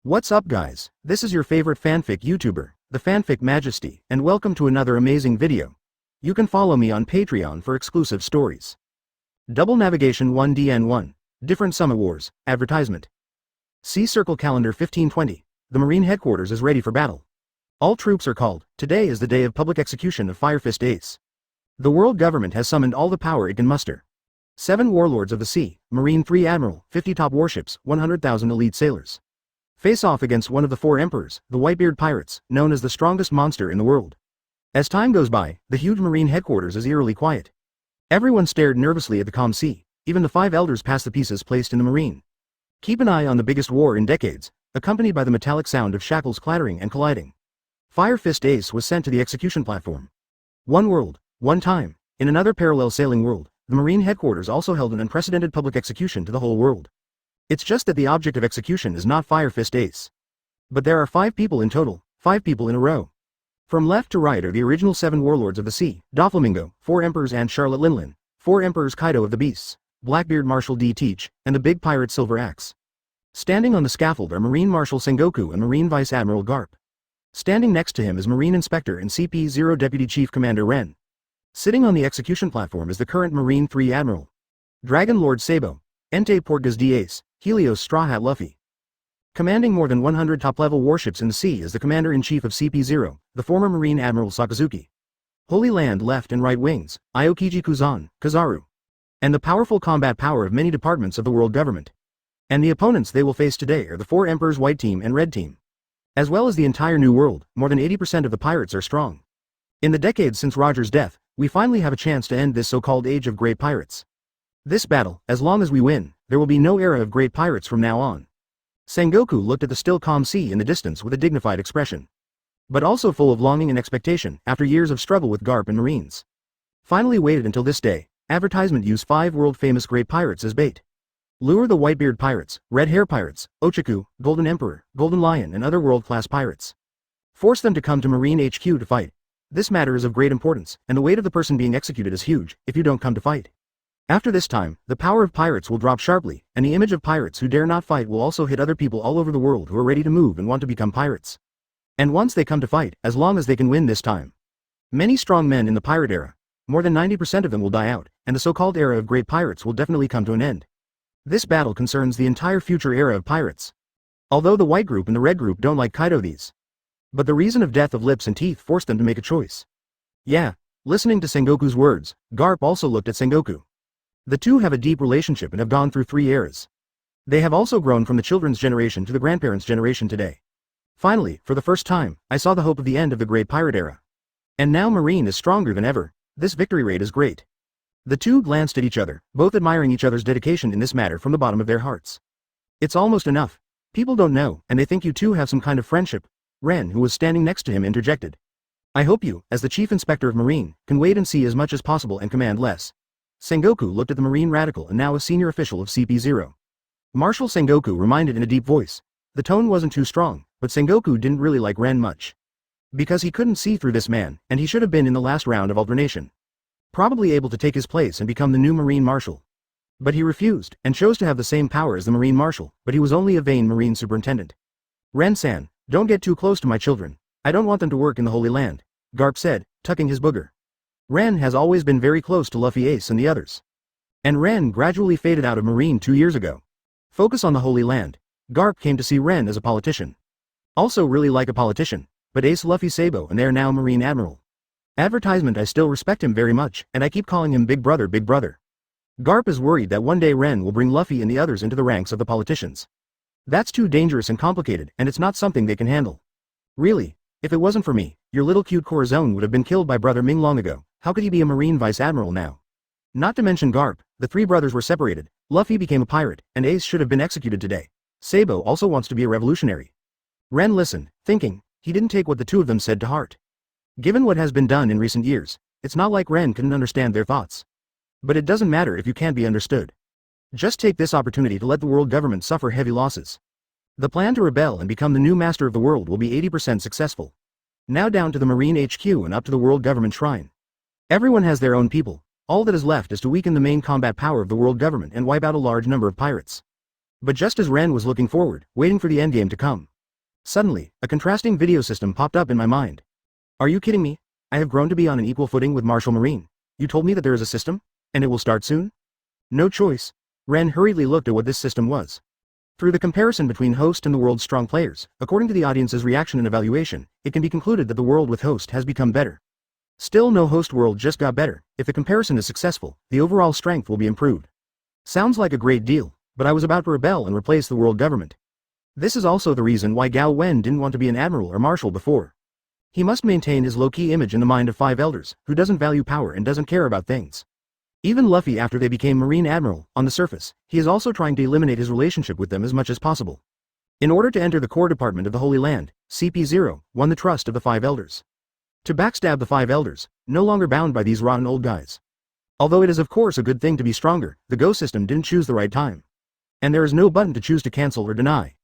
What's up guys, this is your favorite fanfic YouTuber, the Fanfic Majesty, and welcome to another amazing video. You can follow me on Patreon for exclusive stories. Double Navigation 1DN1, Different Summit Wars, Advertisement. Sea Circle Calendar 1520, the Marine Headquarters is ready for battle. All troops are called, today is the day of public execution of Fire Fist Ace. The world government has summoned all the power it can muster. 7 warlords of the sea, Marine 3 Admiral, 50 top warships, 100,000 elite sailors. Face off against one of the 4 emperors, the Whitebeard pirates, known as the strongest monster in the world. As time goes by, the huge marine headquarters is eerily quiet. Everyone stared nervously at the calm sea, even the 5 elders passed the pieces placed in the marine. Keep an eye on the biggest war in decades, accompanied by the metallic sound of shackles clattering and colliding. Fire Fist Ace was sent to the execution platform. One world, one time, in another parallel sailing world, the marine headquarters also held an unprecedented public execution to the whole world. It's just that the object of execution is not Fire Fist Ace. But there are 5 people in total, 5 people in a row. From left to right are the original 7 warlords of the sea, Doflamingo, 4 emperors and Charlotte Linlin, 4 emperors Kaido of the Beasts, Blackbeard Marshal D. Teach, and the big pirate Silver Axe. Standing on the scaffold are Marine Marshal Sengoku and Marine Vice Admiral Garp. Standing next to him is Marine Inspector and CP-0 Deputy Chief Commander Ren. Sitting on the execution platform is the current Marine 3 Admiral, Dragon Lord Sabo, Entei Portgas D. Ace, Helios Straw Hat Luffy. Commanding more than 100 top-level warships in the sea is the Commander-in-Chief of CP-0, the former Marine Admiral Sakazuki. Holy Land left and right wings, Aokiji Kuzan, Kazaru. And the powerful combat power of many departments of the world government. And the opponents they will face today are the 4 Emperors White Team and Red Team. As well as the entire New World, more than 80% of the pirates are strong. In the decades since Roger's death, we finally have a chance to end this so-called Age of Great Pirates. This battle, as long as we win, there will be no era of great pirates from now on. Sengoku looked at the still calm sea in the distance with a dignified expression. But also full of longing and expectation, after years of struggle with Garp and Marines. Finally waited until this day, advertisement used 5 world-famous great pirates as bait. Lure the Whitebeard pirates, Red Hair pirates, Ochaku, Golden Emperor, Golden Lion and other world-class pirates. Force them to come to Marine HQ to fight. This matter is of great importance, and the weight of the person being executed is huge, if you don't come to fight. After this time, the power of pirates will drop sharply, and the image of pirates who dare not fight will also hit other people all over the world who are ready to move and want to become pirates. And once they come to fight, as long as they can win this time. Many strong men in the pirate era, more than 90% of them will die out, and the so-called era of great pirates will definitely come to an end. This battle concerns the entire future era of pirates. Although the white group and the red group don't like Kaido these. But the reason of death of lips and teeth forced them to make a choice. Yeah, listening to Sengoku's words, Garp also looked at Sengoku. The two have a deep relationship and have gone through 3 eras. They have also grown from the children's generation to the grandparents' generation today. Finally, for the first time, I saw the hope of the end of the great pirate era. And now Marine is stronger than ever. This victory rate is great. The two glanced at each other, both admiring each other's dedication in this matter from the bottom of their hearts. It's almost enough. People don't know, and they think you two have some kind of friendship. Ren, who was standing next to him, interjected. I hope you, as the Chief Inspector of Marine, can wait and see as much as possible and command less. Sengoku looked at the Marine Radical and now a senior official of CP-0. Marshal Sengoku reminded in a deep voice. The tone wasn't too strong, but Sengoku didn't really like Ren much. Because he couldn't see through this man, and he should have been in the last round of alternation. Probably able to take his place and become the new Marine Marshal. But he refused, and chose to have the same power as the Marine Marshal, but he was only a vain Marine Superintendent. Ren-san, don't get too close to my children. I don't want them to work in the Holy Land, Garp said, tucking his booger. Ren has always been very close to Luffy Ace and the others. And Ren gradually faded out of Marine 2 years ago. Focus on the Holy Land. Garp came to see Ren as a politician. Also really like a politician, but Ace Luffy Sabo and they are now Marine Admiral. Advertisement I still respect him very much, and I keep calling him Big Brother Big Brother. Garp is worried that one day Ren will bring Luffy and the others into the ranks of the politicians. That's too dangerous and complicated, and it's not something they can handle. Really, if it wasn't for me, your little cute Corazon would have been killed by Brother Ming long ago. How could he be a Marine Vice Admiral now? Not to mention Garp, the 3 brothers were separated, Luffy became a pirate, and Ace should have been executed today. Sabo also wants to be a revolutionary. Ren listened, thinking, he didn't take what the 2 of them said to heart. Given what has been done in recent years, it's not like Ren couldn't understand their thoughts. But it doesn't matter if you can't be understood. Just take this opportunity to let the world government suffer heavy losses. The plan to rebel and become the new master of the world will be 80% successful. Now down to the Marine HQ and up to the world government shrine. Everyone has their own people. All that is left is to weaken the main combat power of the world government and wipe out a large number of pirates. But just as Ren was looking forward, waiting for the endgame to come, Suddenly, a contrasting video system popped up in my mind. Are you kidding me? I have grown to be on an equal footing with Marshal Marine. You told me that there is a system? And it will start soon? No choice. Ren hurriedly looked at what this system was. Through the comparison between host and the world's strong players, according to the audience's reaction and evaluation, it can be concluded that the world with host has become better. Still, no host world just got better. If the comparison is successful, the overall strength will be improved. Sounds like a great deal, but I was about to rebel and replace the world government. This is also the reason why Gao Wen didn't want to be an admiral or marshal before. He must maintain his low-key image in the mind of 5 elders, who doesn't value power and doesn't care about things. Even Luffy, after they became Marine Admiral, on the surface, he is also trying to eliminate his relationship with them as much as possible. In order to enter the core department of the Holy Land, CP0 won the trust of the 5 elders. To backstab the 5 elders, no longer bound by these rotten old guys. Although it is of course a good thing to be stronger, the Go system didn't choose the right time. And there is no button to choose to cancel or deny.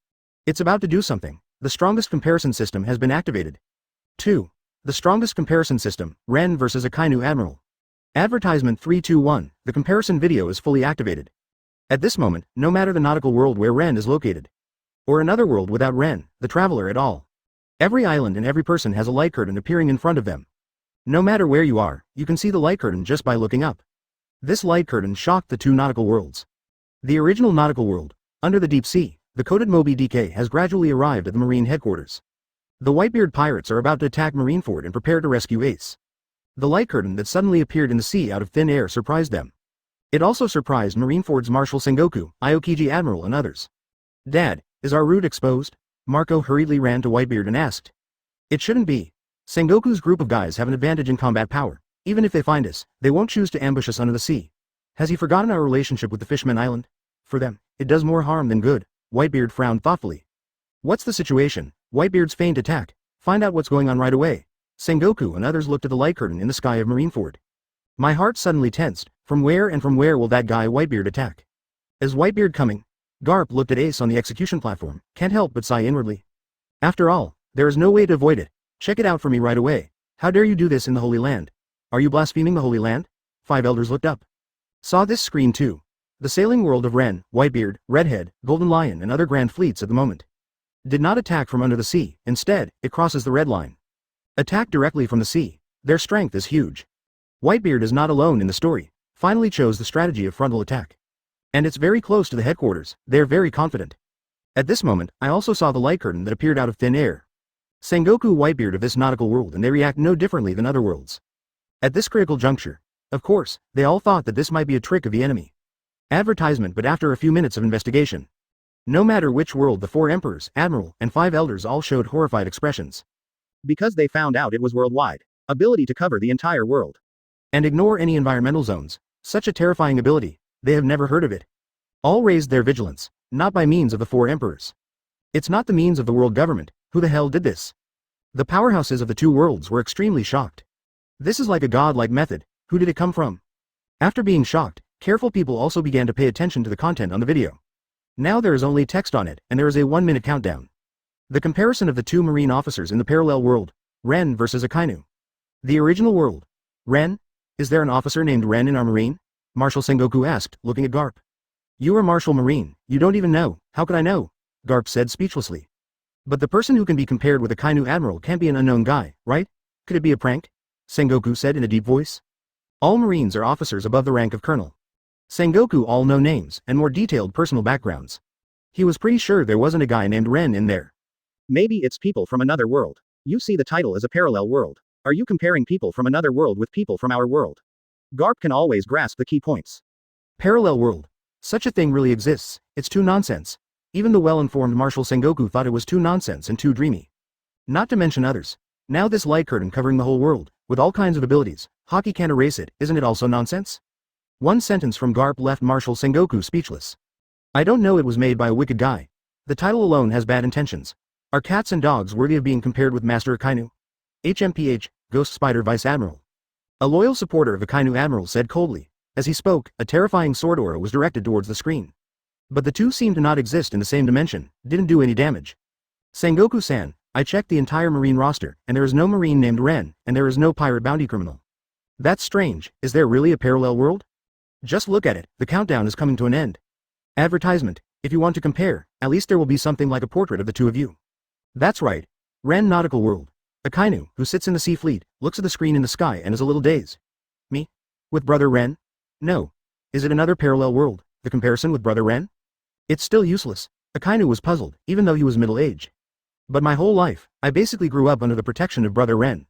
It's about to do something. The strongest comparison system has been activated. 2. The strongest comparison system, Ren vs Akainu Admiral. Advertisement 321, the comparison video is fully activated. At this moment, no matter the nautical world where Ren is located, or another world without Ren, the traveler at all. Every island and every person has a light curtain appearing in front of them. No matter where you are, you can see the light curtain just by looking up. This light curtain shocked the 2 nautical worlds. The original nautical world, under the deep sea, the coded Moby DK has gradually arrived at the Marine headquarters. The Whitebeard pirates are about to attack Marineford and prepare to rescue Ace. The light curtain that suddenly appeared in the sea out of thin air surprised them. It also surprised Marineford's Marshal Sengoku, Aokiji Admiral and others. Dad, is our route exposed? Marco hurriedly ran to Whitebeard and asked. It shouldn't be. Sengoku's group of guys have an advantage in combat power. Even if they find us, they won't choose to ambush us under the sea. Has he forgotten our relationship with the Fishman Island? For them, it does more harm than good. Whitebeard frowned thoughtfully. What's the situation? Whitebeard's feigned attack. Find out what's going on right away. Sengoku and others looked at the light curtain in the sky of Marineford. My heart suddenly tensed. From where will that guy Whitebeard attack? Is Whitebeard coming? Garp looked at Ace on the execution platform, can't help but sigh inwardly. After all, there is no way to avoid it. Check it out for me right away. How dare you do this in the Holy Land? Are you blaspheming the Holy Land? 5 elders looked up. Saw this screen too. The sailing world of Ren, Whitebeard, Redhead, Golden Lion and other grand fleets at the moment. Did not attack from under the sea, instead, it crosses the red line. Attack directly from the sea. Their strength is huge. Whitebeard is not alone in the story, finally chose the strategy of frontal attack. And it's very close to the headquarters, they're very confident. At this moment, I also saw the light curtain that appeared out of thin air. Sengoku Whitebeard of this nautical world and they react no differently than other worlds. At this critical juncture, of course, they all thought that this might be a trick of the enemy. Advertisement but after a few minutes of investigation. No matter which world the 4 emperors, admiral, and 5 elders all showed horrified expressions. Because they found out it was worldwide. Ability to cover the entire world. And ignore any environmental zones. Such a terrifying ability, they have never heard of it. All raised their vigilance, not by means of the 4 emperors. It's not the means of the world government, who the hell did this? The powerhouses of the 2 worlds were extremely shocked. This is like a godlike method, who did it come from? After being shocked, careful people also began to pay attention to the content on the video. Now there is only text on it, and there is a 1-minute countdown. The comparison of the 2 marine officers in the parallel world, Ren vs Akainu. The original world. Ren? Is there an officer named Ren in our marine? Marshal Sengoku asked, looking at Garp. You are Marshal Marine, you don't even know, how could I know? Garp said speechlessly. But the person who can be compared with Akainu Admiral can't be an unknown guy, right? Could it be a prank? Sengoku said in a deep voice. All Marines are officers above the rank of Colonel. Sengoku all know names and more detailed personal backgrounds. He was pretty sure there wasn't a guy named Ren in there. Maybe it's people from another world. You see the title as a parallel world. Are you comparing people from another world with people from our world? Garp can always grasp the key points. Parallel world. Such a thing really exists, it's too nonsense. Even the well-informed Marshal Sengoku thought it was too nonsense and too dreamy. Not to mention others. Now this light curtain covering the whole world, with all kinds of abilities, hockey can't erase it, isn't it also nonsense? One sentence from Garp left Marshal Sengoku speechless. I don't know, it was made by a wicked guy. The title alone has bad intentions. Are cats and dogs worthy of being compared with Master Akainu? HMPH, Ghost Spider Vice Admiral. A loyal supporter of Akainu Admiral said coldly. As he spoke, a terrifying sword aura was directed towards the screen. But the 2 seemed to not exist in the same dimension, didn't do any damage. Sengoku-san, I checked the entire Marine roster, and there is no Marine named Ren, and there is no pirate bounty criminal. That's strange, is there really a parallel world? Just look at it, the countdown is coming to an end. Advertisement, if you want to compare, at least there will be something like a portrait of the 2 of you. That's right. Rennes nautical world. Akainu, who sits in the sea fleet, looks at the screen in the sky and is a little dazed. Me? With Brother Rennes? No. Is it another parallel world, the comparison with Brother Rennes? It's still useless. Akainu was puzzled, even though he was middle-aged. But my whole life, I basically grew up under the protection of Brother Rennes.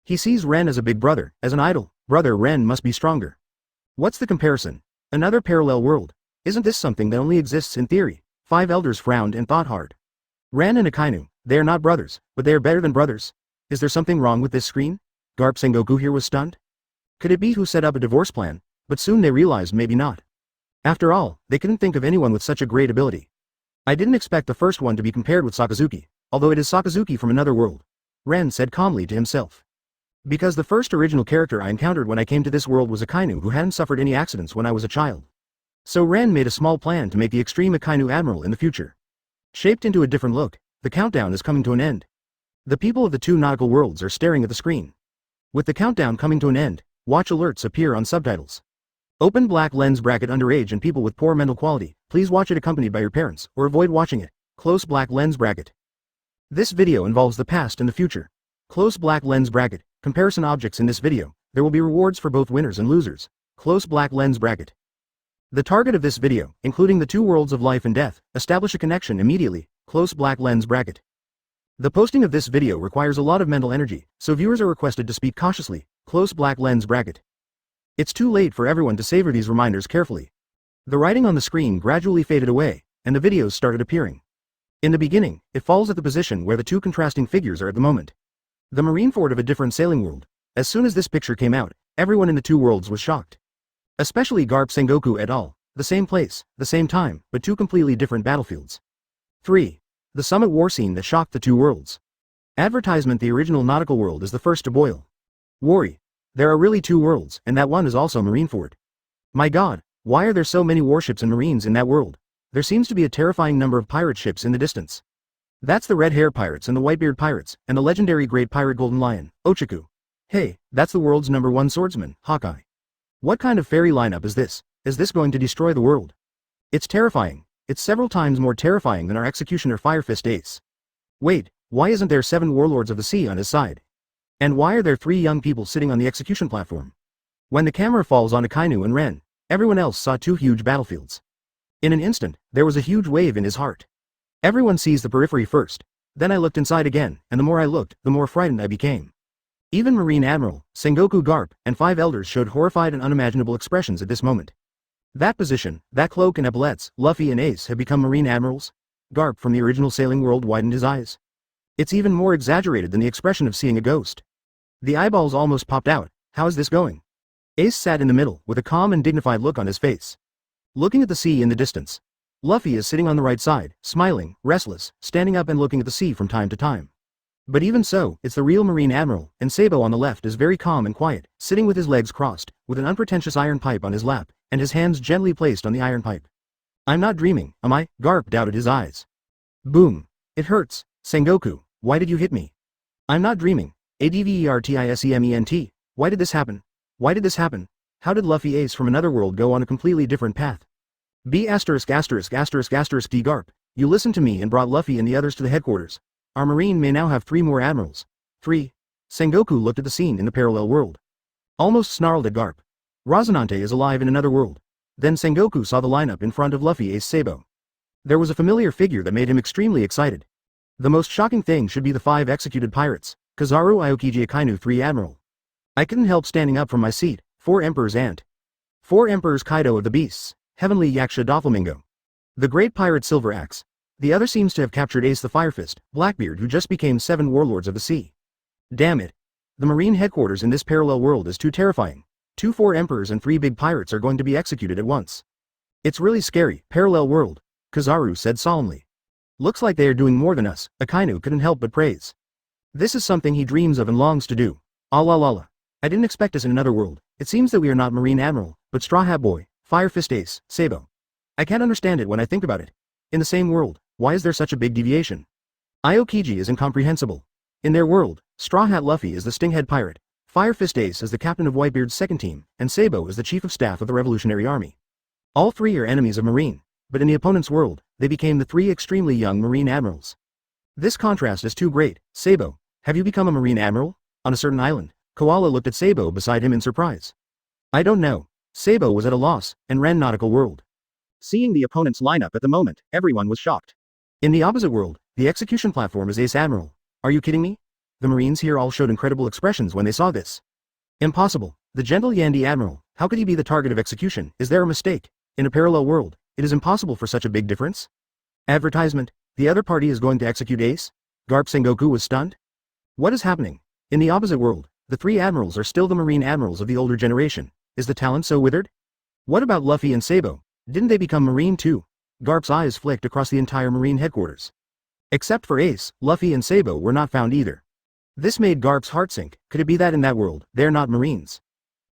He sees Rennes as a big brother, as an idol. Brother Rennes must be stronger. What's the comparison? Another parallel world. Isn't this something that only exists in theory? 5 elders frowned and thought hard. Rennes and Akainu, they are not brothers, but they are better than brothers. Is there something wrong with this screen? Garp Sengoku here was stunned. Could it be who set up a divorce plan? But soon they realized maybe not. After all, they couldn't think of anyone with such a great ability. I didn't expect the first one to be compared with Sakazuki, although it is Sakazuki from another world. Rennes said calmly to himself. Because the first original character I encountered when I came to this world was Akainu, who hadn't suffered any accidents when I was a child. So Rennes made a small plan to make the extreme Akainu Admiral in the future. Shaped into a different look, the countdown is coming to an end. The people of the 2 nautical worlds are staring at the screen. With the countdown coming to an end, watch alerts appear on subtitles. Open black lens bracket underage and people with poor mental quality, please watch it accompanied by your parents, or avoid watching it. Close black lens bracket. This video involves the past and the future. Close black lens bracket. Comparison objects in this video. There will be rewards for both winners and losers. Close black lens bracket. The target of this video, including the 2 worlds of life and death, establish a connection immediately. Close black lens bracket. The posting of this video requires a lot of mental energy, so viewers are requested to speak cautiously. Close black lens bracket. It's too late for everyone to savor these reminders carefully. The writing on the screen gradually faded away, and the videos started appearing. In the beginning, it falls at the position where the 2 contrasting figures are at the moment. The Marineford of a different sailing world. As soon as this picture came out, everyone in the 2 worlds was shocked. Especially Garp Sengoku et al. The same place, the same time, but 2 completely different battlefields. 3. The Summit War scene that shocked the 2 worlds. Advertisement: the original nautical world is the first to boil. Worry. There are really 2 worlds, and that one is also Marineford. My god, why are there so many warships and marines in that world? There seems to be a terrifying number of pirate ships in the distance. That's the Red Hair Pirates and the Whitebeard Pirates, and the legendary Great Pirate Golden Lion, Ochaku. Hey, that's the world's #1 swordsman, Hawkeye. What kind of fairy lineup is this? Is this going to destroy the world? It's terrifying. It's several times more terrifying than our executioner Firefist Ace. Wait, why isn't there 7 warlords of the sea on his side? And why are there 3 young people sitting on the execution platform? When the camera falls on Akainu and Rennes, everyone else saw 2 huge battlefields. In an instant, there was a huge wave in his heart. Everyone sees the periphery first. Then I looked inside again, and the more I looked, the more frightened I became. Even Marine Admiral, Sengoku, Garp, and 5 elders showed horrified and unimaginable expressions at this moment. That position, that cloak and epaulettes, Luffy and Ace have become Marine Admirals? Garp from the original sailing world widened his eyes. It's even more exaggerated than the expression of seeing a ghost. The eyeballs almost popped out. How is this going? Ace sat in the middle, with a calm and dignified look on his face. Looking at the sea in the distance. Luffy is sitting on the right side, smiling, restless, standing up and looking at the sea from time to time. But even so, it's the real Marine Admiral, and Sabo on the left is very calm and quiet, sitting with his legs crossed, with an unpretentious iron pipe on his lap, and his hands gently placed on the iron pipe. I'm not dreaming, am I? Garp doubted his eyes. Boom. It hurts. Sengoku, why did you hit me? I'm not dreaming. Advertisement. Why did this happen? Why did this happen? How did Luffy Ace from another world go on a completely different path? D. Garp, you listened to me and brought Luffy and the others to the headquarters. Our marine may now have 3 more admirals. 3. Sengoku looked at the scene in the parallel world. Almost snarled at Garp. Rosinante is alive in another world. Then Sengoku saw the lineup in front of Luffy Ace Sabo. There was a familiar figure that made him extremely excited. The most shocking thing should be the 5 executed pirates, Kizaru Aokiji Akainu 3 Admiral. I couldn't help standing up from my seat. 4 Emperors Ant. 4 Emperors Kaido of the Beasts. Heavenly Yaksha Doflamingo. The Great Pirate Silver Axe. The other seems to have captured Ace the Firefist, Blackbeard, who just became 7 warlords of the sea. Damn it. The marine headquarters in this parallel world is too terrifying. 4 emperors and 3 big pirates are going to be executed at once. It's really scary, parallel world, Kizaru said solemnly. Looks like they are doing more than us, Akainu couldn't help but praise. This is something he dreams of and longs to do. Ah la la la. I didn't expect us in another world. It seems that we are not Marine Admiral, but Straw Hat Boy, Firefist Ace, Sabo. I can't understand it when I think about it. In the same world, why is there such a big deviation? Aokiji is incomprehensible. In their world, Straw Hat Luffy is the Stinghead Pirate, Firefist Ace is the captain of Whitebeard's second team, and Sabo is the chief of staff of the Revolutionary Army. All 3 are enemies of Marine, but in the opponent's world, they became the 3 extremely young Marine Admirals. This contrast is too great. Sabo, have you become a Marine Admiral? On a certain island, Koala looked at Sabo beside him in surprise. I don't know. Sabo was at a loss, and Rennes nautical world. Seeing the opponent's lineup at the moment, everyone was shocked. In the opposite world, the execution platform is Ace Admiral. Are you kidding me? The Marines here all showed incredible expressions when they saw this. Impossible. The gentle Yandy Admiral, how could he be the target of execution? Is there a mistake? In a parallel world, it is impossible for such a big difference? Advertisement, the other party is going to execute Ace? Garp Sengoku was stunned? What is happening? In the opposite world, the three admirals are still the Marine admirals of the older generation. Is the talent so withered? What about Luffy and Sabo? Didn't they become Marine too? Garp's eyes flicked across the entire Marine headquarters. Except for Ace, Luffy and Sabo were not found either. This made Garp's heart sink. Could it be that in that world, they're not Marines?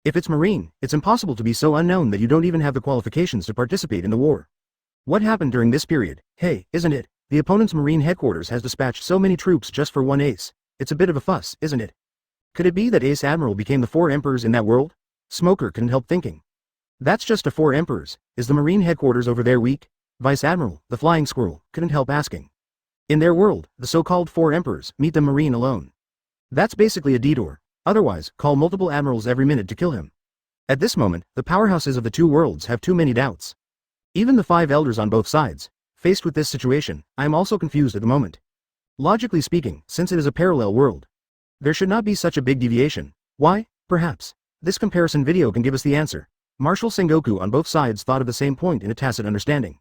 If it's Marine, it's impossible to be so unknown that you don't even have the qualifications to participate in the war. What happened during this period? Hey, isn't it? The opponent's Marine headquarters has dispatched so many troops just for one Ace. It's a bit of a fuss, isn't it? Could it be that Ace Admiral became the four emperors in that world? Smoker couldn't help thinking. That's just a four emperors. Is the Marine headquarters over there weak? Vice Admiral, the flying squirrel, couldn't help asking. In their world, the so-called four emperors meet the Marine alone. That's basically a detour. Otherwise, call multiple admirals every minute to kill him. At this moment, the powerhouses of the two worlds have too many doubts. Even the five elders on both sides. Faced with this situation, I am also confused at the moment. Logically speaking, since it is a parallel world, there should not be such a big deviation. Why? Perhaps. This comparison video can give us the answer. Marshal Sengoku on both sides thought of the same point in a tacit understanding.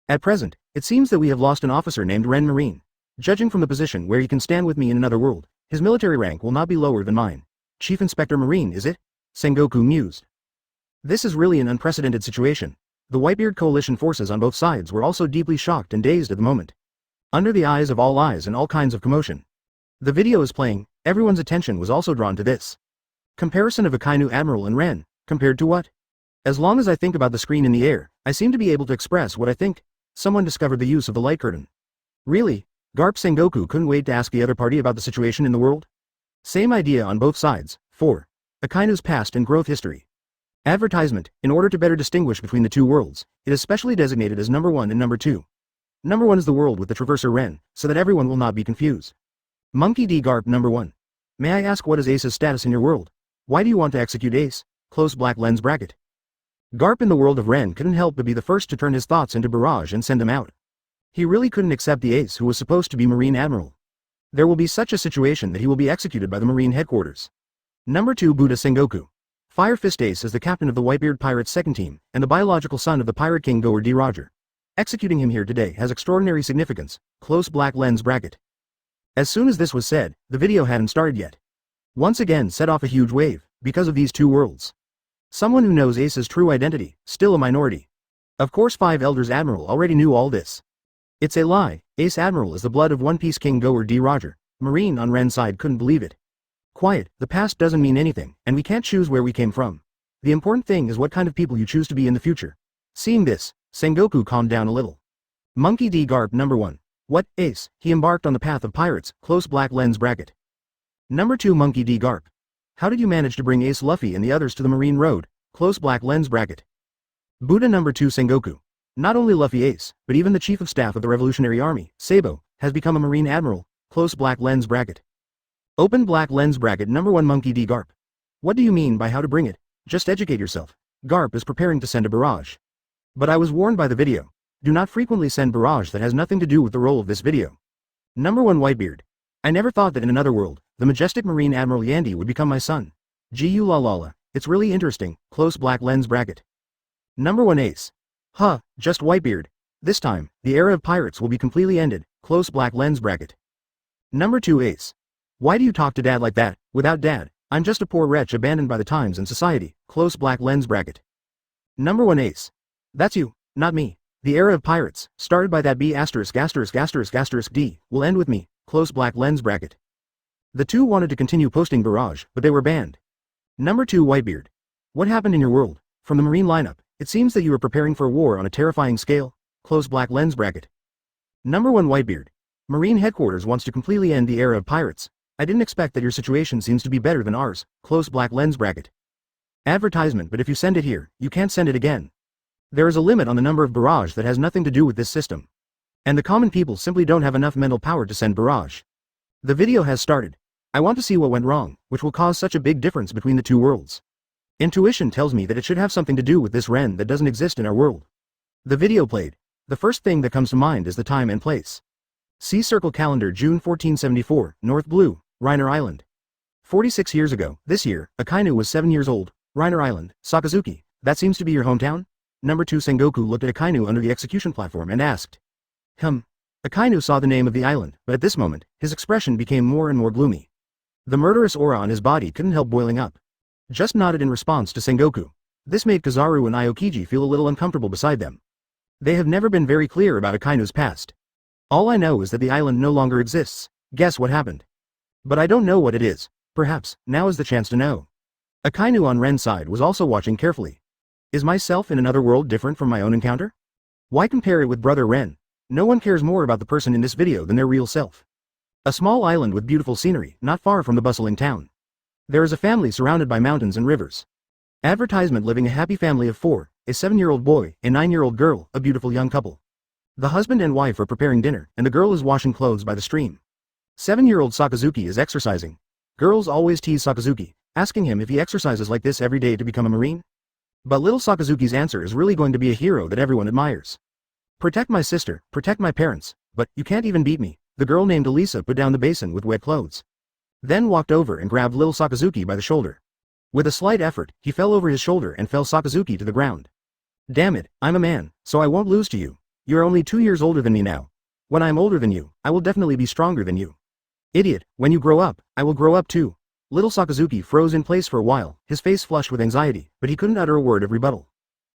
At present, it seems that we have lost an officer named Rennes Marine. Judging from the position where he can stand with me in another world, his military rank will not be lower than mine. Chief Inspector Marine, is it? Sengoku mused. This is really an unprecedented situation. The Whitebeard coalition forces on both sides were also deeply shocked and dazed at the moment. Under the eyes of all eyes and all kinds of commotion. The video is playing, everyone's attention was also drawn to this. Comparison of Akainu Admiral and Rennes, compared to what? As long as I think about the screen in the air, I seem to be able to express what I think. Someone discovered the use of the light curtain. Really? Garp Sengoku couldn't wait to ask the other party about the situation in the world? Same idea on both sides. 4. Akainu's past and growth history. Advertisement, in order to better distinguish between the two worlds, it is specially designated as number 1 and number 2. Number 1 is the world with the traverser Rennes, so that everyone will not be confused. Monkey D. Garp number 1. May I ask what is Ace's status in your world? Why do you want to execute Ace? Close black lens bracket. Garp in the world of Rennes couldn't help but be the first to turn his thoughts into barrage and send them out. He really couldn't accept the Ace who was supposed to be Marine Admiral. There will be such a situation that he will be executed by the Marine headquarters. Number 2 Buddha Sengoku. Fire Fist Ace is the captain of the Whitebeard Pirates' second team, and the biological son of the Pirate King Goer D. Roger. Executing him here today has extraordinary significance. Close black lens bracket. As soon as this was said, the video hadn't started yet. Once again set off a huge wave, because of these two worlds. Someone who knows Ace's true identity, still a minority. Of course 5 Elders Admiral already knew all this. It's a lie. Ace Admiral is the blood of One Piece King Goer D. Roger. Marine on Ren's side couldn't believe it. Quiet, the past doesn't mean anything, and we can't choose where we came from. The important thing is what kind of people you choose to be in the future. Seeing this, Sengoku calmed down a little. Monkey D. Garp number 1. What, Ace? He embarked on the path of pirates, close black lens bracket. Number 2 Monkey D. Garp. How did you manage to bring Ace Luffy and the others to the Marine Road, close black lens bracket? Buddha number 2 Sengoku. Not only Luffy Ace, but even the Chief of Staff of the Revolutionary Army, Sabo, has become a Marine Admiral, close black lens bracket. Open black lens bracket number 1 Monkey D. Garp. What do you mean by how to bring it? Just educate yourself. Garp is preparing to send a barrage. But I was warned by the video. Do not frequently send barrage that has nothing to do with the role of this video. Number 1 Whitebeard. I never thought that in another world, the majestic Marine Admiral Yandy would become my son. Gu la la la. It's really interesting, close black lens bracket. Number 1 Ace. Huh, just Whitebeard. This time, the era of pirates will be completely ended, close black lens bracket. Number 2 Ace. Why do you talk to Dad like that? Without Dad, I'm just a poor wretch abandoned by the times and society, close black lens bracket. Number 1 Ace. That's you, not me. The era of pirates, started by that B**************** D, will end with me, close black lens bracket. The two wanted to continue posting barrage, but they were banned. Number 2 Whitebeard. What happened in your world? From the Marine lineup, it seems that you were preparing for a war on a terrifying scale, close black lens bracket. Number 1 Whitebeard. Marine headquarters wants to completely end the era of pirates. I didn't expect that your situation seems to be better than ours, close black lens bracket. Advertisement, but if you send it here, you can't send it again. There is a limit on the number of barrage that has nothing to do with this system. And the common people simply don't have enough mental power to send barrage. The video has started. I want to see what went wrong, which will cause such a big difference between the two worlds. Intuition tells me that it should have something to do with this Rennes that doesn't exist in our world. The video played. The first thing that comes to mind is the time and place. See Circle Calendar, June 1474, North Blue, Riner Island. 46 years ago, this year, Akainu was 7 years old. Riner Island, Sakazuki, that seems to be your hometown? Number 2 Sengoku looked at Akainu under the execution platform and asked. Akainu saw the name of the island, but at this moment, his expression became more and more gloomy. The murderous aura on his body couldn't help boiling up. Just nodded in response to Sengoku. This made Kizaru and Aokiji feel a little uncomfortable beside them. They have never been very clear about Akainu's past. All I know is that the island no longer exists. Guess what happened? But I don't know what it is. Perhaps, now is the chance to know. Akainu on Ren's side was also watching carefully. Is myself in another world different from my own encounter? Why compare it with Brother Ren? No one cares more about the person in this video than their real self. A small island with beautiful scenery, not far from the bustling town. There is a family surrounded by mountains and rivers. Advertisement living a happy family of 4, a 7-year-old boy, a 9-year-old girl, a beautiful young couple. The husband and wife are preparing dinner, and the girl is washing clothes by the stream. 7-year-old Sakazuki is exercising. Girls always tease Sakazuki, asking him if he exercises like this every day to become a marine. But little Sakazuki's answer is really going to be a hero that everyone admires. Protect my sister, protect my parents, but you can't even beat me. The girl named Elisa put down the basin with wet clothes. Then walked over and grabbed little Sakazuki by the shoulder. With a slight effort, he fell over his shoulder and fell Sakazuki to the ground. Damn it, I'm a man, so I won't lose to you. You're only 2 years older than me now. When I'm older than you, I will definitely be stronger than you. Idiot, when you grow up, I will grow up too. Little Sakazuki froze in place for a while, his face flushed with anxiety, but he couldn't utter a word of rebuttal.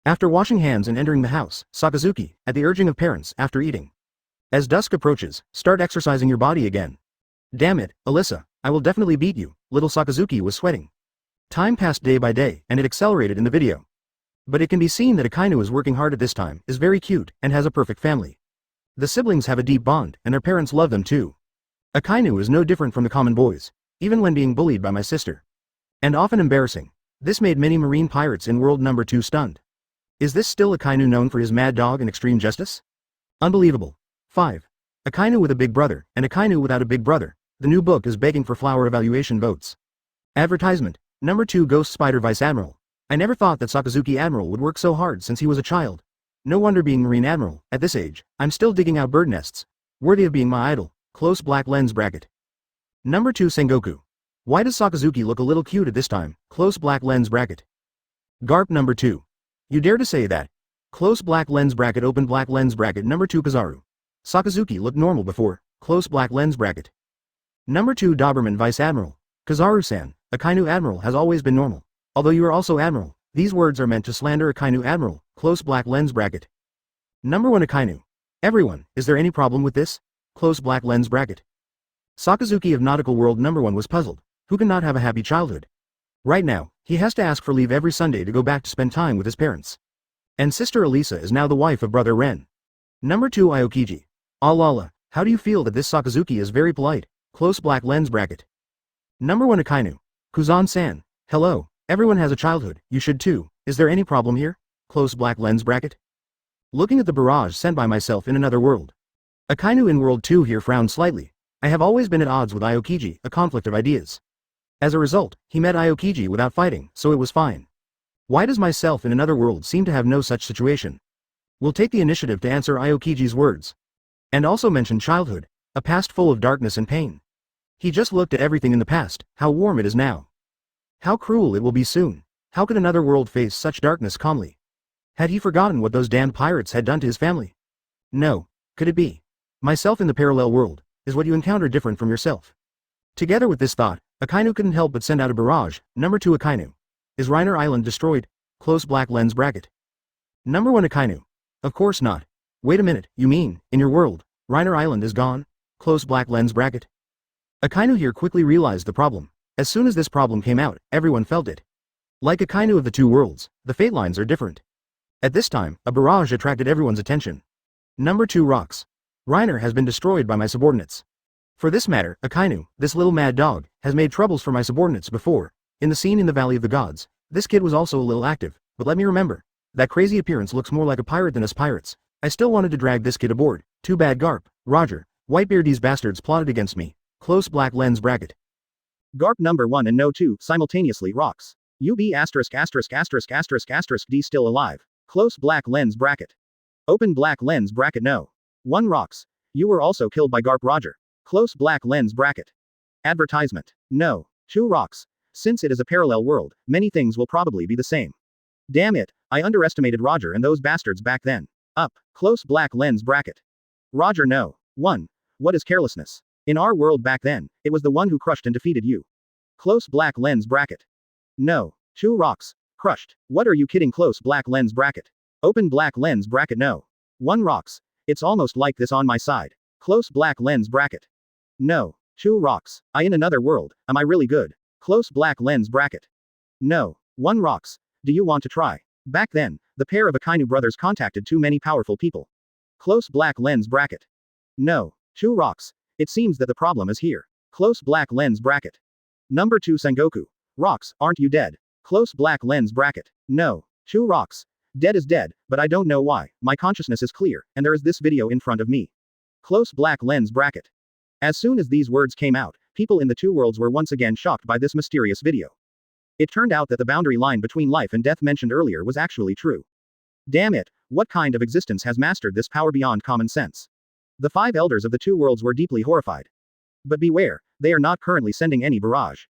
After washing hands and entering the house, Sakazuki, at the urging of parents after eating. As dusk approaches, start exercising your body again. Damn it, Alyssa, I will definitely beat you. Little Sakazuki was sweating. Time passed day by day, and it accelerated in the video. But it can be seen that Akainu is working hard at this time, is very cute, and has a perfect family. The siblings have a deep bond, and their parents love them too. Akainu is no different from the common boys, even when being bullied by my sister. And often embarrassing. This made many marine pirates in world number 2 stunned. Is this still Akainu known for his mad dog and extreme justice? Unbelievable. 5. Akainu with a big brother, and Akainu without a big brother. The new book is begging for flower evaluation votes. Advertisement. Number 2 Ghost Spider Vice Admiral. I never thought that Sakazuki Admiral would work so hard since he was a child. No wonder being Marine Admiral, at this age, I'm still digging out bird nests. Worthy of being my idol. Close black lens bracket. Number 2 Sengoku. Why does Sakazuki look a little cute at this time? Close black lens bracket. Garp number 2. You dare to say that? Close black lens bracket open black lens bracket. Number 2 Kizaru. Sakazuki looked normal before. Close black lens bracket. Number 2 Doberman Vice Admiral. Kizaru-san, Akainu Admiral has always been normal. Although you are also Admiral, these words are meant to slander Akainu Admiral. Close black lens bracket. Number 1 Akainu. Everyone, is there any problem with this? Close black lens bracket. Sakazuki of Nautical World number 1 was puzzled. Who cannot have a happy childhood? Right now, he has to ask for leave every Sunday to go back to spend time with his parents. And sister Elisa is now the wife of brother Ren. Number 2 Aokiji. Alala, how do you feel that this Sakazuki is very polite? Close black lens bracket. Number 1 Akainu. Kuzan-san. Hello, everyone has a childhood, you should too. Is there any problem here? Close black lens bracket. Looking at the barrage sent by myself in another world. Akainu in World 2 here frowned slightly. I have always been at odds with Aokiji, a conflict of ideas. As a result, he met Aokiji without fighting, so it was fine. Why does myself in another world seem to have no such situation? We'll take the initiative to answer Aokiji's words. And also mention childhood, a past full of darkness and pain. He just looked at everything in the past, how warm it is now. How cruel it will be soon. How could another world face such darkness calmly? Had he forgotten what those damned pirates had done to his family? No. Could it be? Myself in the parallel world, is what you encounter different from yourself? Together with this thought, Akainu couldn't help but send out a barrage. Number 2 Akainu. Is Riner Island destroyed? Close black lens bracket. Number 1 Akainu. Of course not. Wait a minute, you mean, in your world, Riner Island is gone? Close black lens bracket. Akainu here quickly realized the problem. As soon as this problem came out, everyone felt it. Like Akainu of the two worlds, the fate lines are different. At this time, a barrage attracted everyone's attention. Number 2 Rocks. Riner has been destroyed by my subordinates. For this matter, Akainu, this little mad dog, has made troubles for my subordinates before. In the scene in the Valley of the Gods, this kid was also a little active, but let me remember. That crazy appearance looks more like a pirate than us pirates. I still wanted to drag this kid aboard. Too bad Garp, Roger, Whitebeard, these bastards plotted against me. Close black lens bracket. Garp number 1 and no 2 simultaneously rocks. UB asterisk asterisk asterisk asterisk asterisk D still alive. Close black lens bracket. Open black lens bracket no. 1 rocks. You were also killed by Garp Roger. Close black lens bracket. Advertisement. No. 2 rocks. Since it is a parallel world, many things will probably be the same. Damn it, I underestimated Roger and those bastards back then. Up. Close black lens bracket. Roger no. 1. What is carelessness? In our world back then, it was the one who crushed and defeated you. Close black lens bracket. No. 2 rocks. Crushed. What are you kidding? Close black lens bracket. Open black lens bracket no. 1 rocks. It's almost like this on my side. Close black lens bracket. No. 2 rocks. I in another world, am I really good? Close black lens bracket. No. 1 rocks. Do you want to try? Back then, the pair of Akainu brothers contacted too many powerful people. Close black lens bracket. No. 2 rocks. It seems that the problem is here. Close black lens bracket. Number 2 Sengoku. Rocks, aren't you dead? Close black lens bracket. No. 2 rocks. Dead is dead, but I don't know why. My consciousness is clear, and there is this video in front of me. Close black lens bracket. As soon as these words came out, people in the 2 worlds were once again shocked by this mysterious video. It turned out that the boundary line between life and death mentioned earlier was actually true. Damn it, what kind of existence has mastered this power beyond common sense? The 5 elders of the 2 worlds were deeply horrified. But beware, they are not currently sending any barrage.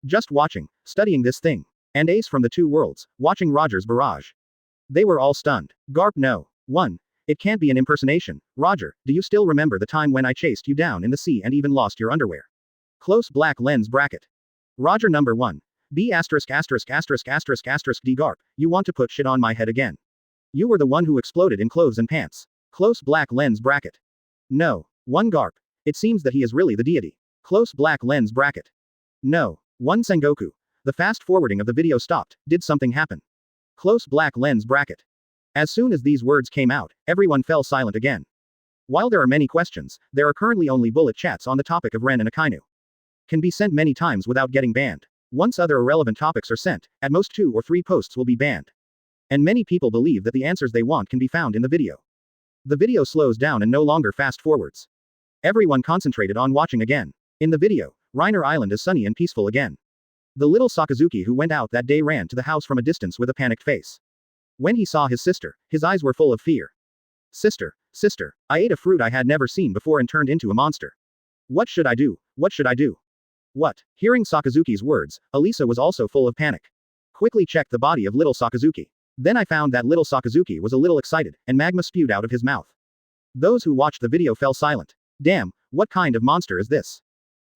Just watching, studying this thing. And Ace from the 2 worlds, watching Roger's barrage. They were all stunned. Garp no. 1. It can't be an impersonation. Roger, do you still remember the time when I chased you down in the sea and even lost your underwear? Close black lens bracket. Roger number 1. B asterisk asterisk asterisk asterisk asterisk D Garp, you want to put shit on my head again. You were the one who exploded in clothes and pants. Close black lens bracket. No. 1 Garp. It seems that he is really the deity. Close black lens bracket. No. 1 Sengoku. The fast forwarding of the video stopped. Did something happen? Close black lens bracket. As soon as these words came out, everyone fell silent again. While there are many questions, there are currently only bullet chats on the topic of Ren and Akainu. Can be sent many times without getting banned. Once other irrelevant topics are sent, at most 2 or 3 posts will be banned. And many people believe that the answers they want can be found in the video. The video slows down and no longer fast forwards. Everyone concentrated on watching again. In the video, Riner Island is sunny and peaceful again. The little Sakazuki who went out that day ran to the house from a distance with a panicked face. When he saw his sister, his eyes were full of fear. Sister, sister, I ate a fruit I had never seen before and turned into a monster. What should I do? What should I do? What? Hearing Sakazuki's words, Elisa was also full of panic. Quickly checked the body of little Sakazuki. Then I found that little Sakazuki was a little excited, and magma spewed out of his mouth. Those who watched the video fell silent. Damn, what kind of monster is this?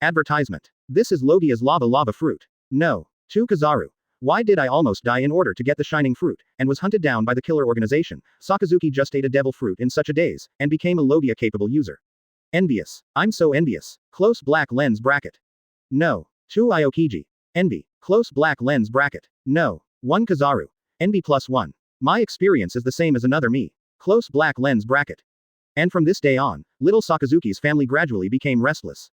Advertisement. This is Logia's lava fruit. No. 2 Kizaru. Why did I almost die in order to get the shining fruit, and was hunted down by the killer organization? Sakazuki just ate a devil fruit in such a daze, and became a Logia-capable user. Envious. I'm so envious. Close black lens bracket. No. 2 Iokiji. Envy. Close black lens bracket. No. 1 Kizaru. Envy +1. My experience is the same as another me. Close black lens bracket. And from this day on, little Sakazuki's family gradually became restless.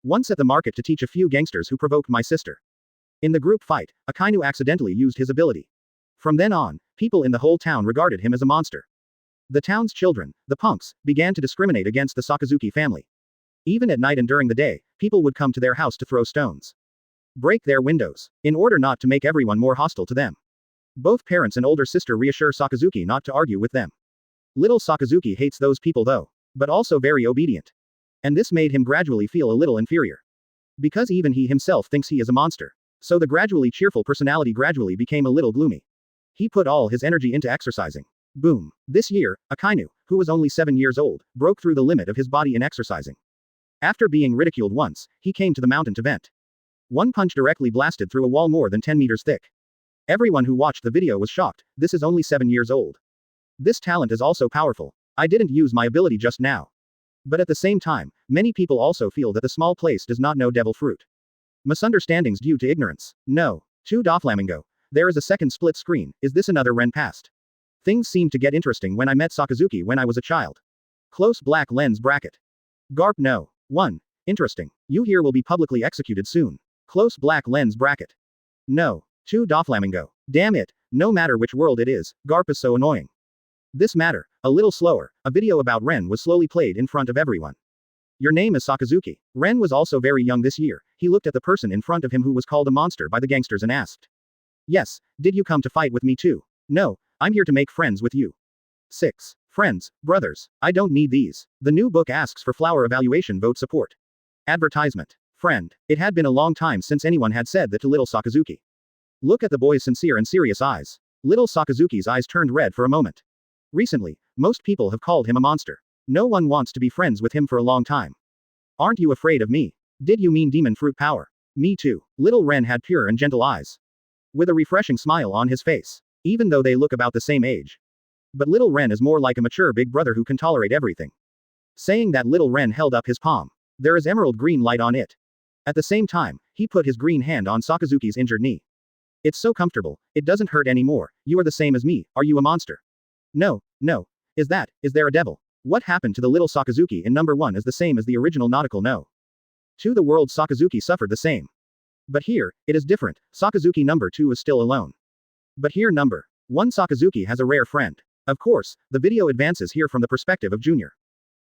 Once at the market to teach a few gangsters who provoked my sister. In the group fight, Akainu accidentally used his ability. From then on, people in the whole town regarded him as a monster. The town's children, the punks, began to discriminate against the Sakazuki family. Even at night and during the day, people would come to their house to throw stones. Break their windows, in order not to make everyone more hostile to them. Both parents and older sister reassure Sakazuki not to argue with them. Little Sakazuki hates those people though, but also very obedient. And this made him gradually feel a little inferior. Because even he himself thinks he is a monster. So the gradually cheerful personality gradually became a little gloomy. He put all his energy into exercising. Boom. This year, Akainu, who was only 7 years old, broke through the limit of his body in exercising. After being ridiculed once, he came to the mountain to vent. 1 punch directly blasted through a wall more than 10 meters thick. Everyone who watched the video was shocked. This is only 7 years old. This talent is also powerful. I didn't use my ability just now. But at the same time, many people also feel that the small place does not know devil fruit. Misunderstandings due to ignorance. No. 2 Doflamingo. There is a second split screen. Is this another Ren past? Things seemed to get interesting when I met Sakazuki when I was a child. Close black lens bracket. Garp no. 1. Interesting. You here will be publicly executed soon. Close black lens bracket. No. 2 Doflamingo. Damn it. No matter which world it is, Garp is so annoying. This matter, a little slower, a video about Ren was slowly played in front of everyone. Your name is Sakazuki. Ren was also very young this year. He looked at the person in front of him who was called a monster by the gangsters and asked. Yes, did you come to fight with me too? No, I'm here to make friends with you. 6. Friends, brothers, I don't need these. The new book asks for flower evaluation vote support. Advertisement. Friend. It had been a long time since anyone had said that to little Sakazuki. Look at the boy's sincere and serious eyes. Little Sakazuki's eyes turned red for a moment. Recently, most people have called him a monster. No one wants to be friends with him for a long time. Aren't you afraid of me? Did you mean demon fruit power? Me too. Little Ren had pure and gentle eyes. With a refreshing smile on his face. Even though they look about the same age. But little Ren is more like a mature big brother who can tolerate everything. Saying that, little Ren held up his palm. There is emerald green light on it. At the same time, he put his green hand on Sakazuki's injured knee. It's so comfortable, it doesn't hurt anymore. You are the same as me, are you a monster? No, no. Is there a devil? What happened to the little Sakazuki in number 1 is the same as the original nautical no. To the world Sakazuki suffered the same. But here, it is different, Sakazuki number 2 is still alone. But here number 1 Sakazuki has a rare friend. Of course, the video advances here from the perspective of Junior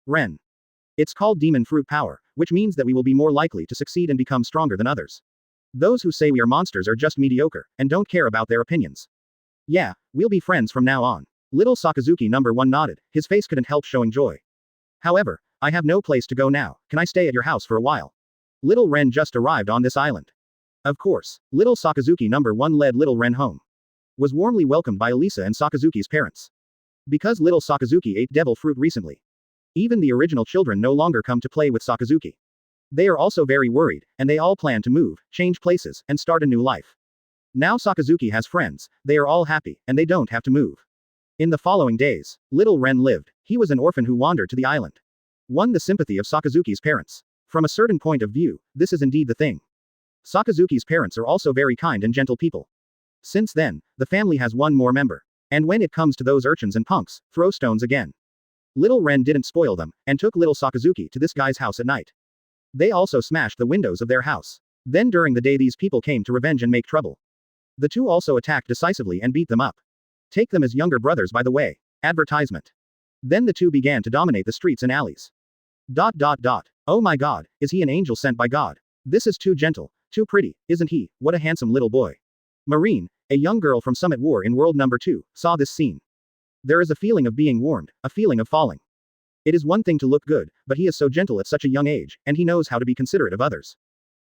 Ren. It's called demon fruit power, which means that we will be more likely to succeed and become stronger than others. Those who say we are monsters are just mediocre, and don't care about their opinions. Yeah, we'll be friends from now on. Little Sakazuki number 1 nodded, his face couldn't help showing joy. However, I have no place to go now, can I stay at your house for a while? Little Ren just arrived on this island. Of course, little Sakazuki number 1 led little Ren home. Was warmly welcomed by Elisa and Sakazuki's parents. Because little Sakazuki ate devil fruit recently. Even the original children no longer come to play with Sakazuki. They are also very worried, and they all plan to move, change places, and start a new life. Now Sakazuki has friends, they are all happy, and they don't have to move. In the following days, little Ren lived. He was an orphan who wandered to the island. Won the sympathy of Sakazuki's parents. From a certain point of view, this is indeed the thing. Sakazuki's parents are also very kind and gentle people. Since then, the family has one more member. And when it comes to those urchins and punks, throw stones again. Little Ren didn't spoil them, and took little Sakazuki to this guy's house at night. They also smashed the windows of their house. Then during the day these people came to revenge and make trouble. The two also attacked decisively and beat them up. Take them as younger brothers by the way. Advertisement. Then the two began to dominate the streets and alleys. ... Oh my god, is he an angel sent by God? This is too gentle, too pretty, isn't he? What a handsome little boy. Marine, a young girl from Summit War in World Number 2, saw this scene. There is a feeling of being warmed, a feeling of falling. It is one thing to look good, but he is so gentle at such a young age, and he knows how to be considerate of others.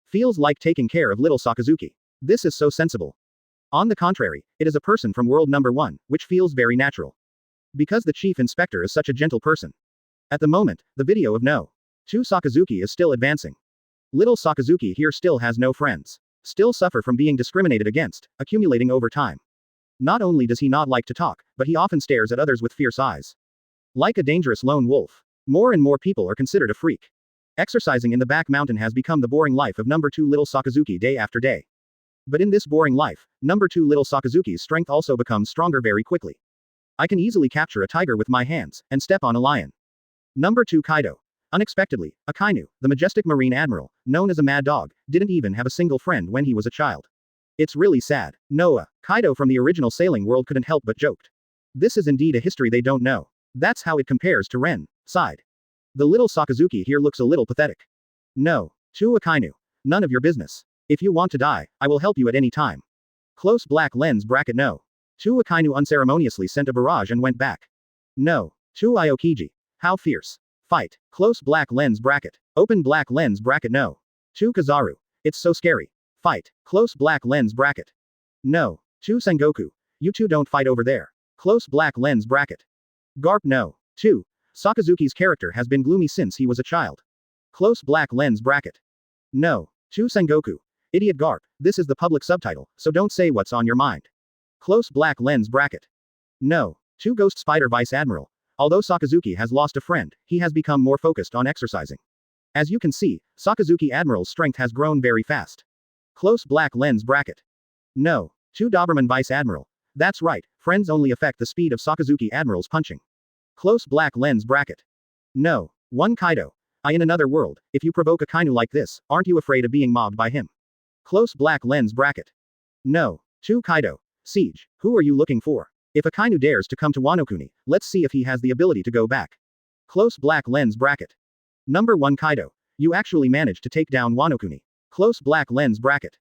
Feels like taking care of little Sakazuki. This is so sensible. On the contrary, it is a person from World Number 1, which feels very natural. Because the chief inspector is such a gentle person. At the moment, the video of No. 2 Sakazuki is still advancing. Little Sakazuki here still has no friends. Still suffer from being discriminated against, accumulating over time. Not only does he not like to talk, but he often stares at others with fierce eyes. Like a dangerous lone wolf. More and more people are considered a freak. Exercising in the back mountain has become the boring life of number 2 little Sakazuki day after day. But in this boring life, number 2 little Sakazuki's strength also becomes stronger very quickly. I can easily capture a tiger with my hands, and step on a lion. Number 2 Kaido. Unexpectedly, Akainu, the majestic marine admiral, known as a mad dog, didn't even have a single friend when he was a child. It's really sad. Noah, Kaido from the original sailing world couldn't help but joked. This is indeed a history they don't know. That's how it compares to Ren. Sighed. The little Sakazuki here looks a little pathetic. No. To Akainu. None of your business. If you want to die, I will help you at any time. Close black lens bracket no. To Akainu unceremoniously sent a barrage and went back. No. To Aokiji. How fierce. Fight. Close black lens bracket. Open black lens bracket no. To Kizaru. It's so scary. Fight. Close black lens bracket. No. To Sengoku. You two don't fight over there. Close black lens bracket. Garp no. 2. Sakazuki's character has been gloomy since he was a child. Close black lens bracket. No. To Sengoku. Idiot Garp, this is the public subtitle, so don't say what's on your mind. Close black lens bracket. No. To Ghost Spider Vice Admiral. Although Sakazuki has lost a friend, he has become more focused on exercising. As you can see, Sakazuki Admiral's strength has grown very fast. Close black lens bracket. No. To Doberman Vice Admiral. That's right, friends only affect the speed of Sakazuki Admiral's punching. Close black lens bracket. No. 1 Kaido. In another world, if you provoke a Akainu like this, aren't you afraid of being mobbed by him? Close black lens bracket. No. 2 Kaido. Siege, who are you looking for? If Akainu dares to come to Wano Kuni, let's see if he has the ability to go back. Close black lens bracket. Number 1 Kaido. You actually managed to take down Wano Kuni. Close black lens bracket.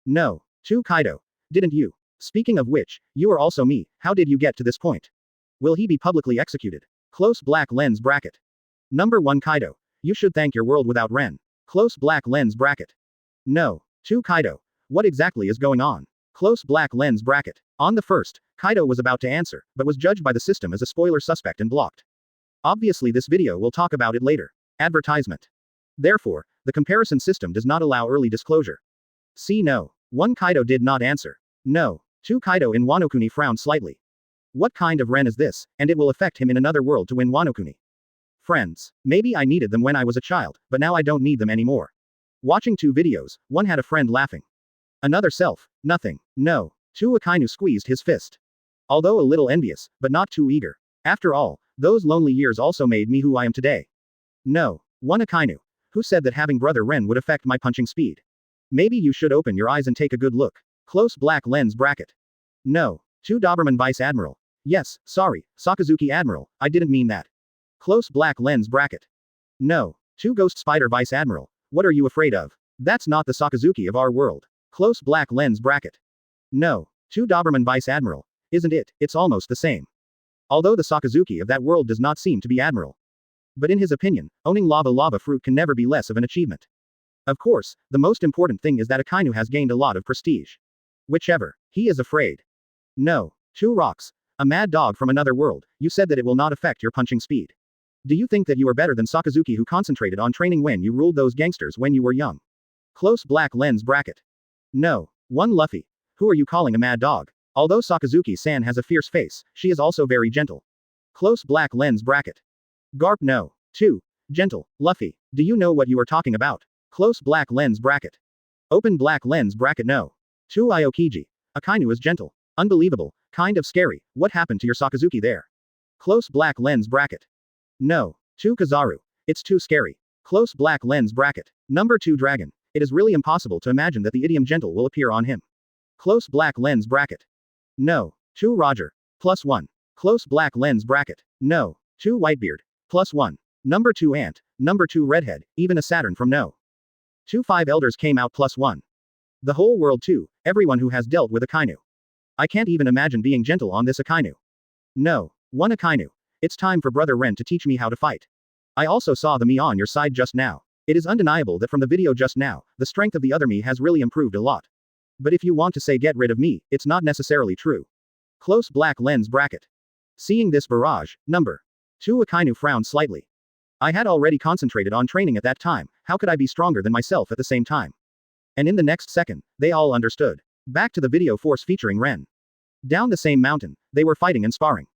No. 2 Kaido. Didn't you? Speaking of which, you are also me, how did you get to this point? Will he be publicly executed? Close black lens bracket. Number 1 Kaido. You should thank your world without Ren. Close black lens bracket. No. 2 Kaido. What exactly is going on? Close black lens bracket. On the first, Kaido was about to answer, but was judged by the system as a spoiler suspect and blocked. Obviously this video will talk about it later. Advertisement. Therefore, the comparison system does not allow early disclosure. See no. 1 Kaido did not answer. No. 2 Kaido in Wano Kuni frowned slightly. What kind of Ren is this, and it will affect him in another world to win Wano Kuni? Friends. Maybe I needed them when I was a child, but now I don't need them anymore. Watching 2 videos, one had a friend laughing. Another self, nothing. No. 2 Akainu squeezed his fist. Although a little envious, but not too eager. After all, those lonely years also made me who I am today. No. 1 Akainu. Who said that having brother Ren would affect my punching speed? Maybe you should open your eyes and take a good look. Close black lens bracket. No. 2 Doberman Vice Admiral. Yes, sorry, Sakazuki Admiral, I didn't mean that. Close black lens bracket. No. 2 Ghost Spider Vice Admiral. What are you afraid of? That's not the Sakazuki of our world. Close black lens bracket. No. 2 Doberman Vice Admiral. Isn't it? It's almost the same. Although the Sakazuki of that world does not seem to be Admiral. But in his opinion, owning lava fruit can never be less of an achievement. Of course, the most important thing is that Akainu has gained a lot of prestige. Whichever. He is afraid. No. 2 Rocks. A mad dog from another world, you said that it will not affect your punching speed. Do you think that you are better than Sakazuki who concentrated on training when you ruled those gangsters when you were young? Close black lens bracket. No. 1 Luffy. Who are you calling a mad dog? Although Sakazuki-san has a fierce face, she is also very gentle. Close black lens bracket. Garp no. 2. Gentle. Luffy. Do you know what you are talking about? Close black lens bracket. Open black lens bracket no. 2 Aokiji. Akainu is gentle. Unbelievable. Kind of scary. What happened to your Sakazuki there? Close black lens bracket. No. 2 Kizaru. It's too scary. Close black lens bracket. Number 2 Dragon. It is really impossible to imagine that the idiom gentle will appear on him. Close black lens bracket. No. 2 Roger. +1. Close black lens bracket. No. 2 Whitebeard. +1. Number 2 Ant. Number 2 Redhead. Even a Saturn from no. 2 5 Elders came out +1. The whole world too, everyone who has dealt with Akainu. I can't even imagine being gentle on this Akainu. No. 1 Akainu. It's time for Brother Ren to teach me how to fight. I also saw the me on your side just now. It is undeniable that from the video just now, the strength of the other me has really improved a lot. But if you want to say get rid of me, it's not necessarily true. Close black lens bracket. Seeing this barrage, number 2 Akainu frowned slightly. I had already concentrated on training at that time, how could I be stronger than myself at the same time? And in the next second, they all understood. Back to the video force featuring Ren. Down the same mountain, they were fighting and sparring.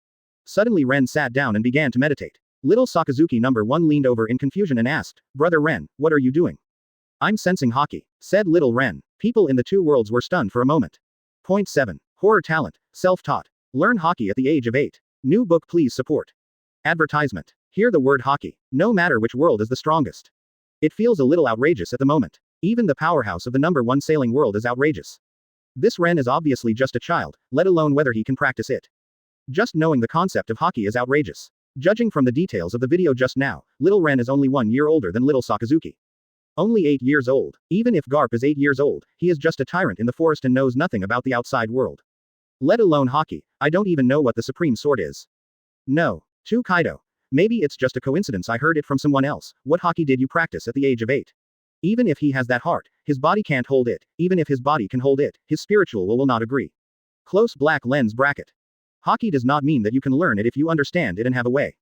Suddenly Ren sat down and began to meditate. Little Sakazuki number 1 leaned over in confusion and asked, Brother Ren, what are you doing? I'm sensing haki, said little Ren. People in the 2 worlds were stunned for a moment. Point 7. Horror talent, self-taught. Learn haki at the age of 8. New book please support. Advertisement. Hear the word haki. No matter which world is the strongest. It feels a little outrageous at the moment. Even the powerhouse of the number 1 sailing world is outrageous. This Ren is obviously just a child, let alone whether he can practice it. Just knowing the concept of haki is outrageous. Judging from the details of the video just now, little Ren is only 1 year older than little Sakazuki. Only 8 years old. Even if Garp is 8 years old, he is just a tyrant in the forest and knows nothing about the outside world. Let alone haki, I don't even know what the supreme sword is. No. 2 Kaido. Maybe it's just a coincidence I heard it from someone else, what haki did you practice at the age of 8? Even if he has that heart, his body can't hold it, even if his body can hold it, his spiritual will not agree. Close black lens bracket. Haki does not mean that you can learn it if you understand it and have a way.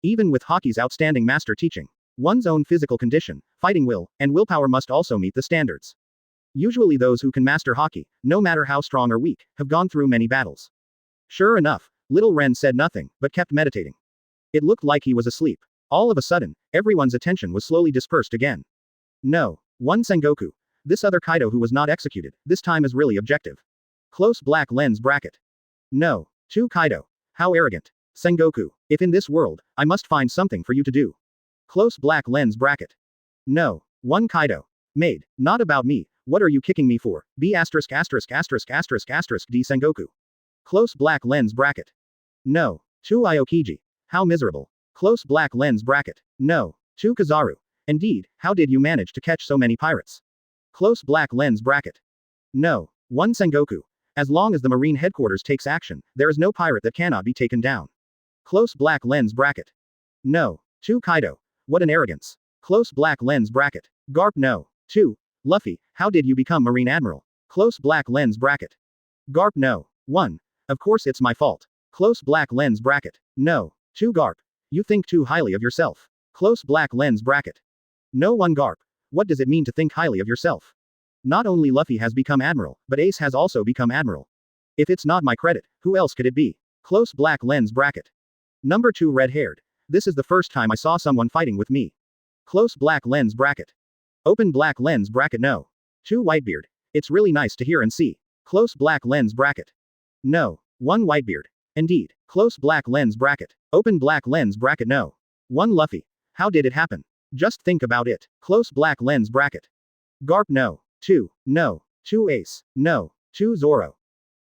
Even with haki's outstanding master teaching, one's own physical condition, fighting will, and willpower must also meet the standards. Usually those who can master haki, no matter how strong or weak, have gone through many battles. Sure enough, little Ren said nothing, but kept meditating. It looked like he was asleep. All of a sudden, everyone's attention was slowly dispersed again. No. 1 Sengoku. This other Kaido who was not executed, this time is really objective. Close black lens bracket. No. 2 Kaido. How arrogant. Sengoku. If in this world, I must find something for you to do. Close black lens bracket. No. 1 Kaido. Maid. Not about me, what are you kicking me for? B*********** D Sengoku. Close black lens bracket. No. 2 Aokiji. How miserable. Close black lens bracket. No. 2 Kizaru. Indeed, how did you manage to catch so many pirates? Close black lens bracket. No. 1 Sengoku. As long as the Marine headquarters takes action, there is no pirate that cannot be taken down. Close black lens bracket. No. 2 Kaido. What an arrogance. Close black lens bracket. Garp no. 2. Luffy, how did you become Marine Admiral? Close black lens bracket. Garp no. 1. Of course it's my fault. Close black lens bracket. No. 2 Garp. You think too highly of yourself. Close black lens bracket. No 1 Garp. What does it mean to think highly of yourself? Not only Luffy has become Admiral, but Ace has also become Admiral. If it's not my credit, who else could it be? Close black lens bracket. Number 2 red-haired. This is the first time I saw someone fighting with me. Close black lens bracket. Open black lens bracket no. 2 Whitebeard. It's really nice to hear and see. Close black lens bracket. No. 1 Whitebeard. Indeed. Close black lens bracket. Open black lens bracket no. 1 Luffy. How did it happen? Just think about it. Close black lens bracket. Garp no. 2. No. 2 Ace. No. 2 Zoro.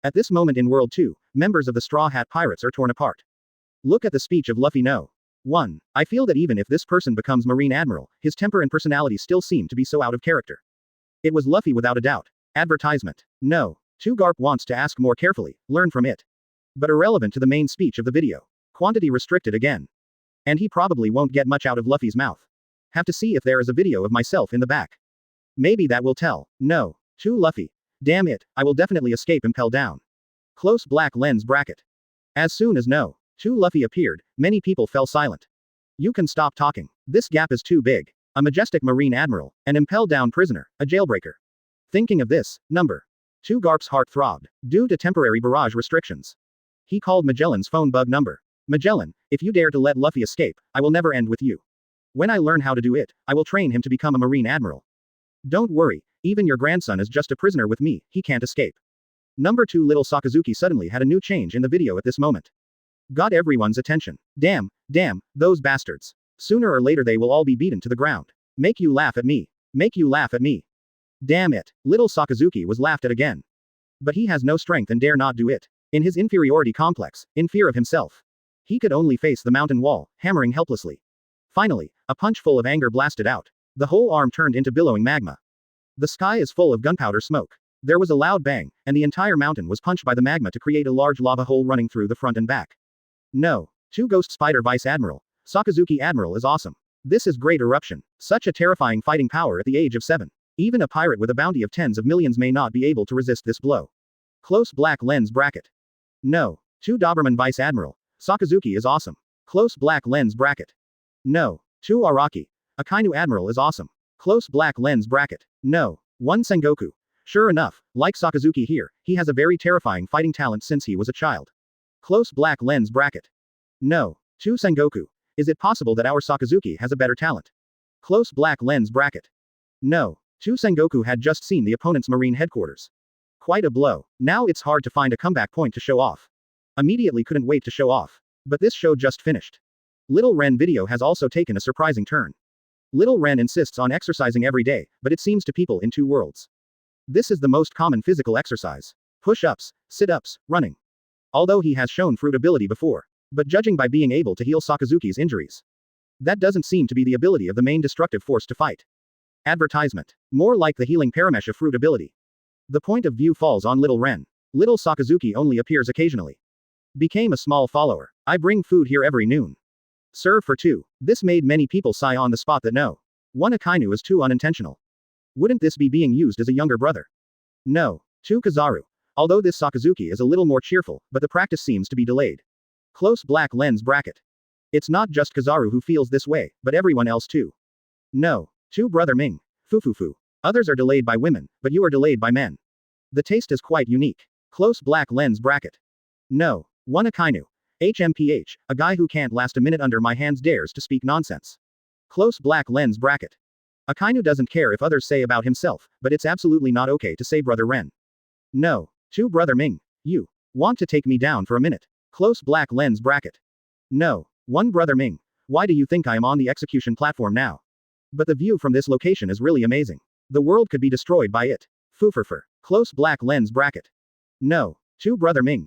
At this moment in World 2, members of the Straw Hat Pirates are torn apart. Look at the speech of Luffy no. 1. I feel that even if this person becomes Marine Admiral, his temper and personality still seem to be so out of character. It was Luffy without a doubt. Advertisement. No. 2 Garp wants to ask more carefully, learn from it. But irrelevant to the main speech of the video. Quantity restricted again. And he probably won't get much out of Luffy's mouth. Have to see if there is a video of myself in the back. Maybe that will tell. No. 2 Luffy. Damn it, I will definitely escape impel down. Close black lens bracket. As soon as no. 2 Luffy appeared, many people fell silent. You can stop talking. This gap is too big. A majestic Marine Admiral, an impelled down prisoner, a jailbreaker. Thinking of this, number 2 Garp's heart throbbed, due to temporary barrage restrictions. He called Magellan's phone bug number. Magellan, if you dare to let Luffy escape, I will never end with you. When I learn how to do it, I will train him to become a Marine Admiral. Don't worry, even your grandson is just a prisoner with me, he can't escape. Number 2 Little Sakazuki suddenly had a new change in the video at this moment. Got everyone's attention. Damn, those bastards. Sooner or later they will all be beaten to the ground. Make you laugh at me. Make you laugh at me. Damn it. Little Sakazuki was laughed at again. But he has no strength and dare not do it. In his inferiority complex, in fear of himself. He could only face the mountain wall, hammering helplessly. Finally, a punch full of anger blasted out. The whole arm turned into billowing magma. The sky is full of gunpowder smoke. There was a loud bang, and the entire mountain was punched by the magma to create a large lava hole running through the front and back. No. 2 Ghost Spider Vice Admiral. Sakazuki Admiral is awesome. This is great eruption. Such a terrifying fighting power at the age of 7. Even a pirate with a bounty of tens of millions may not be able to resist this blow. Close black lens bracket. No. 2 Doberman Vice Admiral. Sakazuki is awesome. Close black lens bracket. No. 2 Araki. Akainu Admiral is awesome. Close black lens bracket. No. 1 Sengoku. Sure enough, like Sakazuki here, he has a very terrifying fighting talent since he was a child. Close black lens bracket. No. 2 Sengoku. Is it possible that our Sakazuki has a better talent? Close black lens bracket. No. 2 Sengoku had just seen the opponent's Marine headquarters. Quite a blow. Now it's hard to find a comeback point to show off. Immediately couldn't wait to show off. But this show just finished. Little Ren video has also taken a surprising turn. Little Ren insists on exercising every day, but it seems to people in 2 worlds. This is the most common physical exercise. Push-ups, sit-ups, running. Although he has shown fruit ability before. But judging by being able to heal Sakazuki's injuries. That doesn't seem to be the ability of the main destructive force to fight. Advertisement. More like the healing paramesh of fruit ability. The point of view falls on Little Ren. Little Sakazuki only appears occasionally. Became a small follower. I bring food here every noon. Serve for 2. This made many people sigh on the spot that no. 1 Akainu is too unintentional. Wouldn't this be being used as a younger brother? No. 2 Kizaru. Although this Sakazuki is a little more cheerful, but the practice seems to be delayed. Close black lens bracket. It's not just Kizaru who feels this way, but everyone else too. No. 2 Brother Ming. Fufufu. Others are delayed by women, but you are delayed by men. The taste is quite unique. Close black lens bracket. No. 1 Akainu. HMPH, a guy who can't last a minute under my hands dares to speak nonsense. Close black lens bracket. Akainu doesn't care if others say about himself, but it's absolutely not okay to say Brother Ren. No. 2 Brother Ming. You want to take me down for a minute. Close black lens bracket. No. 1 Brother Ming. Why do you think I am on the execution platform now? But the view from this location is really amazing. The world could be destroyed by it. Fufurfur. Close black lens bracket. No. 2 Brother Ming.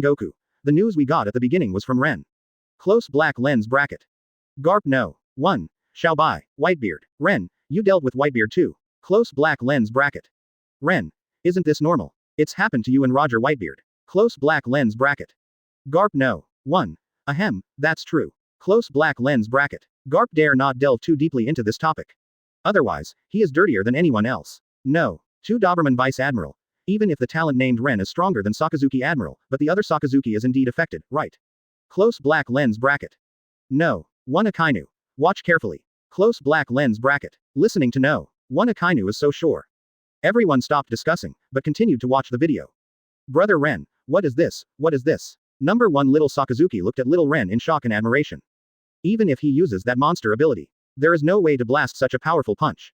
Sengoku. The news we got at the beginning was from Ren. Close black lens bracket. Garp no. 1. Xiaobai, Whitebeard. Ren, you dealt with Whitebeard too. Close black lens bracket. Ren. Isn't this normal? It's happened to you and Roger Whitebeard. Close black lens bracket. Garp no. 1. Ahem, that's true. Close black lens bracket. Garp dare not delve too deeply into this topic. Otherwise, he is dirtier than anyone else. No. 2 Doberman Vice Admiral. Even if the talent named Ren is stronger than Sakazuki Admiral, but the other Sakazuki is indeed affected, right? Close black lens bracket. No. 1 Akainu. Watch carefully. Close black lens bracket. Listening to no. 1 Akainu is so sure. Everyone stopped discussing, but continued to watch the video. Brother Ren, what is this? What is this? Number 1 Little Sakazuki looked at Little Ren in shock and admiration. Even if he uses that monster ability, there is no way to blast such a powerful punch.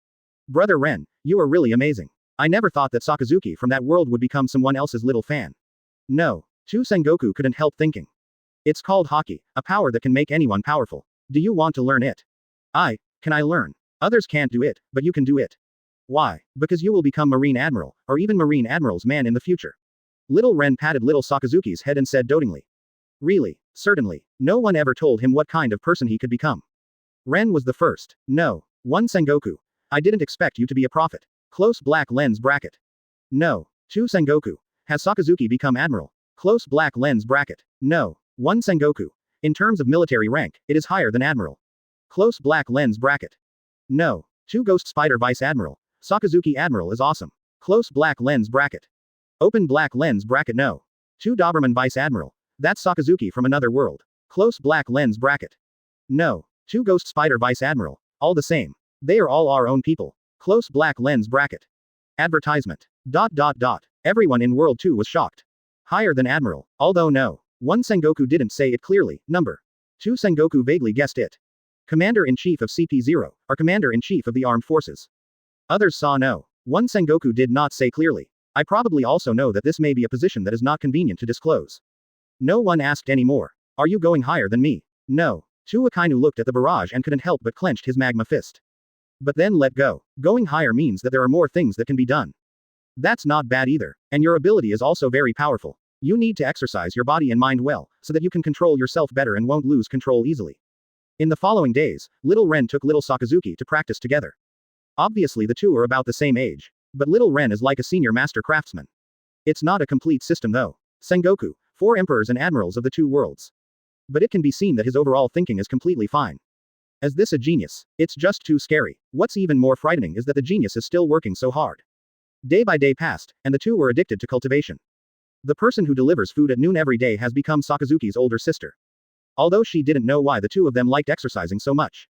Brother Ren, you are really amazing. I never thought that Sakazuki from that world would become someone else's little fan. No. Sengoku couldn't help thinking. It's called Haki, a power that can make anyone powerful. Do you want to learn it? Can I learn? Others can't do it, but you can do it. Why? Because you will become Marine Admiral, or even Marine Admiral's man in the future. Little Ren patted little Sakazuki's head and said dotingly. Really? Certainly. No one ever told him what kind of person he could become. Ren was the first. No. 1 Sengoku. I didn't expect you to be a prophet. Close black lens bracket. No. 2 Sengoku. Has Sakazuki become Admiral? Close black lens bracket. No. 1 Sengoku. In terms of military rank, it is higher than Admiral. Close black lens bracket. No. 2 Ghost Spider Vice Admiral. Sakazuki Admiral is awesome. Close black lens bracket. Open black lens bracket. No. 2 Doberman Vice Admiral. That's Sakazuki from another world. Close black lens bracket. No. 2 Ghost Spider Vice Admiral. All the same. They are all our own people. Close black lens bracket. Advertisement. ... Everyone in World 2 was shocked. Higher than Admiral, although no. 1 Sengoku didn't say it clearly. Number 2 Sengoku vaguely guessed it. Commander-in-Chief of CP0, or Commander-in-Chief of the Armed Forces. Others saw no. 1 Sengoku did not say clearly. I probably also know that this may be a position that is not convenient to disclose. No one asked any more. Are you going higher than me? No. 2 Akainu looked at the barrage and couldn't help but clenched his magma fist. But then let go. Going higher means that there are more things that can be done. That's not bad either. And your ability is also very powerful. You need to exercise your body and mind well, so that you can control yourself better and won't lose control easily. In the following days, Little Ren took Little Sakazuki to practice together. Obviously the two are about the same age. But Little Ren is like a senior master craftsman. It's not a complete system though. Sengoku, 4 emperors and admirals of the 2 worlds. But it can be seen that his overall thinking is completely fine. Is this a genius? It's just too scary. What's even more frightening is that the genius is still working so hard. Day by day passed, and the two were addicted to cultivation. The person who delivers food at noon every day has become Sakazuki's older sister. Although she didn't know why the two of them liked exercising so much.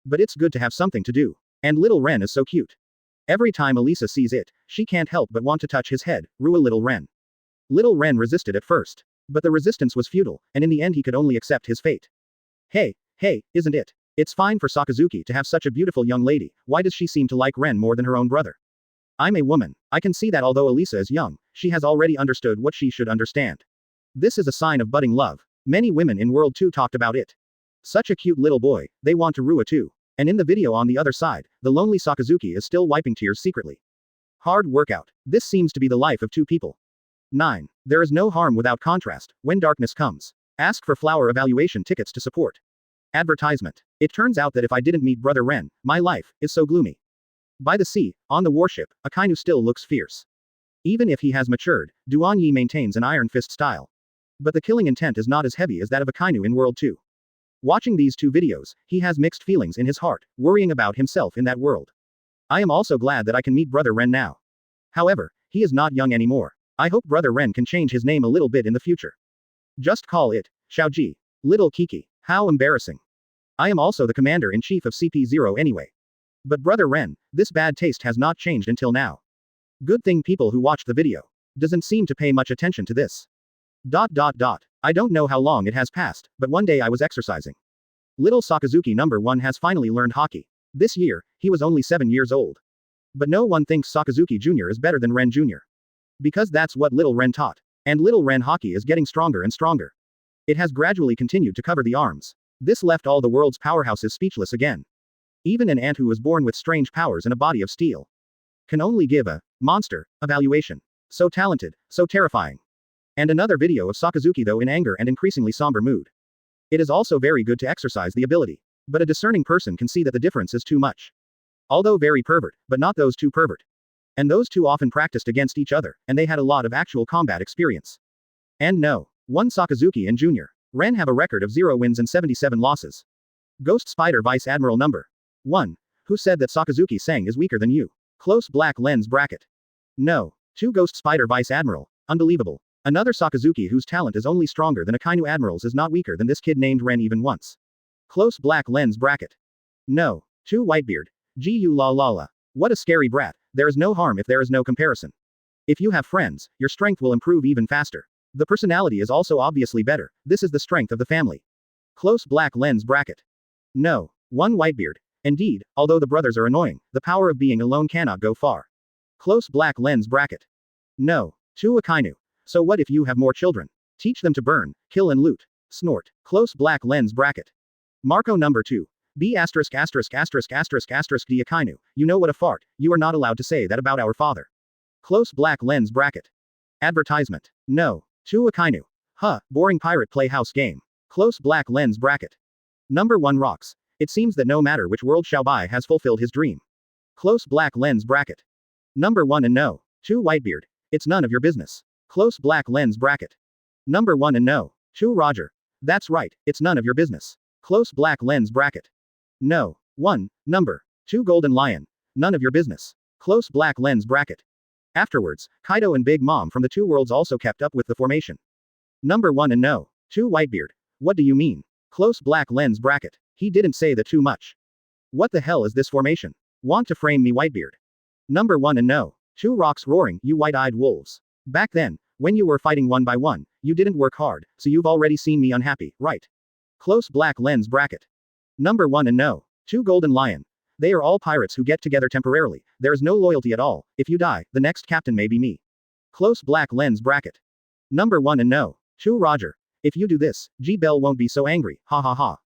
But it's good to have something to do. And Little Ren is so cute. Every time Elisa sees it, she can't help but want to touch his head, Rua Little Ren. Little Ren resisted at first. But the resistance was futile, and in the end he could only accept his fate. Hey, isn't it? It's fine for Sakazuki to have such a beautiful young lady, why does she seem to like Ren more than her own brother? I'm a woman. I can see that although Elisa is young, she has already understood what she should understand. This is a sign of budding love. Many women in World 2 talked about it. Such a cute little boy, they want to Rua too. And in the video on the other side, the lonely Sakazuki is still wiping tears secretly. Hard workout. This seems to be the life of 2 people. 9. There is no harm without contrast, when darkness comes. Ask for flower evaluation tickets to support. Advertisement. It turns out that if I didn't meet Brother Ren, my life is so gloomy. By the sea, on the warship, Akainu still looks fierce. Even if he has matured, Duan Yi maintains an iron fist style. But the killing intent is not as heavy as that of Akainu in World 2. Watching these 2 videos, he has mixed feelings in his heart, worrying about himself in that world. I am also glad that I can meet Brother Ren now. However, he is not young anymore. I hope Brother Ren can change his name a little bit in the future. Just call it Xiaoji. Little Kiki. How embarrassing. I am also the commander-in-chief of CP0 anyway. But Brother Ren, this bad taste has not changed until now. Good thing people who watched the video doesn't seem to pay much attention to this. ... I don't know how long it has passed, but one day I was exercising. Little Sakazuki number 1 has finally learned Haki. This year, he was only 7 years old. But no one thinks Sakazuki Jr. is better than Ren Jr. Because that's what Little Ren taught. And Little Ren Haki is getting stronger and stronger. It has gradually continued to cover the arms. This left all the world's powerhouses speechless again. Even an ant who was born with strange powers and a body of steel can only give a monster evaluation. So talented, so terrifying. And another video of Sakazuki though in anger and increasingly somber mood. It is also very good to exercise the ability. But a discerning person can see that the difference is too much. Although very pervert, but not those 2 pervert. And those 2 often practiced against each other, and they had a lot of actual combat experience. And no. 1 Sakazuki and Jr. Ren have a record of 0 wins and 77 losses. Ghost Spider Vice Admiral number 1. Who said that Sakazuki Sang is weaker than you? Close black lens bracket. No. 2 Ghost Spider Vice Admiral. Unbelievable. Another Sakazuki whose talent is only stronger than Akainu Admirals is not weaker than this kid named Ren even once. Close black lens bracket. No. 2 Whitebeard. Gu la la la. What a scary brat. There is no harm if there is no comparison. If you have friends, your strength will improve even faster. The personality is also obviously better. This is the strength of the family. Close black lens bracket. No. 1 Whitebeard. Indeed, although the brothers are annoying, the power of being alone cannot go far. Close black lens bracket. No. To Akainu. So what if you have more children? Teach them to burn, kill and loot. Snort. Close black lens bracket. Marco number 2. B asterisk asterisk asterisk asterisk asterisk D Akainu, you know what a fart, you are not allowed to say that about our father. Close black lens bracket. Advertisement. No. To Akainu. Huh, boring pirate playhouse game. Close black lens bracket. Number 1 rocks. It seems that no matter which world Xiaobai has fulfilled his dream. Close black lens bracket. Number 1 and no. To Whitebeard. It's none of your business. Close black lens bracket. Number 1 and no. To Roger. That's right, it's none of your business. Close black lens bracket. No. 1. Number 2 Golden Lion. None of your business. Close black lens bracket. Afterwards, Kaido and Big Mom from the two worlds also kept up with the formation. Number 1 and no. To Whitebeard. What do you mean? Close black lens bracket. He didn't say that too much. What the hell is this formation? Want to frame me Whitebeard? Number 1 and no. To Rocks roaring, you white-eyed wolves. Back then, when you were fighting one by one, you didn't work hard, so you've already seen me unhappy, right? Close black lens bracket. Number 1 and no. To Golden Lion. They are all pirates who get together temporarily, there is no loyalty at all, if you die, the next captain may be me. Close black lens bracket. Number 1 and no. To Roger. If you do this, G-Bell won't be so angry, ha ha ha.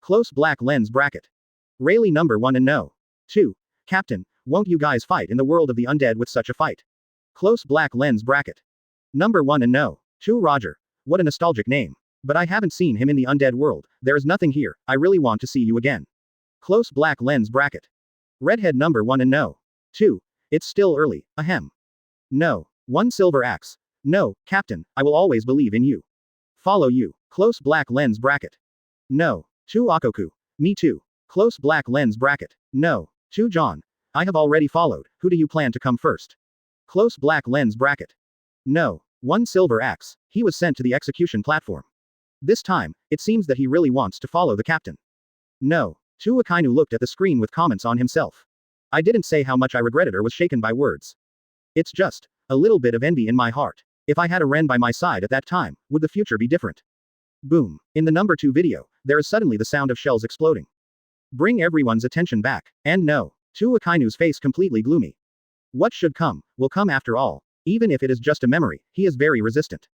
Close black lens bracket. Rayleigh number 1 and no. 2. Captain, won't you guys fight in the world of the undead with such a fight? Close black lens bracket. Number 1 and no. To Roger. What a nostalgic name. But I haven't seen him in the undead world, there is nothing here, I really want to see you again. Close black lens bracket. Redhead number 1 and no. 2. It's still early, ahem. No. 1 Silver Axe. No, Captain, I will always believe in you. Follow you. Close black lens bracket. No. To Akoku. Me too. Close black lens bracket. No. To John. I have already followed, who do you plan to come first? Close black lens bracket. No. 1 Silver Axe. He was sent to the execution platform. This time, it seems that he really wants to follow the captain. No. To Akainu looked at the screen with comments on himself. I didn't say how much I regretted or was shaken by words. It's just a little bit of envy in my heart. If I had a Ren by my side at that time, would the future be different? Boom. In the number 2 video, there is suddenly the sound of shells exploding. Bring everyone's attention back. And no. To Akainu's face completely gloomy. What should come, will come after all. Even if it is just a memory, he is very resistant.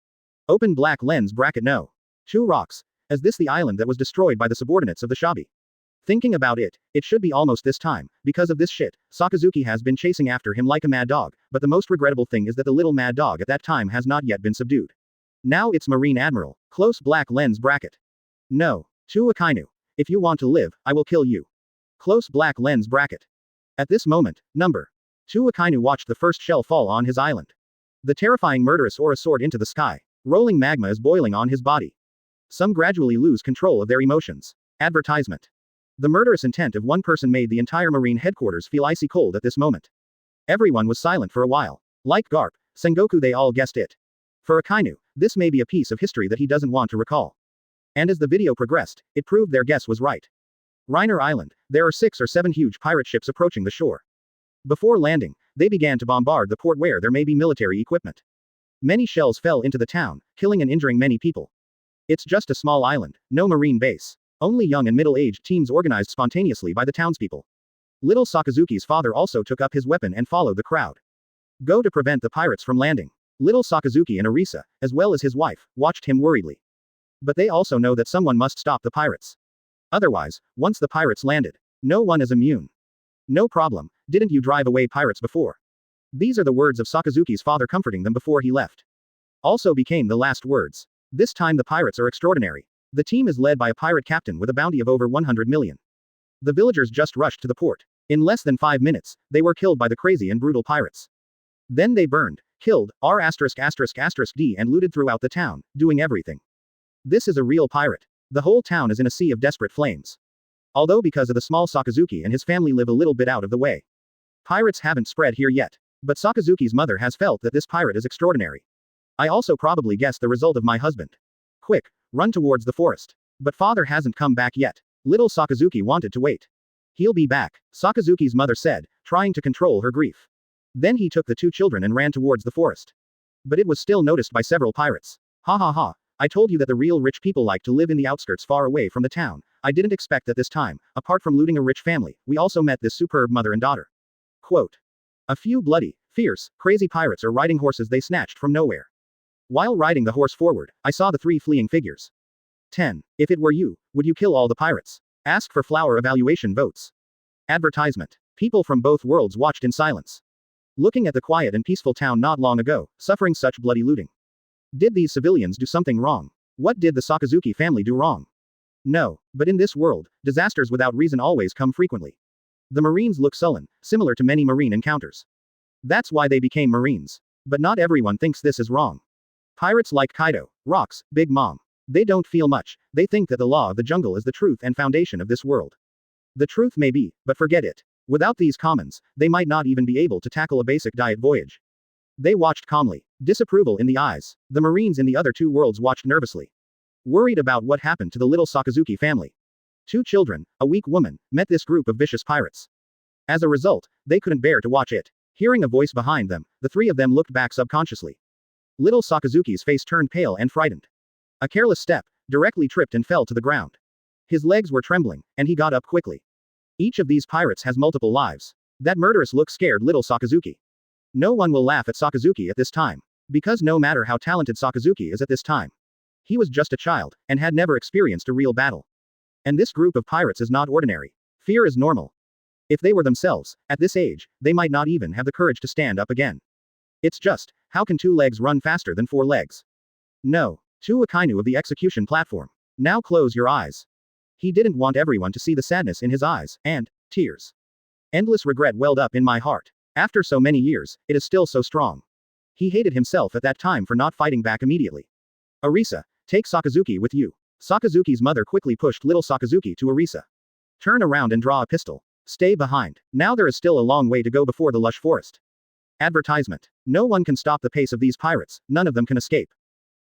Open black lens bracket no. To Rocks. Is this the island that was destroyed by the subordinates of the Shabi? Thinking about it, it should be almost this time. Because of this shit, Sakazuki has been chasing after him like a mad dog, but the most regrettable thing is that the little mad dog at that time has not yet been subdued. Now it's Marine Admiral. Close black lens bracket. No. To Akainu. If you want to live, I will kill you. Close black lens bracket. At this moment, number 2 Akainu watched the first shell fall on his island. The terrifying murderous aura soared into the sky. Rolling magma is boiling on his body. Some gradually lose control of their emotions. Advertisement. The murderous intent of one person made the entire Marine headquarters feel icy cold at this moment. Everyone was silent for a while. Like Garp, Sengoku, they all guessed it. For Akainu, this may be a piece of history that he doesn't want to recall. And as the video progressed, it proved their guess was right. Riner Island, there are 6 or 7 huge pirate ships approaching the shore. Before landing, they began to bombard the port where there may be military equipment. Many shells fell into the town, killing and injuring many people. It's just a small island, no marine base. Only young and middle-aged teams organized spontaneously by the townspeople. Little Sakazuki's father also took up his weapon and followed the crowd. Go to prevent the pirates from landing. Little Sakazuki and Arisa, as well as his wife, watched him worriedly. But they also know that someone must stop the pirates. Otherwise, once the pirates landed, no one is immune. No problem, didn't you drive away pirates before? These are the words of Sakazuki's father comforting them before he left. Also became the last words. This time the pirates are extraordinary. The team is led by a pirate captain with a bounty of over 100 million. The villagers just rushed to the port. In less than 5 minutes, they were killed by the crazy and brutal pirates. Then they burned, killed, D and looted throughout the town, doing everything. This is a real pirate. The whole town is in a sea of desperate flames. Although because of the small Sakazuki and his family live a little bit out of the way. Pirates haven't spread here yet. But Sakazuki's mother has felt that this pirate is extraordinary. I also probably guessed the result of my husband. Quick, run towards the forest. But father hasn't come back yet. Little Sakazuki wanted to wait. He'll be back, Sakazuki's mother said, trying to control her grief. Then he took the 2 children and ran towards the forest. But it was still noticed by several pirates. Ha ha ha, I told you that the real rich people like to live in the outskirts far away from the town. I didn't expect that this time, apart from looting a rich family, we also met this superb mother and daughter. Quote. A few bloody, fierce, crazy pirates are riding horses they snatched from nowhere. While riding the horse forward, I saw the 3 fleeing figures. 10. If it were you, would you kill all the pirates? Ask for flower evaluation votes. Advertisement. People from both worlds watched in silence. Looking at the quiet and peaceful town not long ago, suffering such bloody looting. Did these civilians do something wrong? What did the Sakazuki family do wrong? No, but in this world, disasters without reason always come frequently. The Marines look sullen, similar to many Marine encounters. That's why they became Marines. But not everyone thinks this is wrong. Pirates like Kaido, Rocks, Big Mom. They don't feel much, they think that the law of the jungle is the truth and foundation of this world. The truth may be, but forget it. Without these commons, they might not even be able to tackle a basic diet voyage. They watched calmly, disapproval in the eyes. The Marines in the other 2 worlds watched nervously. Worried about what happened to the little Sakazuki family. 2 children, a weak woman, met this group of vicious pirates. As a result, they couldn't bear to watch it. Hearing a voice behind them, the 3 of them looked back subconsciously. Little Sakazuki's face turned pale and frightened. A careless step, directly tripped and fell to the ground. His legs were trembling, and he got up quickly. Each of these pirates has multiple lives. That murderous look scared little Sakazuki. No one will laugh at Sakazuki at this time. Because no matter how talented Sakazuki is at this time, he was just a child, and had never experienced a real battle. And this group of pirates is not ordinary. Fear is normal. If they were themselves, at this age, they might not even have the courage to stand up again. It's just, how can 2 legs run faster than 4 legs? No. 2 Akainu of the execution platform. Now close your eyes. He didn't want everyone to see the sadness in his eyes, and tears. Endless regret welled up in my heart. After so many years, it is still so strong. He hated himself at that time for not fighting back immediately. Arisa, take Sakazuki with you. Sakazuki's mother quickly pushed little Sakazuki to Arisa. Turn around and draw a pistol. Stay behind. Now there is still a long way to go before the lush forest. Advertisement. No one can stop the pace of these pirates, none of them can escape.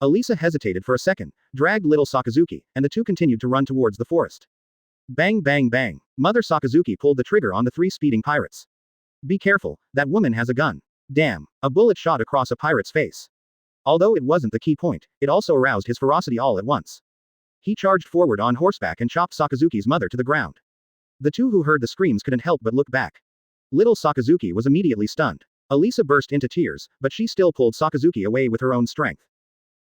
Alisa hesitated for a second, dragged little Sakazuki, and the 2 continued to run towards the forest. Bang bang bang. Mother Sakazuki pulled the trigger on the 3 speeding pirates. Be careful, that woman has a gun. Damn, a bullet shot across a pirate's face. Although it wasn't the key point, it also aroused his ferocity all at once. He charged forward on horseback and chopped Sakazuki's mother to the ground. The 2 who heard the screams couldn't help but look back. Little Sakazuki was immediately stunned. Alisa burst into tears, but she still pulled Sakazuki away with her own strength.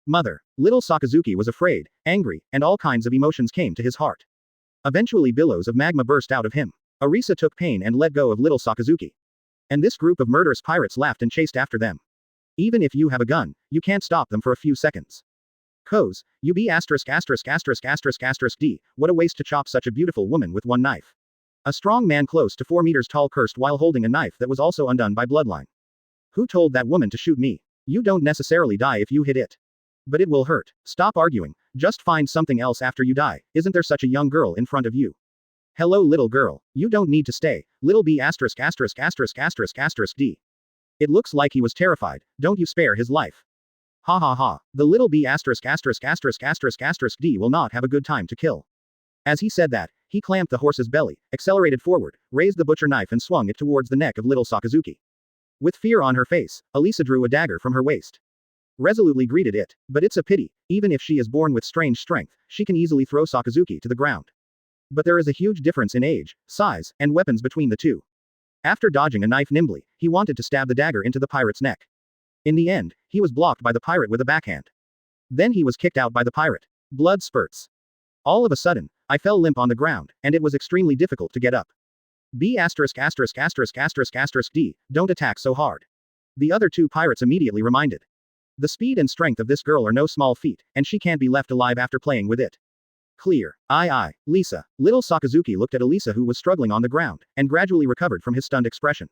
Mother. Little Sakazuki was afraid, angry, and all kinds of emotions came to his heart. Eventually billows of magma burst out of him. Arisa took pain and let go of little Sakazuki. And this group of murderous pirates laughed and chased after them. Even if you have a gun, you can't stop them for a few seconds. Cos, you be asterisk asterisk asterisk asterisk asterisk D, what a waste to chop such a beautiful woman with 1 knife. A strong man close to 4 meters tall cursed while holding a knife that was also undone by bloodline. Who told that woman to shoot me? You don't necessarily die if you hit it. But it will hurt. Stop arguing, just find something else after you die. Isn't there such a young girl in front of you? Hello little girl, you don't need to stay. Little B asterisk asterisk asterisk asterisk asterisk D. It looks like he was terrified, don't you spare his life. Ha ha ha, the little B asterisk asterisk asterisk asterisk asterisk D will not have a good time to kill. As he said that, he clamped the horse's belly, accelerated forward, raised the butcher knife and swung it towards the neck of little Sakazuki. With fear on her face, Alisa drew a dagger from her waist. Resolutely greeted it, but it's a pity, even if she is born with strange strength, she can easily throw Sakazuki to the ground. But there is a huge difference in age, size, and weapons between the 2. After dodging a knife nimbly, he wanted to stab the dagger into the pirate's neck. In the end, he was blocked by the pirate with a backhand. Then he was kicked out by the pirate. Blood spurts. All of a sudden, I fell limp on the ground, and it was extremely difficult to get up. B asterisk asterisk asterisk asterisk asterisk D, don't attack so hard. The other 2 pirates immediately reminded. The speed and strength of this girl are no small feat, and she can't be left alive after playing with it. Clear. Aye. Lisa. Little Sakazuki looked at Alisa who was struggling on the ground, and gradually recovered from his stunned expression.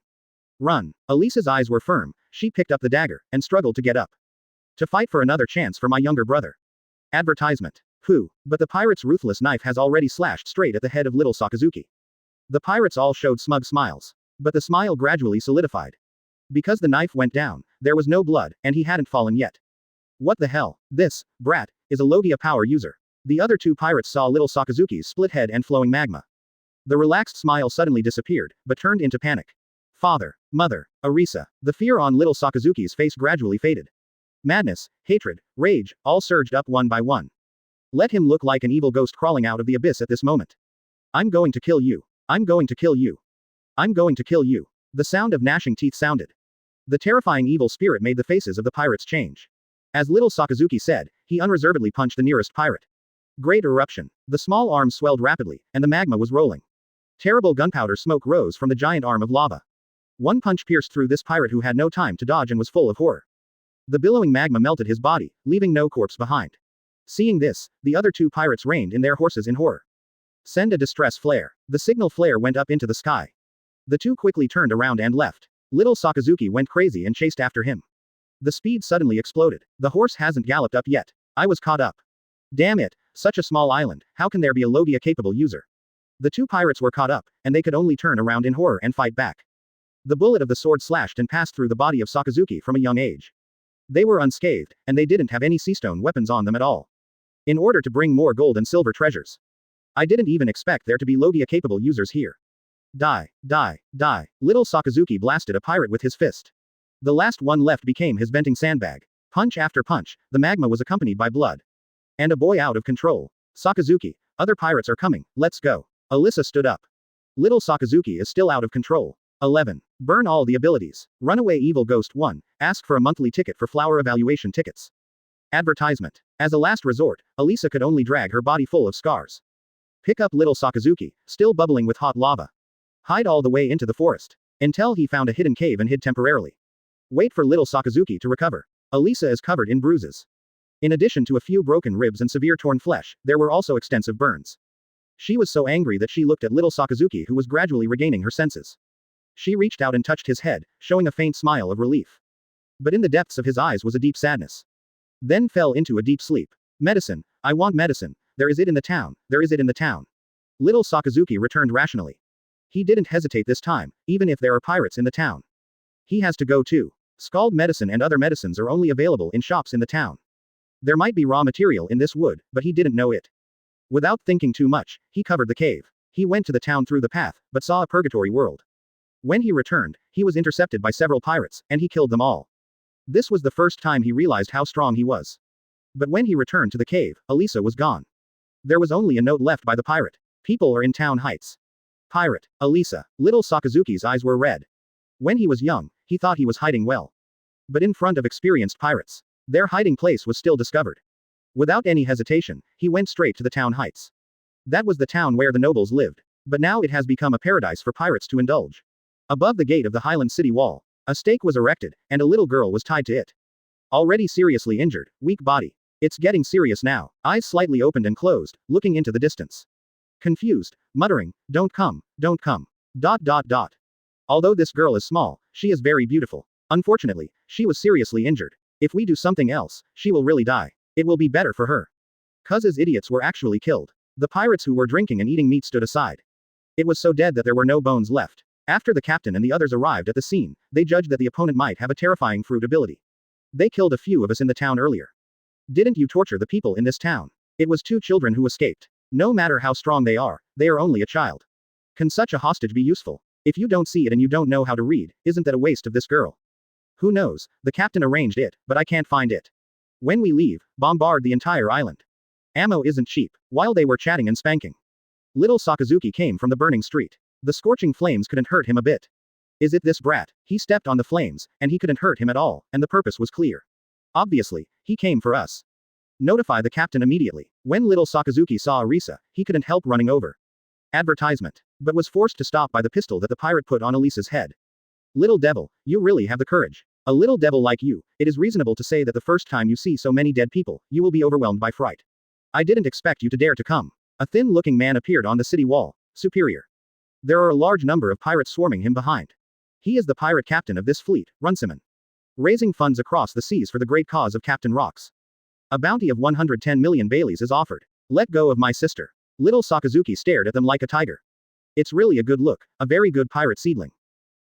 Run. Alisa's eyes were firm, she picked up the dagger, and struggled to get up. To fight for another chance for my younger brother. Advertisement. Who? But the pirate's ruthless knife has already slashed straight at the head of little Sakazuki. The pirates all showed smug smiles. But the smile gradually solidified. Because the knife went down, there was no blood, and he hadn't fallen yet. What the hell? This, brat, is a Logia power user. The other 2 pirates saw little Sakazuki's split head and flowing magma. The relaxed smile suddenly disappeared, but turned into panic. Father, mother, Arisa. The fear on little Sakazuki's face gradually faded. Madness, hatred, rage, all surged up one by one. Let him look like an evil ghost crawling out of the abyss at this moment. I'm going to kill you. I'm going to kill you. I'm going to kill you. The sound of gnashing teeth sounded. The terrifying evil spirit made the faces of the pirates change. As little Sakazuki said, he unreservedly punched the nearest pirate. Great eruption. The small arm swelled rapidly, and the magma was rolling. Terrible gunpowder smoke rose from the giant arm of lava. One punch pierced through this pirate who had no time to dodge and was full of horror. The billowing magma melted his body, leaving no corpse behind. Seeing this, the other two pirates reined in their horses in horror. Send a distress flare. The signal flare went up into the sky. The two quickly turned around and left. Little Sakazuki went crazy and chased after him. The speed suddenly exploded. The horse hasn't galloped up yet. I was caught up. Damn it, such a small island, how can there be a Logia-capable user? The two pirates were caught up, and they could only turn around in horror and fight back. The bullet of the sword slashed and passed through the body of Sakazuki from a young age. They were unscathed, and they didn't have any seastone weapons on them at all. In order to bring more gold and silver treasures. I didn't even expect there to be Logia-capable users here. Die, die, die. Little Sakazuki blasted a pirate with his fist. The last one left became his venting sandbag. Punch after punch, the magma was accompanied by blood. And a boy out of control. Sakazuki, other pirates are coming, let's go. Alyssa stood up. Little Sakazuki is still out of control. 11. Burn all the abilities. Runaway Evil Ghost 1. Ask for a monthly ticket for flower evaluation tickets. Advertisement. As a last resort, Alyssa could only drag her body full of scars. Pick up little Sakazuki, still bubbling with hot lava. Hide all the way into the forest. Until he found a hidden cave and hid temporarily. Wait for little Sakazuki to recover. Alyssa is covered in bruises. In addition to a few broken ribs and severe torn flesh, there were also extensive burns. She was so angry that she looked at little Sakazuki who was gradually regaining her senses. She reached out and touched his head, showing a faint smile of relief. But in the depths of his eyes was a deep sadness. Then fell into a deep sleep. Medicine. I want medicine. There is it in the town. There is it in the town. Little Sakazuki returned rationally. He didn't hesitate this time, even if there are pirates in the town. He has to go too. Scald medicine and other medicines are only available in shops in the town. There might be raw material in this wood, but he didn't know it. Without thinking too much, he covered the cave. He went to the town through the path, but saw a purgatory world. When he returned, he was intercepted by several pirates, and he killed them all. This was the first time he realized how strong he was. But when he returned to the cave, Alyssa was gone. There was only a note left by the pirate. People are in town heights. Pirate, Alyssa. Little Sakazuki's eyes were red. When he was young, he thought he was hiding well. But in front of experienced pirates, their hiding place was still discovered. Without any hesitation, he went straight to the town heights. That was the town where the nobles lived. But now it has become a paradise for pirates to indulge. Above the gate of the Highland City wall, a stake was erected, and a little girl was tied to it. Already seriously injured, weak body. It's getting serious now. Eyes slightly opened and closed, looking into the distance. Confused, muttering, don't come, don't come. ... Although this girl is small, she is very beautiful. Unfortunately, she was seriously injured. If we do something else, she will really die. It will be better for her. 'Cause his idiots were actually killed. The pirates who were drinking and eating meat stood aside. It was so dead that there were no bones left. After the captain and the others arrived at the scene, they judged that the opponent might have a terrifying fruit ability. They killed a few of us in the town earlier. Didn't you torture the people in this town? It was 2 children who escaped. No matter how strong they are only a child. Can such a hostage be useful? If you don't see it and you don't know how to read, isn't that a waste of this girl? Who knows, the captain arranged it, but I can't find it. When we leave, bombard the entire island. Ammo isn't cheap. While they were chatting and spanking, little Sakazuki came from the burning street. The scorching flames couldn't hurt him a bit. Is it this brat? He stepped on the flames, and he couldn't hurt him at all, and the purpose was clear. Obviously, he came for us. Notify the captain immediately. When little Sakazuki saw Arisa, he couldn't help running over. Advertisement. But was forced to stop by the pistol that the pirate put on Elisa's head. Little devil, you really have the courage. A little devil like you, it is reasonable to say that the first time you see so many dead people, you will be overwhelmed by fright. I didn't expect you to dare to come. A thin-looking man appeared on the city wall. Superior. There are a large number of pirates swarming him behind. He is the pirate captain of this fleet, Runciman. Raising funds across the seas for the great cause of Captain Rocks. A bounty of 110 million Baileys is offered. Let go of my sister. Little Sakazuki stared at them like a tiger. It's really a good look, a very good pirate seedling.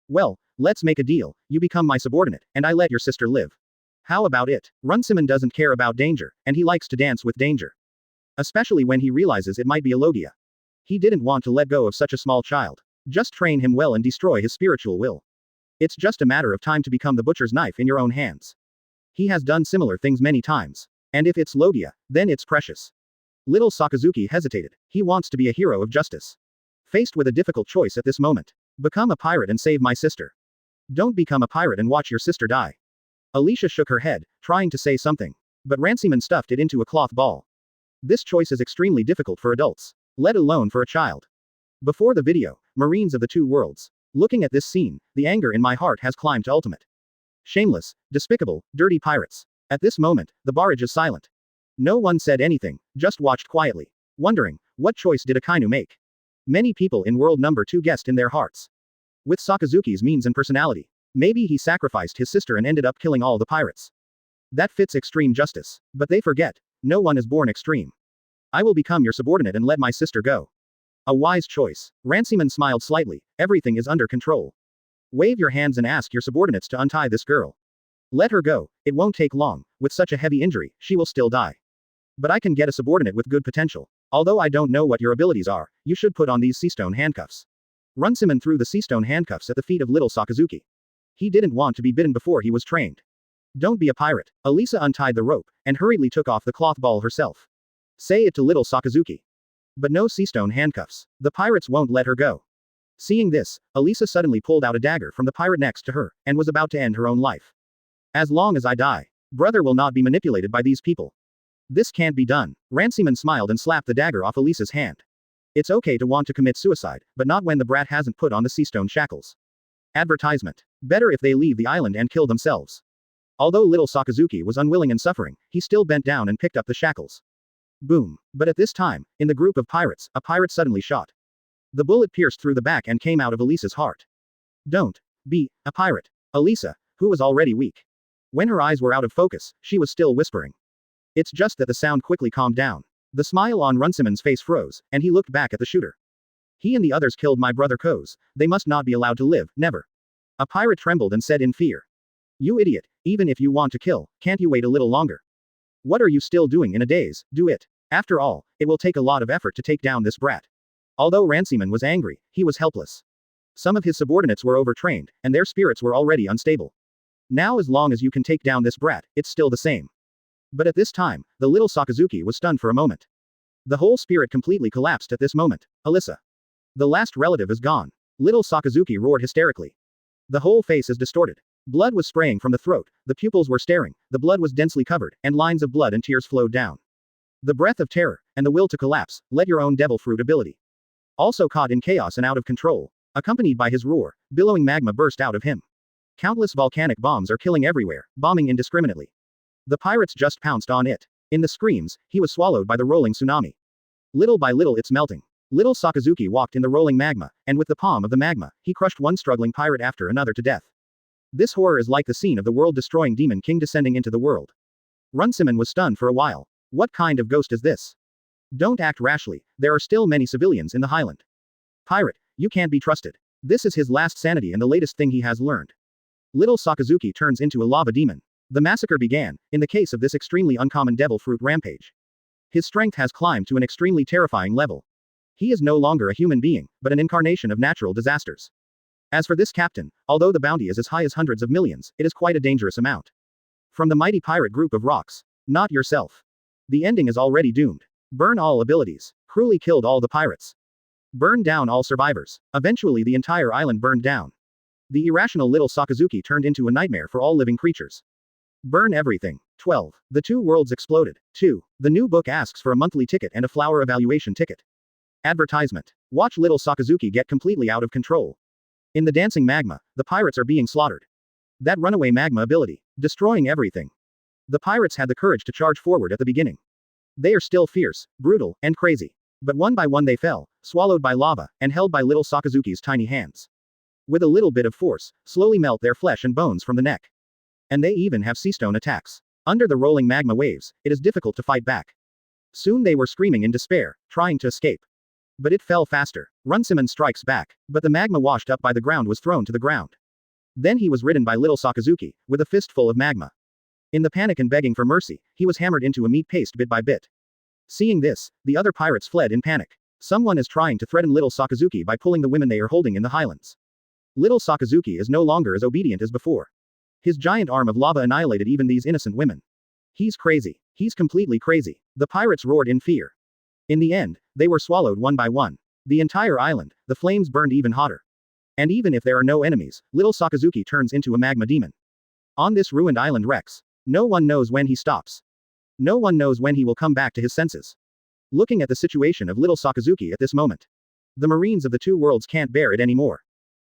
Well, let's make a deal, you become my subordinate, and I let your sister live. How about it? Runciman doesn't care about danger, and he likes to dance with danger. Especially when he realizes it might be a Logia. He didn't want to let go of such a small child. Just train him well and destroy his spiritual will. It's just a matter of time to become the butcher's knife in your own hands. He has done similar things many times. And if it's Logia, then it's precious. Little Sakazuki hesitated. He wants to be a hero of justice. Faced with a difficult choice at this moment. Become a pirate and save my sister. Don't become a pirate and watch your sister die. Alicia shook her head, trying to say something. But Ranciman stuffed it into a cloth ball. This choice is extremely difficult for adults, let alone for a child. Before the video, Marines of the two worlds. Looking at this scene, the anger in my heart has climbed to ultimate. Shameless, despicable, dirty pirates. At this moment, the barrage is silent. No one said anything, just watched quietly. Wondering, what choice did Akainu make? Many people in world number 2 guessed in their hearts. With Sakazuki's means and personality, maybe he sacrificed his sister and ended up killing all the pirates. That fits extreme justice. But they forget, no one is born extreme. I will become your subordinate and let my sister go. A wise choice. Ranciman smiled slightly, everything is under control. Wave your hands and ask your subordinates to untie this girl. Let her go, it won't take long, with such a heavy injury, she will still die. But I can get a subordinate with good potential. Although I don't know what your abilities are, you should put on these seastone handcuffs. Ranciman threw the seastone handcuffs at the feet of little Sakazuki. He didn't want to be bitten before he was trained. Don't be a pirate. Elisa untied the rope, and hurriedly took off the cloth ball herself. Say it to little Sakazuki. But no seastone handcuffs. The pirates won't let her go. Seeing this, Elisa suddenly pulled out a dagger from the pirate next to her, and was about to end her own life. As long as I die, brother will not be manipulated by these people. This can't be done. Ranciman smiled and slapped the dagger off Elisa's hand. It's okay to want to commit suicide, but not when the brat hasn't put on the seastone shackles. Advertisement. Better if they leave the island and kill themselves. Although little Sakazuki was unwilling and suffering, he still bent down and picked up the shackles. Boom. But at this time, in the group of pirates, a pirate suddenly shot. The bullet pierced through the back and came out of Elisa's heart. Don't be a pirate. Elisa, who was already weak. When her eyes were out of focus, she was still whispering. It's just that the sound quickly calmed down. The smile on Runciman's face froze, and he looked back at the shooter. He and the others killed my brother Koz. They must not be allowed to live, never. A pirate trembled and said in fear. You idiot, even if you want to kill, can't you wait a little longer? What are you still doing in a daze? Do it. After all, it will take a lot of effort to take down this brat. Although Ranciman was angry, he was helpless. Some of his subordinates were overtrained, and their spirits were already unstable. Now as long as you can take down this brat, it's still the same. But at this time, the little Sakazuki was stunned for a moment. The whole spirit completely collapsed at this moment. Elisa. The last relative is gone. Little Sakazuki roared hysterically. The whole face is distorted. Blood was spraying from the throat, the pupils were staring, the blood was densely covered, and lines of blood and tears flowed down. The breath of terror, and the will to collapse, let your own devil fruit ability. Also caught in chaos and out of control. Accompanied by his roar, billowing magma burst out of him. Countless volcanic bombs are killing everywhere, bombing indiscriminately. The pirates just pounced on it. In the screams, he was swallowed by the rolling tsunami. Little by little it's melting. Little Sakazuki walked in the rolling magma, and with the palm of the magma, he crushed one struggling pirate after another to death. This horror is like the scene of the world-destroying demon king descending into the world. Runciman was stunned for a while. What kind of ghost is this? Don't act rashly, there are still many civilians in the highland. Pirate, you can't be trusted. This is his last sanity and the latest thing he has learned. Little Sakazuki turns into a lava demon. The massacre began, in the case of this extremely uncommon devil fruit rampage. His strength has climbed to an extremely terrifying level. He is no longer a human being, but an incarnation of natural disasters. As for this captain, although the bounty is as high as hundreds of millions, it is quite a dangerous amount. From the mighty pirate group of rocks. Not yourself. The ending is already doomed. Burn all abilities. Cruelly killed all the pirates. Burn down all survivors. Eventually the entire island burned down. The irrational little Sakazuki turned into a nightmare for all living creatures. Burn everything. 12. The two worlds exploded. 2. The new book asks for a monthly ticket and a flower evaluation ticket. Advertisement. Watch little Sakazuki get completely out of control. In the dancing magma, the pirates are being slaughtered. That runaway magma ability. Destroying everything. The pirates had the courage to charge forward at the beginning. They are still fierce, brutal, and crazy. But one by one they fell, swallowed by lava, and held by little Sakazuki's tiny hands. With a little bit of force, slowly melt their flesh and bones from the neck. And they even have seastone attacks. Under the rolling magma waves, it is difficult to fight back. Soon they were screaming in despair, trying to escape. But it fell faster. Runciman strikes back, but the magma washed up by the ground was thrown to the ground. Then he was ridden by little Sakazuki, with a fistful of magma. In the panic and begging for mercy, he was hammered into a meat paste bit by bit. Seeing this, the other pirates fled in panic. Someone is trying to threaten little Sakazuki by pulling the women they are holding in the highlands. Little Sakazuki is no longer as obedient as before. His giant arm of lava annihilated even these innocent women. He's crazy. He's completely crazy. The pirates roared in fear. In the end, they were swallowed one by one. The entire island, the flames burned even hotter. And even if there are no enemies, little Sakazuki turns into a magma demon. On this ruined island Rex, no one knows when he stops. No one knows when he will come back to his senses. Looking at the situation of little Sakazuki at this moment. The Marines of the two worlds can't bear it anymore.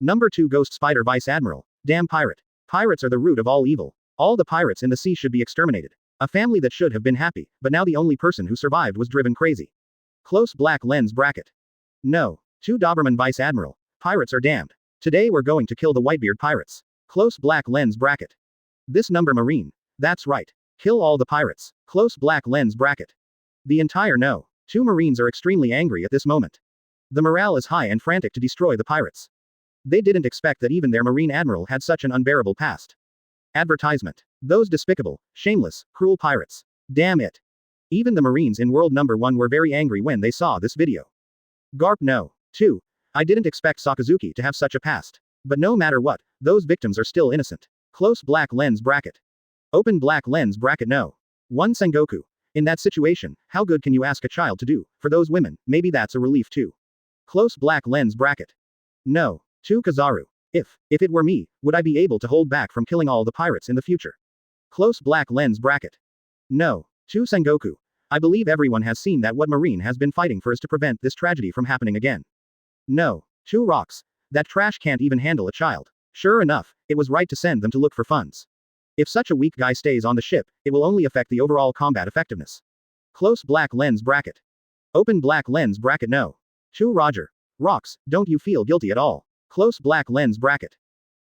Number 2 Ghost Spider Vice Admiral. Damn pirate. Pirates are the root of all evil. All the pirates in the sea should be exterminated. A family that should have been happy, but now the only person who survived was driven crazy. Close black lens bracket. No. 2 Doberman Vice Admiral. Pirates are damned. Today we're going to kill the Whitebeard pirates. Close black lens bracket. This number Marine. That's right. Kill all the pirates. Close black lens bracket. The entire no. 2 Marines are extremely angry at this moment. The morale is high and frantic to destroy the pirates. They didn't expect that even their Marine Admiral had such an unbearable past. Advertisement. Those despicable, shameless, cruel pirates. Damn it. Even the Marines in World Number 1 were very angry when they saw this video. Garp no. 2. I didn't expect Sakazuki to have such a past. But no matter what, those victims are still innocent. Close black lens bracket. Open black lens bracket no. 1 Sengoku. In that situation, how good can you ask a child to do? For those women, maybe that's a relief too. Close black lens bracket. No. 2 Kizaru. If it were me, would I be able to hold back from killing all the pirates in the future? Close black lens bracket. No. 2 Sengoku. I believe everyone has seen that what Marine has been fighting for is to prevent this tragedy from happening again. No. 2 Rocks. That trash can't even handle a child. Sure enough, it was right to send them to look for funds. If such a weak guy stays on the ship, it will only affect the overall combat effectiveness. Close black lens bracket. Open black lens bracket no. 2 Roger. Rocks, don't you feel guilty at all? Close black lens bracket.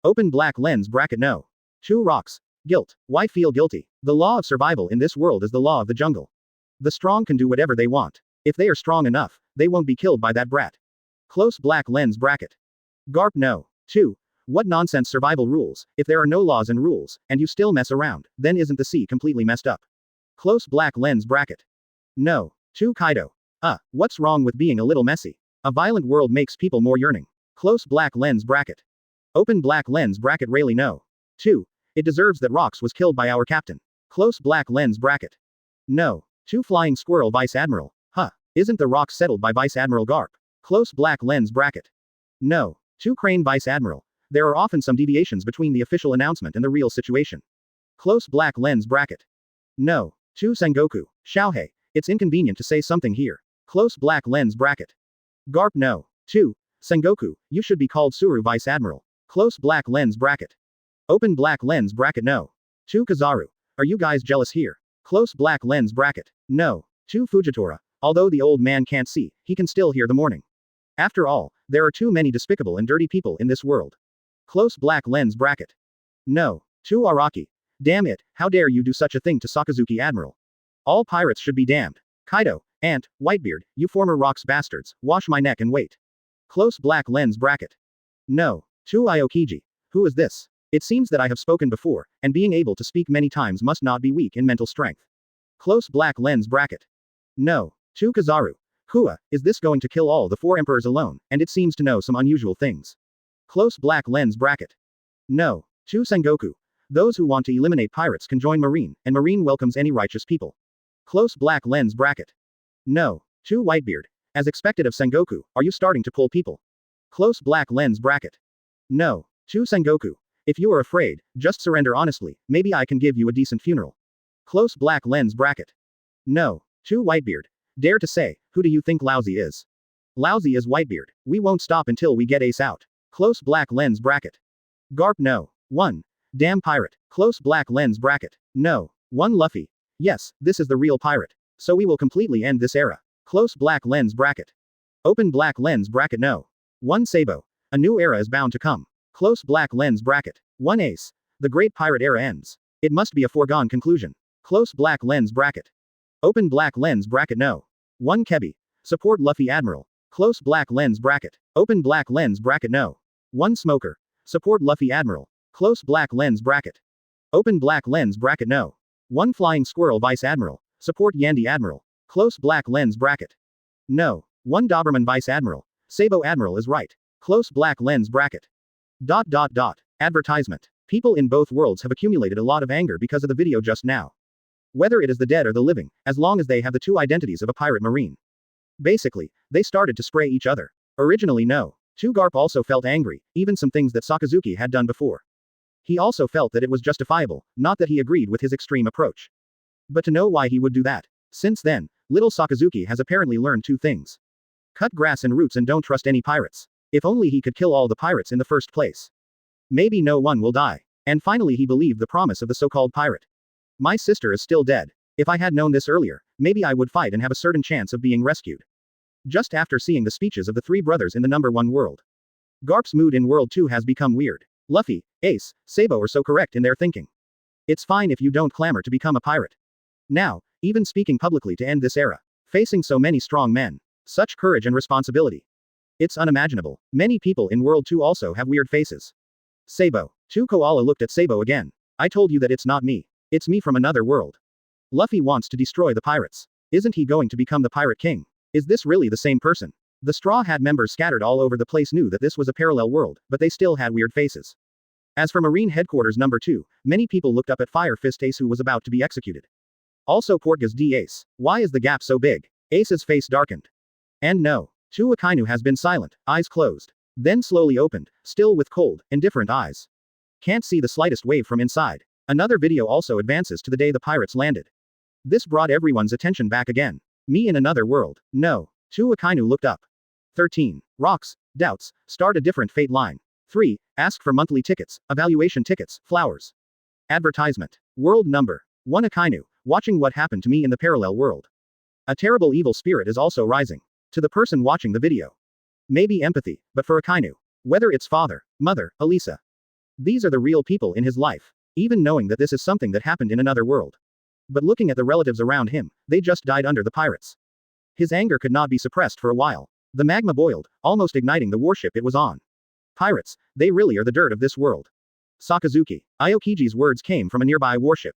Open black lens bracket no. 2 Rocks. Guilt. Why feel guilty? The law of survival in this world is the law of the jungle. The strong can do whatever they want. If they are strong enough, they won't be killed by that brat. Close black lens bracket. Garp no. 2. What nonsense survival rules? If there are no laws and rules, and you still mess around, then isn't the sea completely messed up? Close black lens bracket. No. 2 Kaido. What's wrong with being a little messy? A violent world makes people more yearning. Close black lens bracket. Open black lens bracket Rayleigh no. 2. It deserves that Rocks was killed by our captain. Close black lens bracket. No. 2 Flying Squirrel Vice Admiral. Isn't the Rocks settled by Vice Admiral Garp? Close black lens bracket. No. 2 Crane Vice Admiral. There are often some deviations between the official announcement and the real situation. Close black lens bracket. No. 2 Sengoku. Xiaohei. It's inconvenient to say something here. Close black lens bracket. Garp no. 2. Sengoku, you should be called Suru Vice Admiral. Close black lens bracket. Open black lens bracket no. 2 Kizaru. Are you guys jealous here? Close black lens bracket. No. 2 Fujitora. Although the old man can't see, he can still hear the mourning. After all, there are too many despicable and dirty people in this world. Close black lens bracket. No. 2 Araki. Damn it, how dare you do such a thing to Sakazuki Admiral? All pirates should be damned. Kaido, Ant, Whitebeard, you former Rocks bastards, wash my neck and wait. Close black lens bracket. No. 2 Aokiji. Who is this? It seems that I have spoken before, and being able to speak many times must not be weak in mental strength. Close black lens bracket. No. 2 Kizaru. Hua, is this going to kill all the 4 emperors alone, and it seems to know some unusual things. Close black lens bracket. No. 2 Sengoku. Those who want to eliminate pirates can join Marine, and Marine welcomes any righteous people. Close black lens bracket. No. 2 Whitebeard. As expected of Sengoku, are you starting to pull people? Close black lens bracket. No. 2 Sengoku. If you are afraid, just surrender honestly, maybe I can give you a decent funeral. Close black lens bracket. No. 2 Whitebeard. Dare to say, who do you think Lousy is? Lousy is Whitebeard. We won't stop until we get Ace out. Close black lens bracket. Garp no. 1. Damn pirate. Close black lens bracket. No. 1 Luffy. Yes, this is the real pirate. So we will completely end this era. Close black lens bracket. Open black lens bracket no. 1 Sabo. A new era is bound to come. Close black lens bracket. 1 Ace. The great pirate era ends. It must be a foregone conclusion. Close black lens bracket. Open black lens bracket no. 1 Kebi. Support Luffy Admiral. Close black lens bracket. Open black lens bracket no. 1 Smoker. Support Luffy Admiral. Close black lens bracket. Open black lens bracket no. 1 Flying Squirrel Vice Admiral. Support Yandy Admiral. Close black lens bracket. No. 1 Doberman Vice Admiral. Sabo Admiral is right. Close black lens bracket. Advertisement. People in both worlds have accumulated a lot of anger because of the video just now. Whether it is the dead or the living, as long as they have the 2 identities of a pirate marine. Basically, they started to spray each other. Originally no. 2 Garp also felt angry, even some things that Sakazuki had done before. He also felt that it was justifiable, not that he agreed with his extreme approach. But to know why he would do that. Since then, little Sakazuki has apparently learned 2 things. Cut grass and roots and don't trust any pirates. If only he could kill all the pirates in the first place. Maybe no one will die. And finally he believed the promise of the so-called pirate. My sister is still dead. If I had known this earlier, maybe I would fight and have a certain chance of being rescued. Just after seeing the speeches of the 3 brothers in the number 1 world. Garp's mood in World 2 has become weird. Luffy, Ace, Sabo are so correct in their thinking. It's fine if you don't clamor to become a pirate. Now, even speaking publicly to end this era. Facing so many strong men. Such courage and responsibility. It's unimaginable. Many people in World 2 also have weird faces. Sabo. 2 Koala looked at Sabo again. I told you that it's not me. It's me from another world. Luffy wants to destroy the pirates. Isn't he going to become the Pirate King? Is this really the same person? The Straw Hat members scattered all over the place knew that this was a parallel world, but they still had weird faces. As for Marine Headquarters number 2, many people looked up at Fire Fist Ace who was about to be executed. Also Portgas D Ace. Why is the gap so big? Ace's face darkened. And no. 2 Akainu has been silent, eyes closed. Then slowly opened, still with cold, indifferent eyes. Can't see the slightest wave from inside. Another video also advances to the day the pirates landed. This brought everyone's attention back again. Me in another world. No. 2 Akainu looked up. 13. Rocks, doubts, start a different fate line. 3. Ask for monthly tickets, evaluation tickets, flowers. Advertisement. World number 1 Akainu, watching what happened to me in the parallel world. A terrible evil spirit is also rising. To the person watching the video. Maybe empathy, but for Akainu. Whether it's father, mother, Elisa. These are the real people in his life. Even knowing that this is something that happened in another world. But looking at the relatives around him, they just died under the pirates. His anger could not be suppressed for a while. The magma boiled, almost igniting the warship it was on. Pirates, they really are the dirt of this world. Sakazuki. Aokiji's words came from a nearby warship.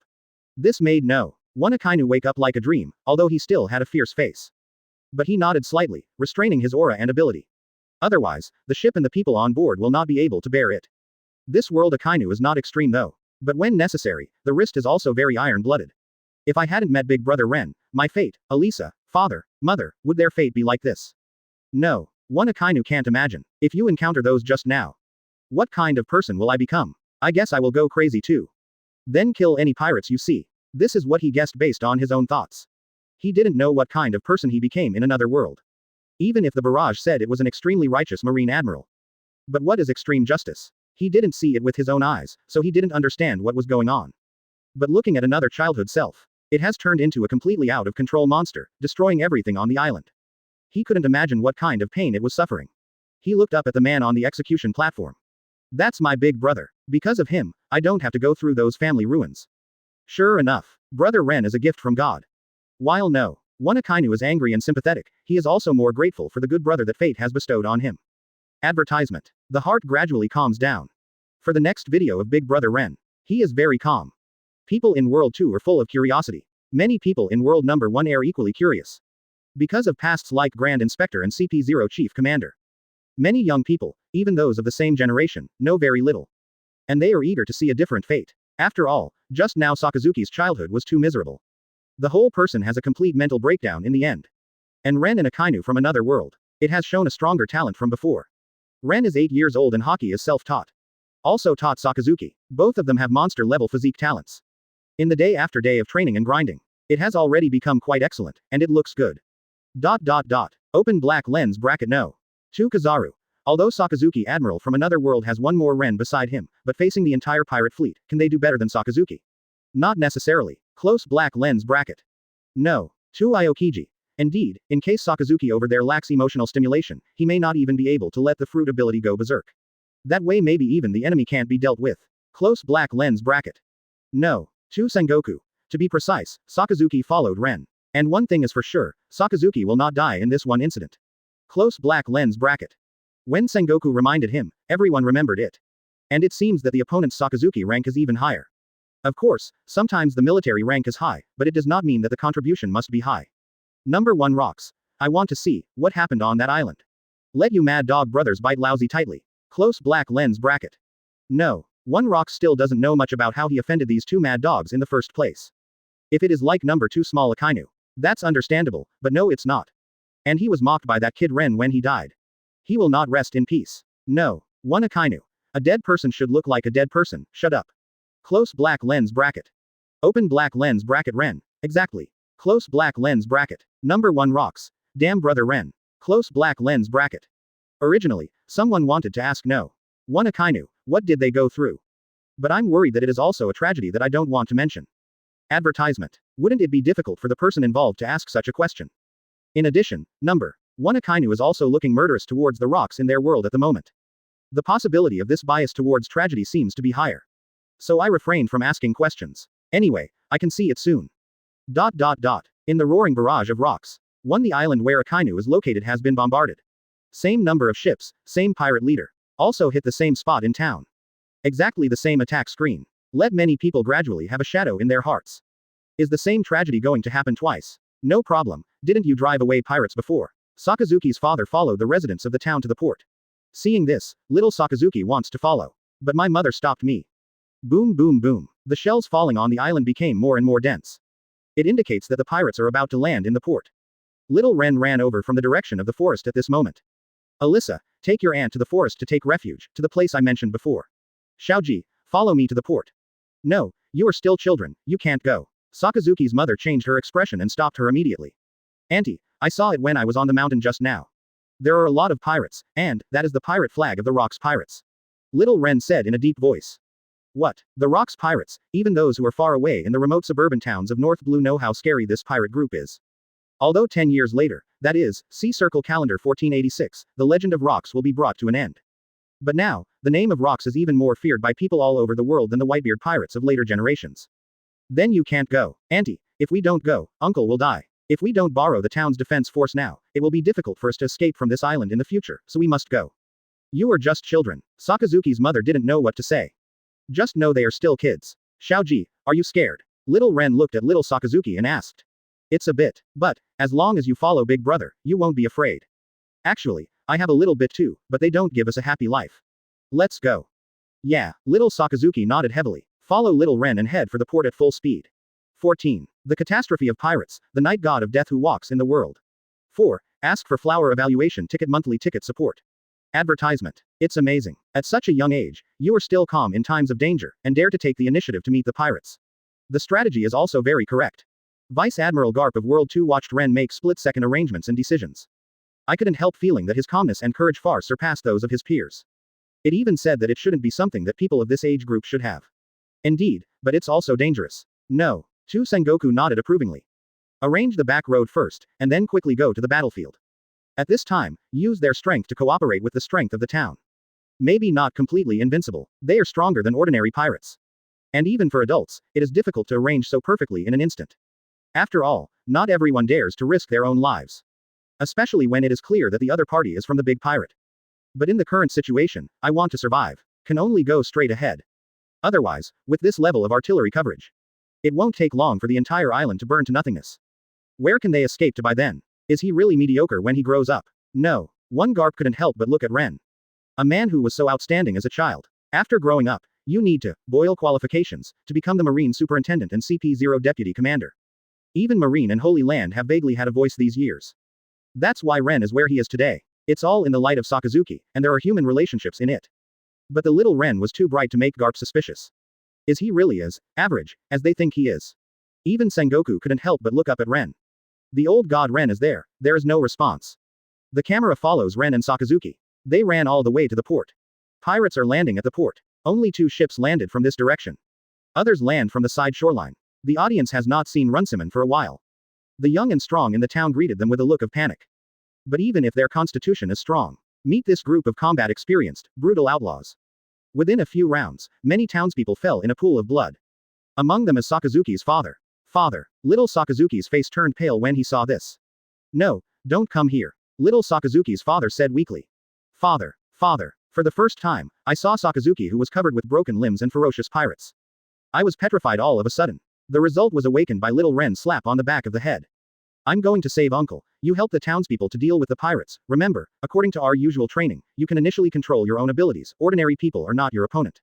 This made no 1 Akainu wake up like a dream, although he still had a fierce face. But he nodded slightly, restraining his aura and ability. Otherwise, the ship and the people on board will not be able to bear it. This world Akainu is not extreme though. But when necessary, the wrist is also very iron-blooded. If I hadn't met Big Brother Ren, my fate, Elisa, father, mother, would their fate be like this? No. 1 Akainu can't imagine. If you encounter those just now. What kind of person will I become? I guess I will go crazy too. Then kill any pirates you see. This is what he guessed based on his own thoughts. He didn't know what kind of person he became in another world. Even if the barrage said it was an extremely righteous Marine Admiral. But what is extreme justice? He didn't see it with his own eyes, so he didn't understand what was going on. But looking at another childhood self. It has turned into a completely out of control monster, destroying everything on the island. He couldn't imagine what kind of pain it was suffering. He looked up at the man on the execution platform. That's my big brother. Because of him, I don't have to go through those family ruins. Sure enough, Brother Ren is a gift from God. While no 1 Akainu is angry and sympathetic, he is also more grateful for the good brother that fate has bestowed on him. Advertisement. The heart gradually calms down. For the next video of Big Brother Ren. He is very calm. People in World 2 are full of curiosity. Many people in World number 1 are equally curious. Because of pasts like Grand Inspector and CP0 Chief Commander. Many young people, even those of the same generation, know very little. And they are eager to see a different fate. After all, just now Sakazuki's childhood was too miserable. The whole person has a complete mental breakdown in the end. And Ren and Akainu from another world. It has shown a stronger talent from before. Ren is 8 years old and hockey is self-taught. Also taught Sakazuki. Both of them have monster-level physique talents. In the day after day of training and grinding. It has already become quite excellent, and it looks good. Open black lens bracket no. 2 Kizaru. Although Sakazuki Admiral from another world has one more Ren beside him, but facing the entire pirate fleet, can they do better than Sakazuki? Not necessarily. Close black lens bracket. No. 2 Aokiji. Indeed, in case Sakazuki over there lacks emotional stimulation, he may not even be able to let the fruit ability go berserk. That way maybe even the enemy can't be dealt with. Close black lens bracket. No. 2 Sengoku. To be precise, Sakazuki followed Ren. And one thing is for sure, Sakazuki will not die in this one incident. Close black lens bracket. When Sengoku reminded him, everyone remembered it. And it seems that the opponent's Sakazuki rank is even higher. Of course, sometimes the military rank is high, but it does not mean that the contribution must be high. Number 1 rocks. I want to see what happened on that island. Let you Mad Dog brothers bite lousy tightly. Close black lens bracket. No. 1 rock still doesn't know much about how he offended these 2 mad dogs in the first place. If it is like number 2 small Akainu. That's understandable, but no it's not. And he was mocked by that kid Ren when he died. He will not rest in peace. No. One Akainu. A dead person should look like a dead person, shut up. Close black lens bracket. Open black lens bracket Ren. Exactly. Close black lens bracket. Number 1 rocks. Damn brother Ren. Close black lens bracket. Originally, someone wanted to ask no. One Akainu, what did they go through? But I'm worried that it is also a tragedy that I don't want to mention. Advertisement. Wouldn't it be difficult for the person involved to ask such a question? In addition, number 1 Akainu is also looking murderous towards the rocks in their world at the moment. The possibility of this bias towards tragedy seems to be higher. So I refrained from asking questions. Anyway, I can see it soon. In the roaring barrage of rocks. The island where Akainu is located has been bombarded. Same number of ships, same pirate leader. Also hit the same spot in town. Exactly the same attack screen. Let many people gradually have a shadow in their hearts. Is the same tragedy going to happen twice? No problem, didn't you drive away pirates before? Sakazuki's father followed the residents of the town to the port. Seeing this, little Sakazuki wants to follow. But my mother stopped me. Boom boom boom. The shells falling on the island became more and more dense. It indicates that the pirates are about to land in the port. Little Ren ran over from the direction of the forest at this moment. Alyssa, take your aunt to the forest to take refuge, to the place I mentioned before. Xiaoji, follow me to the port. No, you are still children, you can't go. Sakazuki's mother changed her expression and stopped her immediately. Auntie, I saw it when I was on the mountain just now. There are a lot of pirates, and that is the pirate flag of the Rocks Pirates. Little Ren said in a deep voice. What? The Rocks Pirates, even those who are far away in the remote suburban towns of North Blue know how scary this pirate group is. Although 10 years later, that is, see Circle Calendar 1486, the legend of Rocks will be brought to an end. But now, the name of Rocks is even more feared by people all over the world than the Whitebeard pirates of later generations. Then you can't go. Auntie, if we don't go, Uncle will die. If we don't borrow the town's defense force now, it will be difficult for us to escape from this island in the future, so we must go. You are just children. Sakazuki's mother didn't know what to say. Just know they are still kids. Xiaoji, are you scared? Little Ren looked at little Sakazuki and asked. It's a bit, but, as long as you follow Big Brother, you won't be afraid. Actually, I have a little bit too, but they don't give us a happy life. Let's go. Yeah, little Sakazuki nodded heavily. Follow little Ren and head for the port at full speed. 14. The catastrophe of pirates, the night god of death who walks in the world. 4. Ask for flower evaluation ticket monthly ticket support. Advertisement. It's amazing. At such a young age, you are still calm in times of danger, and dare to take the initiative to meet the pirates. The strategy is also very correct. Vice Admiral Garp of World 2 watched Ren make split-second arrangements and decisions. I couldn't help feeling that his calmness and courage far surpassed those of his peers. It even said that it shouldn't be something that people of this age group should have. Indeed, but it's also dangerous. No. Sengoku nodded approvingly. Arrange the back road first, and then quickly go to the battlefield. At this time, use their strength to cooperate with the strength of the town. Maybe not completely invincible, they are stronger than ordinary pirates. And even for adults, it is difficult to arrange so perfectly in an instant. After all, not everyone dares to risk their own lives. Especially when it is clear that the other party is from the big pirate. But in the current situation, I want to survive. Can only go straight ahead. Otherwise, with this level of artillery coverage, it won't take long for the entire island to burn to nothingness. Where can they escape to by then? Is he really mediocre when he grows up? No. One Garp couldn't help but look at Ren. A man who was so outstanding as a child. After growing up, you need to boil qualifications to become the Marine Superintendent and CP0 Deputy Commander. Even Marine and Holy Land have vaguely had a voice these years. That's why Ren is where he is today. It's all in the light of Sakazuki, and there are human relationships in it. But the little Ren was too bright to make Garp suspicious. Is he really as average as they think he is? Even Sengoku couldn't help but look up at Ren. The old god Ren is there is no response. The camera follows Ren and Sakazuki. They ran all the way to the port. Pirates are landing at the port. Only 2 ships landed from this direction. Others land from the side shoreline. The audience has not seen Runciman for a while. The young and strong in the town greeted them with a look of panic. But even if their constitution is strong, meet this group of combat experienced, brutal outlaws. Within a few rounds, many townspeople fell in a pool of blood. Among them is Sakazuki's father. Father. Little Sakazuki's face turned pale when he saw this. No, don't come here. Little Sakazuki's father said weakly. Father. Father. For the first time, I saw Sakazuki who was covered with broken limbs and ferocious pirates. I was petrified all of a sudden. The result was awakened by little Ren's slap on the back of the head. I'm going to save Uncle. You help the townspeople to deal with the pirates. Remember, according to our usual training, you can initially control your own abilities. Ordinary people are not your opponent.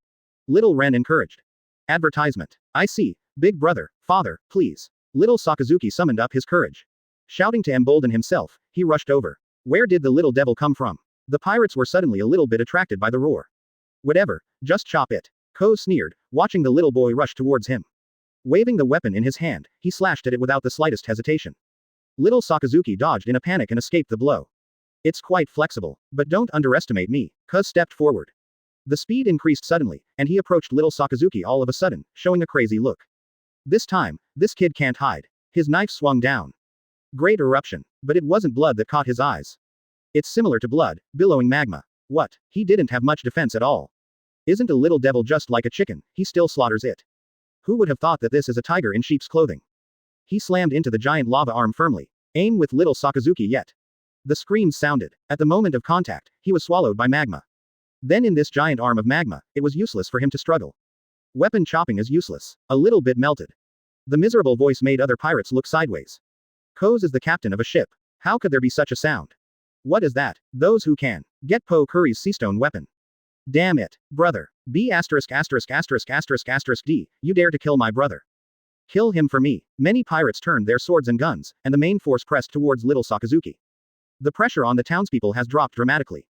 Little Ren encouraged. Advertisement. I see. Big brother, father, please. Little Sakazuki summoned up his courage. Shouting to embolden himself, he rushed over. Where did the little devil come from? The pirates were suddenly a little bit attracted by the roar. Whatever, just chop it. Ko sneered, watching the little boy rush towards him. Waving the weapon in his hand, he slashed at it without the slightest hesitation. Little Sakazuki dodged in a panic and escaped the blow. It's quite flexible, but don't underestimate me. Ko stepped forward. The speed increased suddenly, and he approached little Sakazuki all of a sudden, showing a crazy look. This time, this kid can't hide. His knife swung down. Great eruption, but it wasn't blood that caught his eyes. It's similar to blood, billowing magma. What? He didn't have much defense at all. Isn't a little devil just like a chicken? He still slaughters it. Who would have thought that this is a tiger in sheep's clothing? He slammed into the giant lava arm firmly. Aim with little Sakazuki yet. The screams sounded. At the moment of contact, he was swallowed by magma. Then in this giant arm of magma, it was useless for him to struggle. Weapon chopping is useless. A little bit melted. The miserable voice made other pirates look sideways. Koz is the captain of a ship. How could there be such a sound? What is that? Those who can. Get Po Curry's seastone weapon. Damn it, brother. B*************************** D, you dare to kill my brother. Kill him for me. Many pirates turned their swords and guns, and the main force pressed towards little Sakazuki. The pressure on the townspeople has dropped dramatically.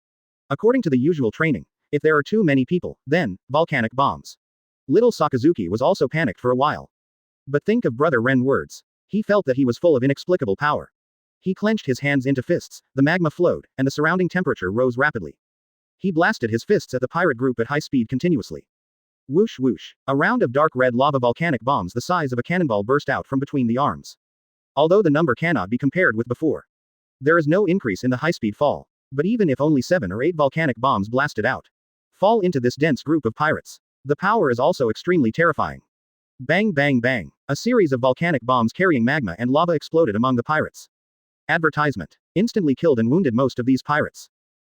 According to the usual training, if there are too many people, then, volcanic bombs. Little Sakazuki was also panicked for a while. But think of Brother Ren words. He felt that he was full of inexplicable power. He clenched his hands into fists, the magma flowed, and the surrounding temperature rose rapidly. He blasted his fists at the pirate group at high speed continuously. Whoosh whoosh. A round of dark red lava volcanic bombs the size of a cannonball burst out from between the arms. Although the number cannot be compared with before. There is no increase in the high-speed fall. But even if only 7 or 8 volcanic bombs blasted out, fall into this dense group of pirates, the power is also extremely terrifying. Bang bang bang. A series of volcanic bombs carrying magma and lava exploded among the pirates. Advertisement. Instantly killed and wounded most of these pirates.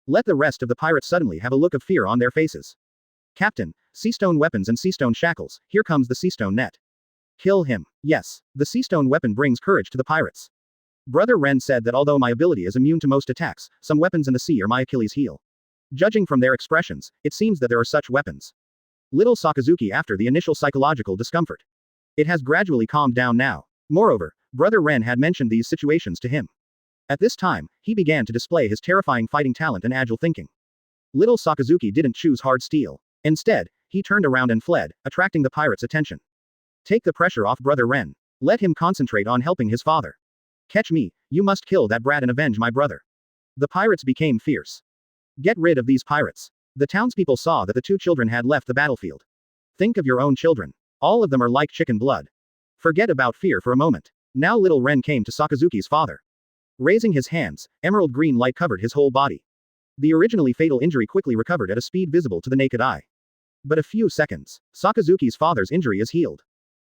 Let the rest of the pirates suddenly have a look of fear on their faces. Captain, seastone weapons and seastone shackles, here comes the seastone net. Kill him. Yes, the seastone weapon brings courage to the pirates. Brother Ren said that although my ability is immune to most attacks, some weapons in the sea are my Achilles heel. Judging from their expressions, it seems that there are such weapons. Little Sakazuki after the initial psychological discomfort. It has gradually calmed down now. Moreover, Brother Ren had mentioned these situations to him. At this time, he began to display his terrifying fighting talent and agile thinking. Little Sakazuki didn't choose hard steel. Instead, he turned around and fled, attracting the pirates' attention. Take the pressure off Brother Ren. Let him concentrate on helping his father. Catch me, you must kill that brat and avenge my brother. The pirates became fierce. Get rid of these pirates. The townspeople saw that the 2 children had left the battlefield. Think of your own children. All of them are like chicken blood. Forget about fear for a moment. Now little Ren came to Sakazuki's father. Raising his hands, emerald green light covered his whole body. The originally fatal injury quickly recovered at a speed visible to the naked eye. But a few seconds, Sakazuki's father's injury is healed.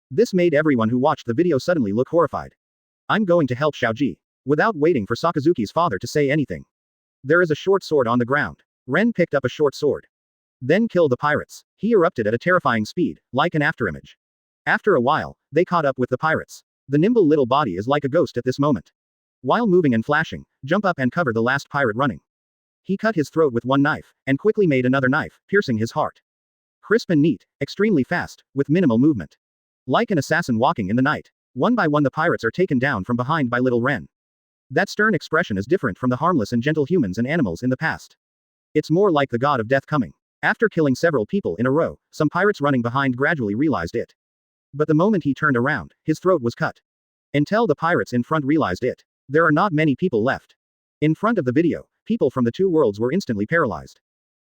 This made everyone who watched the video suddenly look horrified. I'm going to help Xiaoji. Without waiting for Sakazuki's father to say anything. There is a short sword on the ground. Ren picked up a short sword. Then kill the pirates. He erupted at a terrifying speed, like an afterimage. After a while, they caught up with the pirates. The nimble little body is like a ghost at this moment. While moving and flashing, jump up and cover the last pirate running. He cut his throat with one knife, and quickly made another knife, piercing his heart. Crisp and neat, extremely fast, with minimal movement. Like an assassin walking in the night. One by one the pirates are taken down from behind by little Ren. That stern expression is different from the harmless and gentle humans and animals in the past. It's more like the god of death coming. After killing several people in a row, some pirates running behind gradually realized it. But the moment he turned around, his throat was cut. Until the pirates in front realized it. There are not many people left. In front of the video, people from the 2 worlds were instantly paralyzed.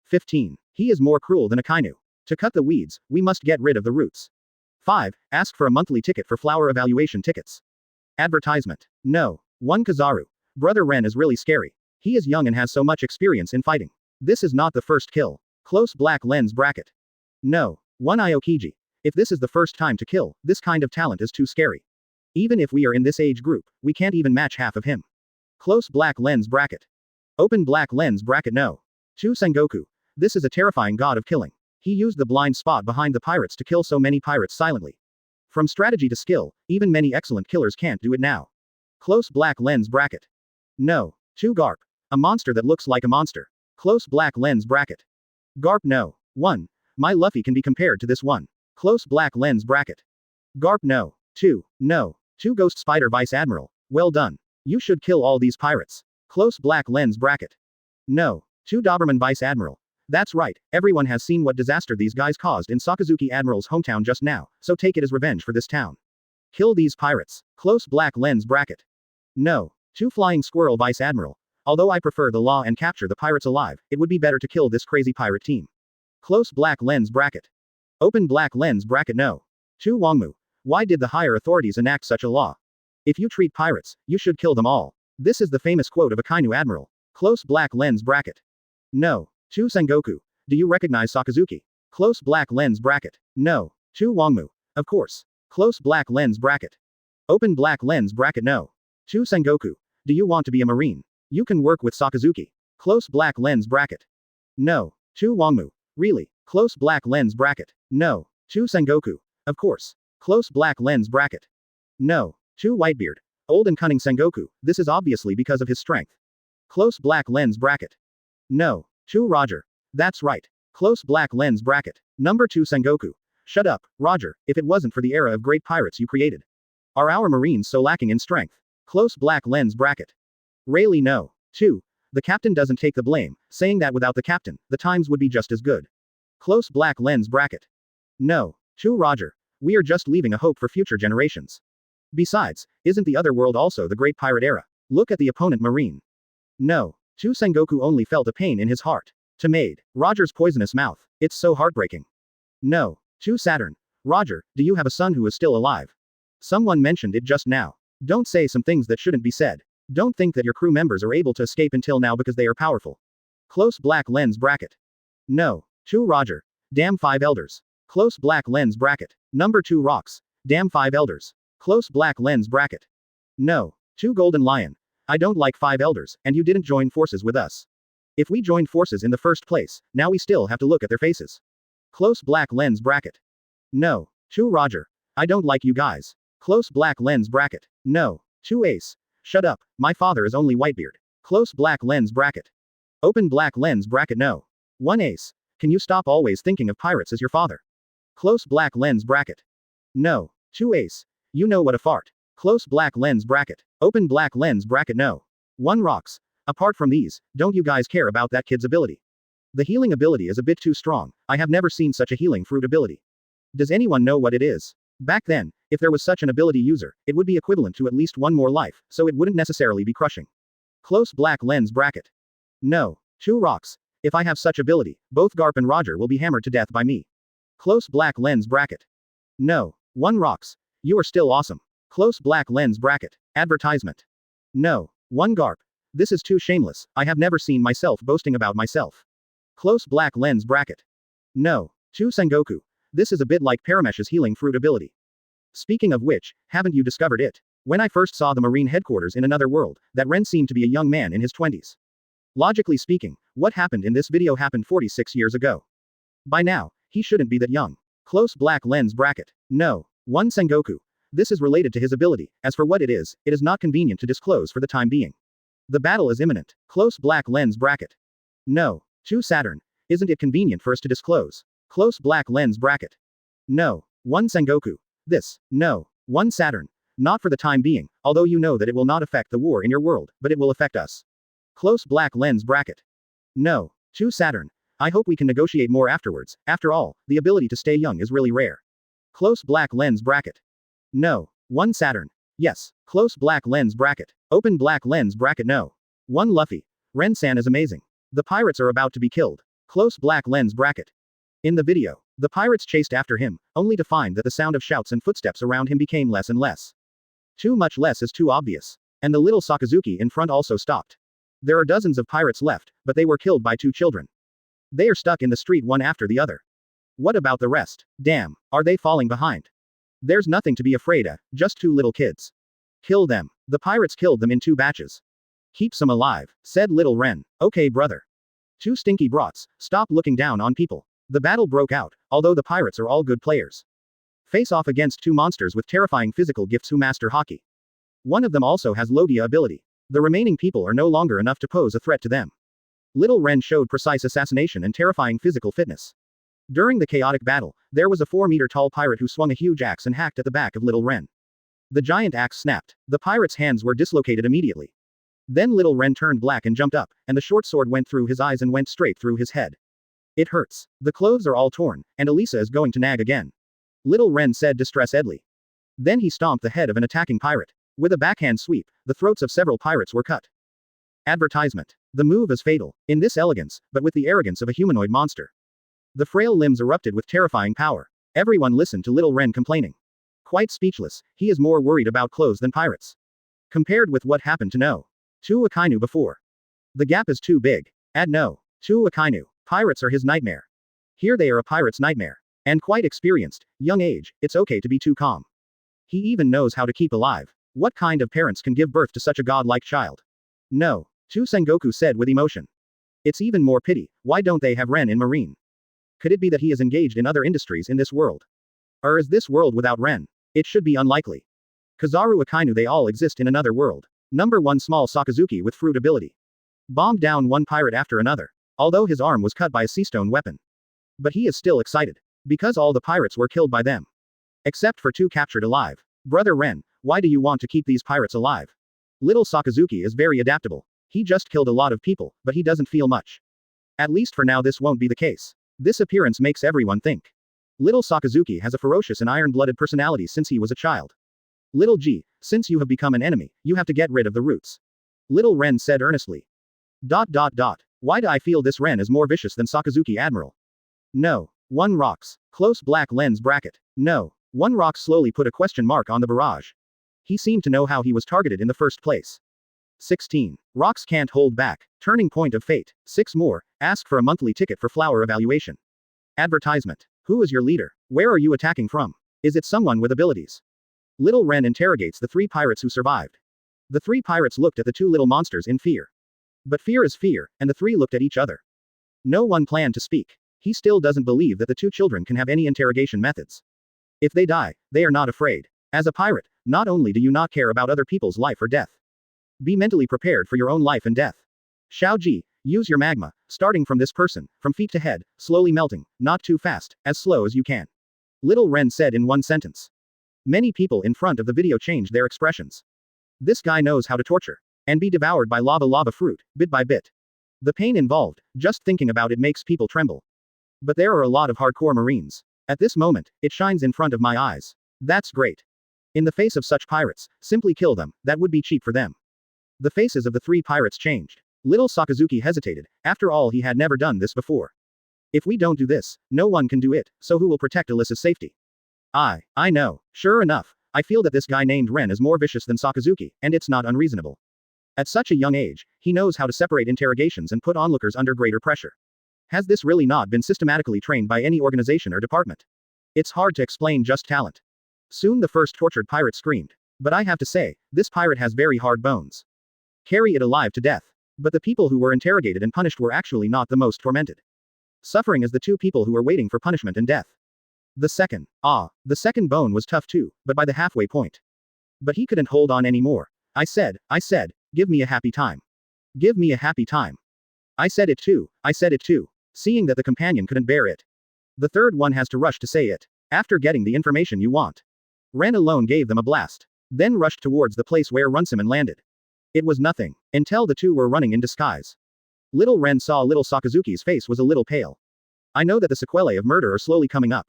15. He is more cruel than Akainu. To cut the weeds, we must get rid of the roots. 5. Ask for a monthly ticket for flower evaluation tickets. Advertisement. No. 1 Kizaru. Brother Ren is really scary. He is young and has so much experience in fighting. This is not the first kill. Close black lens bracket. No. 1 Aokiji. If this is the first time to kill, this kind of talent is too scary. Even if we are in this age group, we can't even match half of him. Close black lens bracket. Open black lens bracket. No. 2 Sengoku. This is a terrifying god of killing. He used the blind spot behind the pirates to kill so many pirates silently. From strategy to skill, even many excellent killers can't do it now. Close black lens bracket. No. 2 Garp. A monster that looks like a monster. Close black lens bracket. Garp. No. 1. My Luffy can be compared to this one. Close black lens bracket. Garp. No. 2. No. 2 Ghost Spider Vice Admiral. Well done. You should kill all these pirates. Close black lens bracket. No. 2 Doberman Vice Admiral. That's right, everyone has seen what disaster these guys caused in Sakazuki Admiral's hometown just now, so take it as revenge for this town. Kill these pirates. Close black lens bracket. No. 2 Flying Squirrel Vice Admiral. Although I prefer the law and capture the pirates alive, it would be better to kill this crazy pirate team. Close black lens bracket. Open black lens bracket. No. 2 Wangmu. Why did the higher authorities enact such a law? If you treat pirates, you should kill them all. This is the famous quote of Akainu Admiral. Close black lens bracket. No. 2 Sengoku. Do you recognize Sakazuki? Close black lens bracket. No. 2 Wangmu. Of course. Close black lens bracket. Open black lens bracket. No. 2 Sengoku. Do you want to be a marine? You can work with Sakazuki. Close black lens bracket. No. 2 Wangmu. Really? Close black lens bracket. No. 2 Sengoku. Of course. Close black lens bracket. No. 2 Whitebeard. Old and cunning Sengoku, this is obviously because of his strength. Close black lens bracket. No. 2 Roger. That's right. Close black lens bracket. Number 2 Sengoku. Shut up, Roger, if it wasn't for the era of great pirates you created. Are our marines so lacking in strength? Close black lens bracket. Really no. 2. The captain doesn't take the blame, saying that without the captain, the times would be just as good. Close black lens bracket. No. 2 Roger. We are just leaving a hope for future generations. Besides, isn't the other world also the great pirate era? Look at the opponent marine. No. 2 Sengoku only felt a pain in his heart. To Maid. Roger's poisonous mouth. It's so heartbreaking. No. 2 Saturn. Roger, do you have a son who is still alive? Someone mentioned it just now. Don't say some things that shouldn't be said. Don't think that your crew members are able to escape until now because they are powerful. Close black lens bracket. No. 2 Roger. Damn 5 elders. Close black lens bracket. Number 2 Rocks. Damn 5 elders. Close black lens bracket. No. 2 Golden Lion. I don't like 5 elders, and you didn't join forces with us. If we joined forces in the first place, now we still have to look at their faces. Close black lens bracket. No. 2 Roger. I don't like you guys. Close black lens bracket. No. 2 Ace. Shut up, my father is only Whitebeard. Close black lens bracket. Open black lens bracket. No. 1 Ace. Can you stop always thinking of pirates as your father? Close black lens bracket. No. 2 Ace. You know what a fart. Close black lens bracket. Open black lens bracket. No. 1 Rocks. Apart from these, don't you guys care about that kid's ability? The healing ability is a bit too strong. I have never seen such a healing fruit ability. Does anyone know what it is? Back then, if there was such an ability user, it would be equivalent to at least 1 more life, so it wouldn't necessarily be crushing. Close black lens bracket. No. 2 Rocks. If I have such ability, both Garp and Roger will be hammered to death by me. Close black lens bracket. No. 1 Rocks. You are still awesome. Close black lens bracket. Advertisement. No. 1 Garp. This is too shameless, I have never seen myself boasting about myself. Close black lens bracket. No. 2 Sengoku. This is a bit like Paramesh's healing fruit ability. Speaking of which, haven't you discovered it? When I first saw the Marine headquarters in another world, that Ren seemed to be a young man in his 20s. Logically speaking, what happened in this video happened 46 years ago. By now, he shouldn't be that young. Close black lens bracket. No. 1 Sengoku. This is related to his ability, as for what it is not convenient to disclose for the time being. The battle is imminent. Close black lens bracket. No. 2 Saturn. Isn't it convenient for us to disclose? Close black lens bracket. No. 1 Sengoku. This. No. 1 Saturn. Not for the time being, although you know that it will not affect the war in your world, but it will affect us. Close black lens bracket. No. 2 Saturn. I hope we can negotiate more afterwards, after all, the ability to stay young is really rare. Close black lens bracket. No. 1 Saturn. Yes. Close black lens bracket. Open black lens bracket. No. 1 Luffy. Ren-san is amazing. The pirates are about to be killed. Close black lens bracket. In the video, the pirates chased after him, only to find that the sound of shouts and footsteps around him became less and less. Too much less is too obvious. And the little Sakazuki in front also stopped. There are dozens of pirates left, but they were killed by 2 children. They are stuck in the street one after the other. What about the rest? Damn, are they falling behind? There's nothing to be afraid of, just 2 little kids. Kill them. The pirates killed them in 2 batches. Keep some alive, said little Ren. Okay brother. 2 stinky brats, stop looking down on people. The battle broke out, although the pirates are all good players. Face off against 2 monsters with terrifying physical gifts who master hockey. One of them also has Logia ability. The remaining people are no longer enough to pose a threat to them. Little Ren showed precise assassination and terrifying physical fitness. During the chaotic battle, there was a 4-meter tall pirate who swung a huge axe and hacked at the back of little Ren. The giant axe snapped. The pirate's hands were dislocated immediately. Then little Ren turned black and jumped up, and the short sword went through his eyes and went straight through his head. It hurts. The clothes are all torn, and Elisa is going to nag again. Little Ren said distressedly. Then he stomped the head of an attacking pirate. With a backhand sweep, the throats of several pirates were cut. Advertisement. The move is fatal, in this elegance, but with the arrogance of a humanoid monster. The frail limbs erupted with terrifying power. Everyone listened to little Ren complaining. Quite speechless, he is more worried about clothes than pirates. Compared with what happened to No. 2 Akainu before. The gap is too big. Add No. 2 Akainu. Pirates are his nightmare. Here they are a pirate's nightmare. And quite experienced, young age, it's okay to be too calm. He even knows how to keep alive. What kind of parents can give birth to such a godlike child? No. 2 Sengoku said with emotion. It's even more pity, why don't they have Ren in Marine? Could it be that he is engaged in other industries in this world? Or is this world without Ren? It should be unlikely. Kizaru Akainu, they all exist in another world. Number 1 small Sakazuki with fruit ability. Bombed down one pirate after another. Although his arm was cut by a seastone weapon. But he is still excited. Because all the pirates were killed by them. Except for 2 captured alive. Brother Ren, why do you want to keep these pirates alive? Little Sakazuki is very adaptable. He just killed a lot of people, but he doesn't feel much. At least for now this won't be the case. This appearance makes everyone think. Little Sakazuki has a ferocious and iron-blooded personality since he was a child. Little G, since you have become an enemy, you have to get rid of the roots. Little Ren said earnestly. Why do I feel this Ren is more vicious than Sakazuki Admiral? No. 1 rocks. Close black lens bracket. No. 1 rock slowly put a question mark on the barrage. He seemed to know how he was targeted in the first place. 16. Rocks can't hold back. Turning point of fate. 6 more. Ask for a monthly ticket for flower evaluation. Advertisement. Who is your leader? Where are you attacking from? Is it someone with abilities? Little Ren interrogates the 3 pirates who survived. The 3 pirates looked at the 2 little monsters in fear. But fear is fear, and the 3 looked at each other. No one planned to speak. He still doesn't believe that the 2 children can have any interrogation methods. If they die, they are not afraid. As a pirate, not only do you not care about other people's life or death. Be mentally prepared for your own life and death. Xiaoji, use your magma, starting from this person, from feet to head, slowly melting, not too fast, as slow as you can. Little Ren said in 1 sentence. Many people in front of the video changed their expressions. This guy knows how to torture. And be devoured by lava fruit, bit by bit. The pain involved, just thinking about it makes people tremble. But there are a lot of hardcore Marines. At this moment, it shines in front of my eyes. That's great. In the face of such pirates, simply kill them, that would be cheap for them. The faces of the 3 pirates changed. Little Sakazuki hesitated, after all he had never done this before. If we don't do this, no one can do it, so who will protect Alyssa's safety? I know. Sure enough, I feel that this guy named Ren is more vicious than Sakazuki, and it's not unreasonable. At such a young age, he knows how to separate interrogations and put onlookers under greater pressure. Has this really not been systematically trained by any organization or department? It's hard to explain just talent. Soon the first tortured pirate screamed. But I have to say, this pirate has very hard bones. Carry it alive to death. But the people who were interrogated and punished were actually not the most tormented. Suffering as the 2 people who were waiting for punishment and death. The second bone was tough too, but by the halfway point. But he couldn't hold on anymore. I said, give me a happy time. Give me a happy time. I said it too. Seeing that the companion couldn't bear it. The third one has to rush to say it. After getting the information you want. Ren alone gave them a blast. Then rushed towards the place where Runciman landed. It was nothing. Until the 2 were running in disguise. Little Ren saw little Sakazuki's face was a little pale. I know that the sequelae of murder are slowly coming up.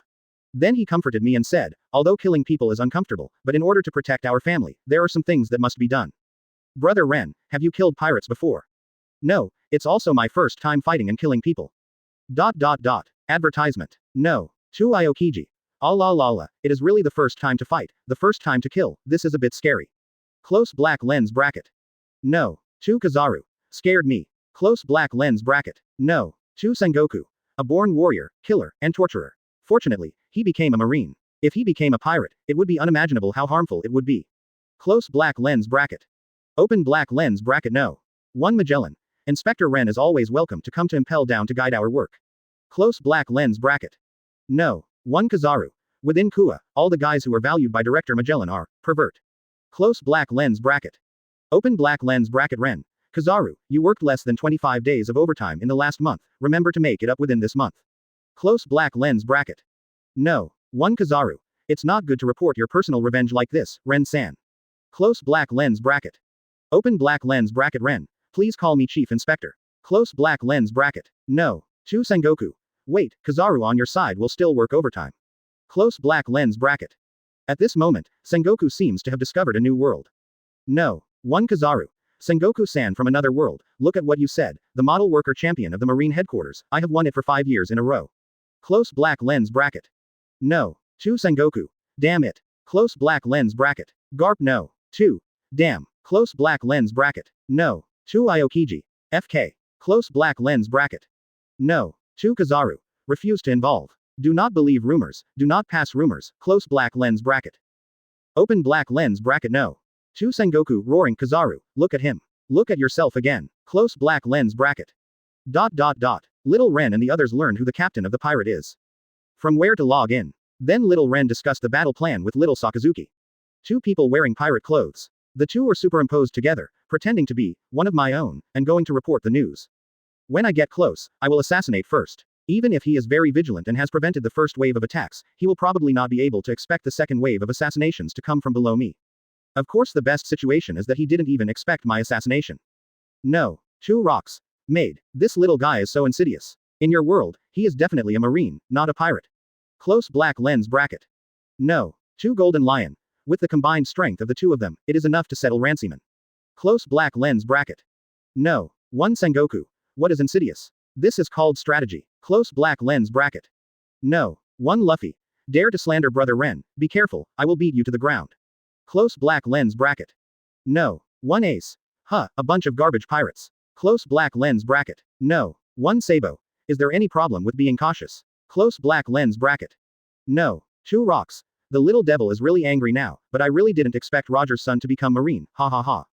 Then he comforted me and said, although killing people is uncomfortable, but in order to protect our family, there are some things that must be done. Brother Ren, have you killed pirates before? No, it's also my first time fighting and killing people. Advertisement. No. 2 Iokiji. La. It is really the first time to fight, the first time to kill, this is a bit scary. Close black lens bracket. No. 2 Kizaru. Scared me. Close black lens bracket. No. 2 Sengoku. A born warrior, killer, and torturer. Fortunately, he became a Marine. If he became a pirate, it would be unimaginable how harmful it would be. Close black lens bracket. Open black lens bracket. No. 1 Magellan. Inspector Ren is always welcome to come to Impel Down to guide our work. Close black lens bracket. No. 1 Kizaru. Within Kua, all the guys who are valued by Director Magellan are pervert. Close black lens bracket. Open black lens bracket. Ren. Kizaru, you worked less than 25 days of overtime in the last month, remember to make it up within this month. Close black lens bracket. No. 1 Kizaru. It's not good to report your personal revenge like this, Ren-san. Close black lens bracket. Open black lens bracket Ren. Please call me Chief Inspector. Close black lens bracket. No. To Sengoku. Wait, Kizaru on your side will still work overtime. Close black lens bracket. At this moment, Sengoku seems to have discovered a new world. No. 1 Kizaru. Sengoku-san from another world, look at what you said, the model worker champion of the Marine headquarters, I have won it for 5 years in a row. Close black lens bracket. No. 2 Sengoku. Damn it. Close black lens bracket. Garp no. 2. Damn. Close black lens bracket. No. 2 Aokiji. FK. Close black lens bracket. No. 2 Kizaru. Refuse to involve. Do not believe rumors, do not pass rumors, close black lens bracket. Open black lens bracket no. 2 Sengoku roaring Kizaru, look at him. Look at yourself again. Close black lens bracket. ... Little Ren and the others learn who the captain of the pirate is. From where to log in. Then Little Ren discussed the battle plan with Little Sakazuki. 2 people wearing pirate clothes. The 2 were superimposed together, pretending to be one of my own, and going to report the news. When I get close, I will assassinate first. Even if he is very vigilant and has prevented the first wave of attacks, he will probably not be able to expect the second wave of assassinations to come from below me. Of course, the best situation is that he didn't even expect my assassination. No. 2 rocks. Maid, this little guy is so insidious. In your world, he is definitely a marine, not a pirate. Close black lens bracket. No. 2 golden lion. With the combined strength of the 2 of them, it is enough to settle Ranciman. Close black lens bracket. No. 1 Sengoku. What is insidious? This is called strategy. Close black lens bracket. No. 1 Luffy. Dare to slander brother Ren, be careful, I will beat you to the ground. Close black lens bracket. No. 1 Ace. Huh, a bunch of garbage pirates. Close black lens bracket. No. 1 Sabo. Is there any problem with being cautious? Close black lens bracket. No. 2 Rocks. The little devil is really angry now, but I really didn't expect Roger's son to become Marine, ha ha ha.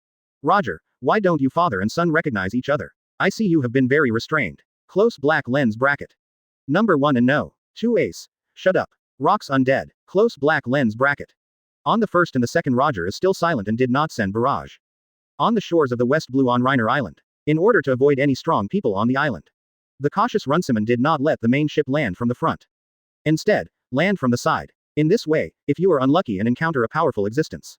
Roger, why don't you father and son recognize each other? I see you have been very restrained. Close black lens bracket. Number 1 and no. 2 Ace. Shut up. Rocks Undead. Close black lens bracket. On the first and the second Roger is still silent and did not send barrage. On the shores of the West Blue on Riner Island. In order to avoid any strong people on the island. The cautious Runciman did not let the main ship land from the front. Instead, land from the side. In this way, if you are unlucky and encounter a powerful existence.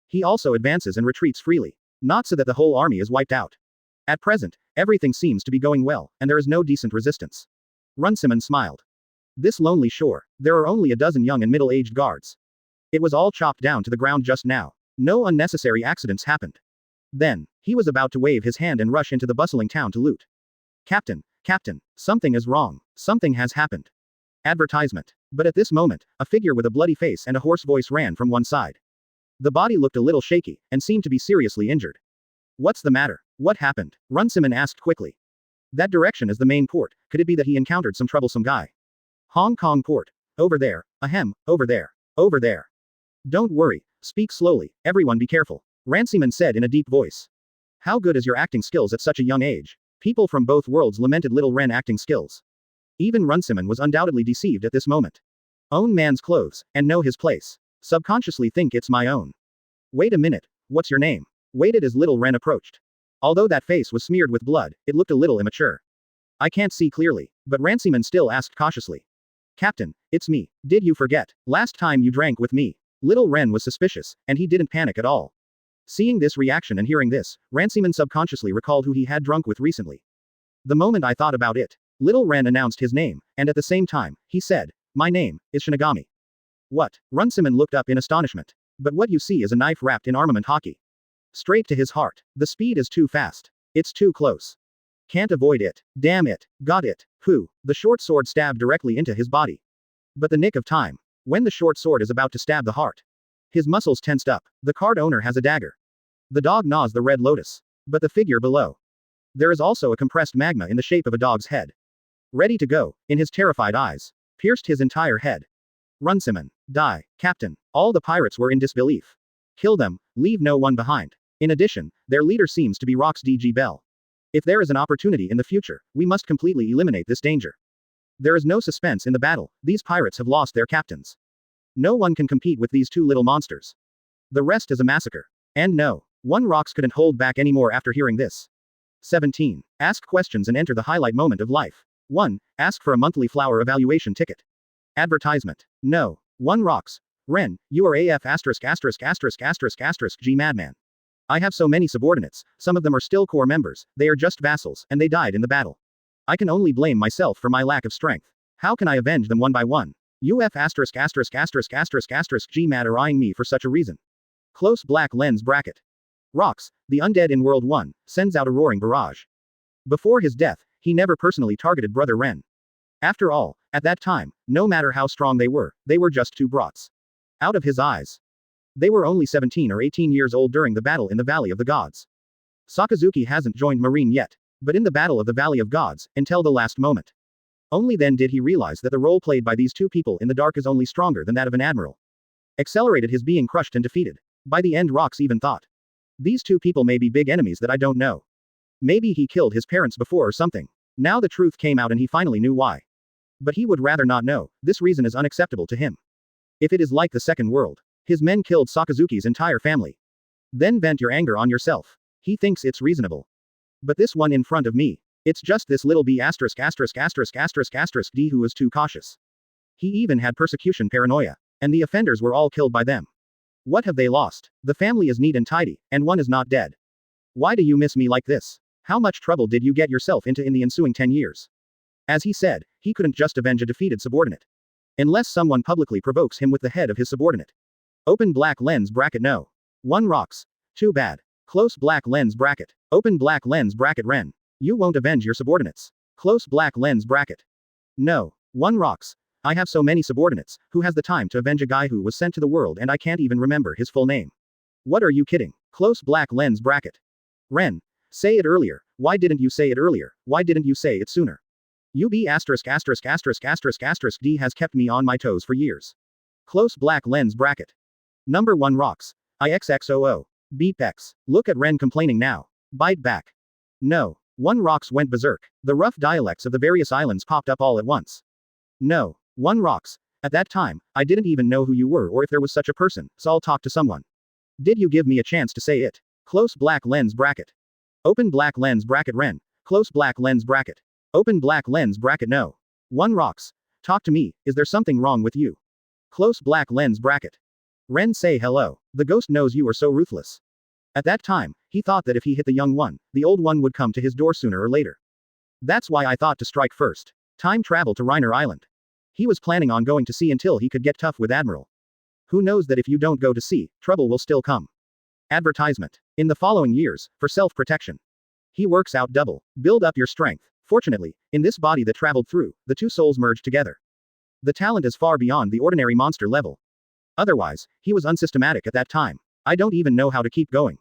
He also advances and retreats freely. Not so that the whole army is wiped out. At present, everything seems to be going well, and there is no decent resistance. Runciman smiled. This lonely shore, there are only a dozen young and middle-aged guards. It was all chopped down to the ground just now. No unnecessary accidents happened. Then, he was about to wave his hand and rush into the bustling town to loot. Captain, something is wrong. Something has happened. Advertisement. But at this moment, a figure with a bloody face and a hoarse voice ran from one side. The body looked a little shaky, and seemed to be seriously injured. What's the matter? What happened? Runciman asked quickly. That direction is the main port, could it be that he encountered some troublesome guy? Hong Kong port. Over there, ahem, over there. Over there. Don't worry, speak slowly, everyone be careful. Ranciman said in a deep voice. How good is your acting skills at such a young age? People from both worlds lamented little Ren acting skills. Even Runciman was undoubtedly deceived at this moment. Own man's clothes, and know his place. Subconsciously think it's my own. Wait a minute, what's your name? Waited as little Ren approached. Although that face was smeared with blood, it looked a little immature. I can't see clearly, but Ranciman still asked cautiously. Captain, it's me, did you forget, last time you drank with me? Little Ren was suspicious, and he didn't panic at all. Seeing this reaction and hearing this, Ranciman subconsciously recalled who he had drunk with recently. The moment I thought about it, Little Ren announced his name, and at the same time, he said, my name is Shinigami. What? Runciman looked up in astonishment. But what you see is a knife wrapped in armament hockey. Straight to his heart. The speed is too fast. It's too close. Can't avoid it. Damn it. Got it. Pooh. The short sword stabbed directly into his body. But the nick of time. When the short sword is about to stab the heart. His muscles tensed up. The card owner has a dagger. The dog gnaws the red lotus. But the figure below. There is also a compressed magma in the shape of a dog's head. Ready to go, in his terrified eyes. Pierced his entire head. Runciman. Die, Captain. All the pirates were in disbelief. Kill them, leave no one behind. In addition, their leader seems to be Rox DG Bell. If there is an opportunity in the future, we must completely eliminate this danger. There is no suspense in the battle, these pirates have lost their captains. No one can compete with these 2 little monsters. The rest is a massacre. And no, 1 Rox couldn't hold back anymore after hearing this. 17. Ask questions and enter the highlight moment of life. 1. Ask for a monthly flower evaluation ticket. Advertisement. No. 1 Rox. Ren, you are AF asterisk asterisk asterisk asterisk asterisk G madman. I have so many subordinates, some of them are still core members, they are just vassals, and they died in the battle. I can only blame myself for my lack of strength. How can I avenge them one by one? UF asterisk asterisk asterisk asterisk asterisk G mad are eyeing me for such a reason. Close black lens bracket. Rox, the undead in World 1, sends out a roaring barrage. Before his death, he never personally targeted Brother Ren. After all, at that time, no matter how strong they were just two brats. Out of his eyes. They were only 17 or 18 years old during the battle in the Valley of the Gods. Sakazuki hasn't joined Marine yet, but in the Battle of the Valley of Gods, until the last moment. Only then did he realize that the role played by these two people in the dark is only stronger than that of an admiral. Accelerated his being crushed and defeated. By the end Rox even thought. These two people may be big enemies that I don't know. Maybe he killed his parents before or something. Now the truth came out and he finally knew why. But he would rather not know, this reason is unacceptable to him. If it is like the Second World, his men killed Sakazuki's entire family. Then vent your anger on yourself. He thinks it's reasonable. But this one in front of me, it's just this little b asterisk asterisk asterisk asterisk asterisk d who was too cautious. He even had persecution paranoia. And the offenders were all killed by them. What have they lost? The family is neat and tidy, and one is not dead. Why do you miss me like this? How much trouble did you get yourself into in the ensuing 10 years? As he said, he couldn't just avenge a defeated subordinate. Unless someone publicly provokes him with the head of his subordinate. Open black lens bracket no. 1 Rox. Too bad. Close black lens bracket. Open black lens bracket Ren. You won't avenge your subordinates. Close black lens bracket. No. 1 Rox. I have so many subordinates, who has the time to avenge a guy who was sent to the world and I can't even remember his full name. What are you kidding? Close black lens bracket. Ren. Say it earlier. Why didn't you say it earlier? Why didn't you say it sooner? UB asterisk asterisk asterisk asterisk asterisk D has kept me on my toes for years. Close black lens bracket. Number 1 Rox. IXXOO. Beepex. Look at Ren complaining now. Bite back. No. 1 Rox went berserk. The rough dialects of the various islands popped up all at once. No. 1 Rox. At that time, I didn't even know who you were or if there was such a person, so I'll talk to someone. Did you give me a chance to say it? Close black lens bracket. Open black lens bracket Ren. Close black lens bracket. Open black lens bracket no. 1 Rox. Talk to me, is there something wrong with you? Close black lens bracket. Ren say hello. The ghost knows you are so ruthless. At that time, he thought that if he hit the young one, the old one would come to his door sooner or later. That's why I thought to strike first. Time travel to Riner Island. He was planning on going to sea until he could get tough with Admiral. Who knows that if you don't go to sea, trouble will still come. Advertisement. In the following years, for self-protection. He works out double. Build up your strength. Fortunately, in this body that traveled through, the two souls merged together. The talent is far beyond the ordinary monster level. Otherwise, he was unsystematic at that time. I don't even know how to keep going.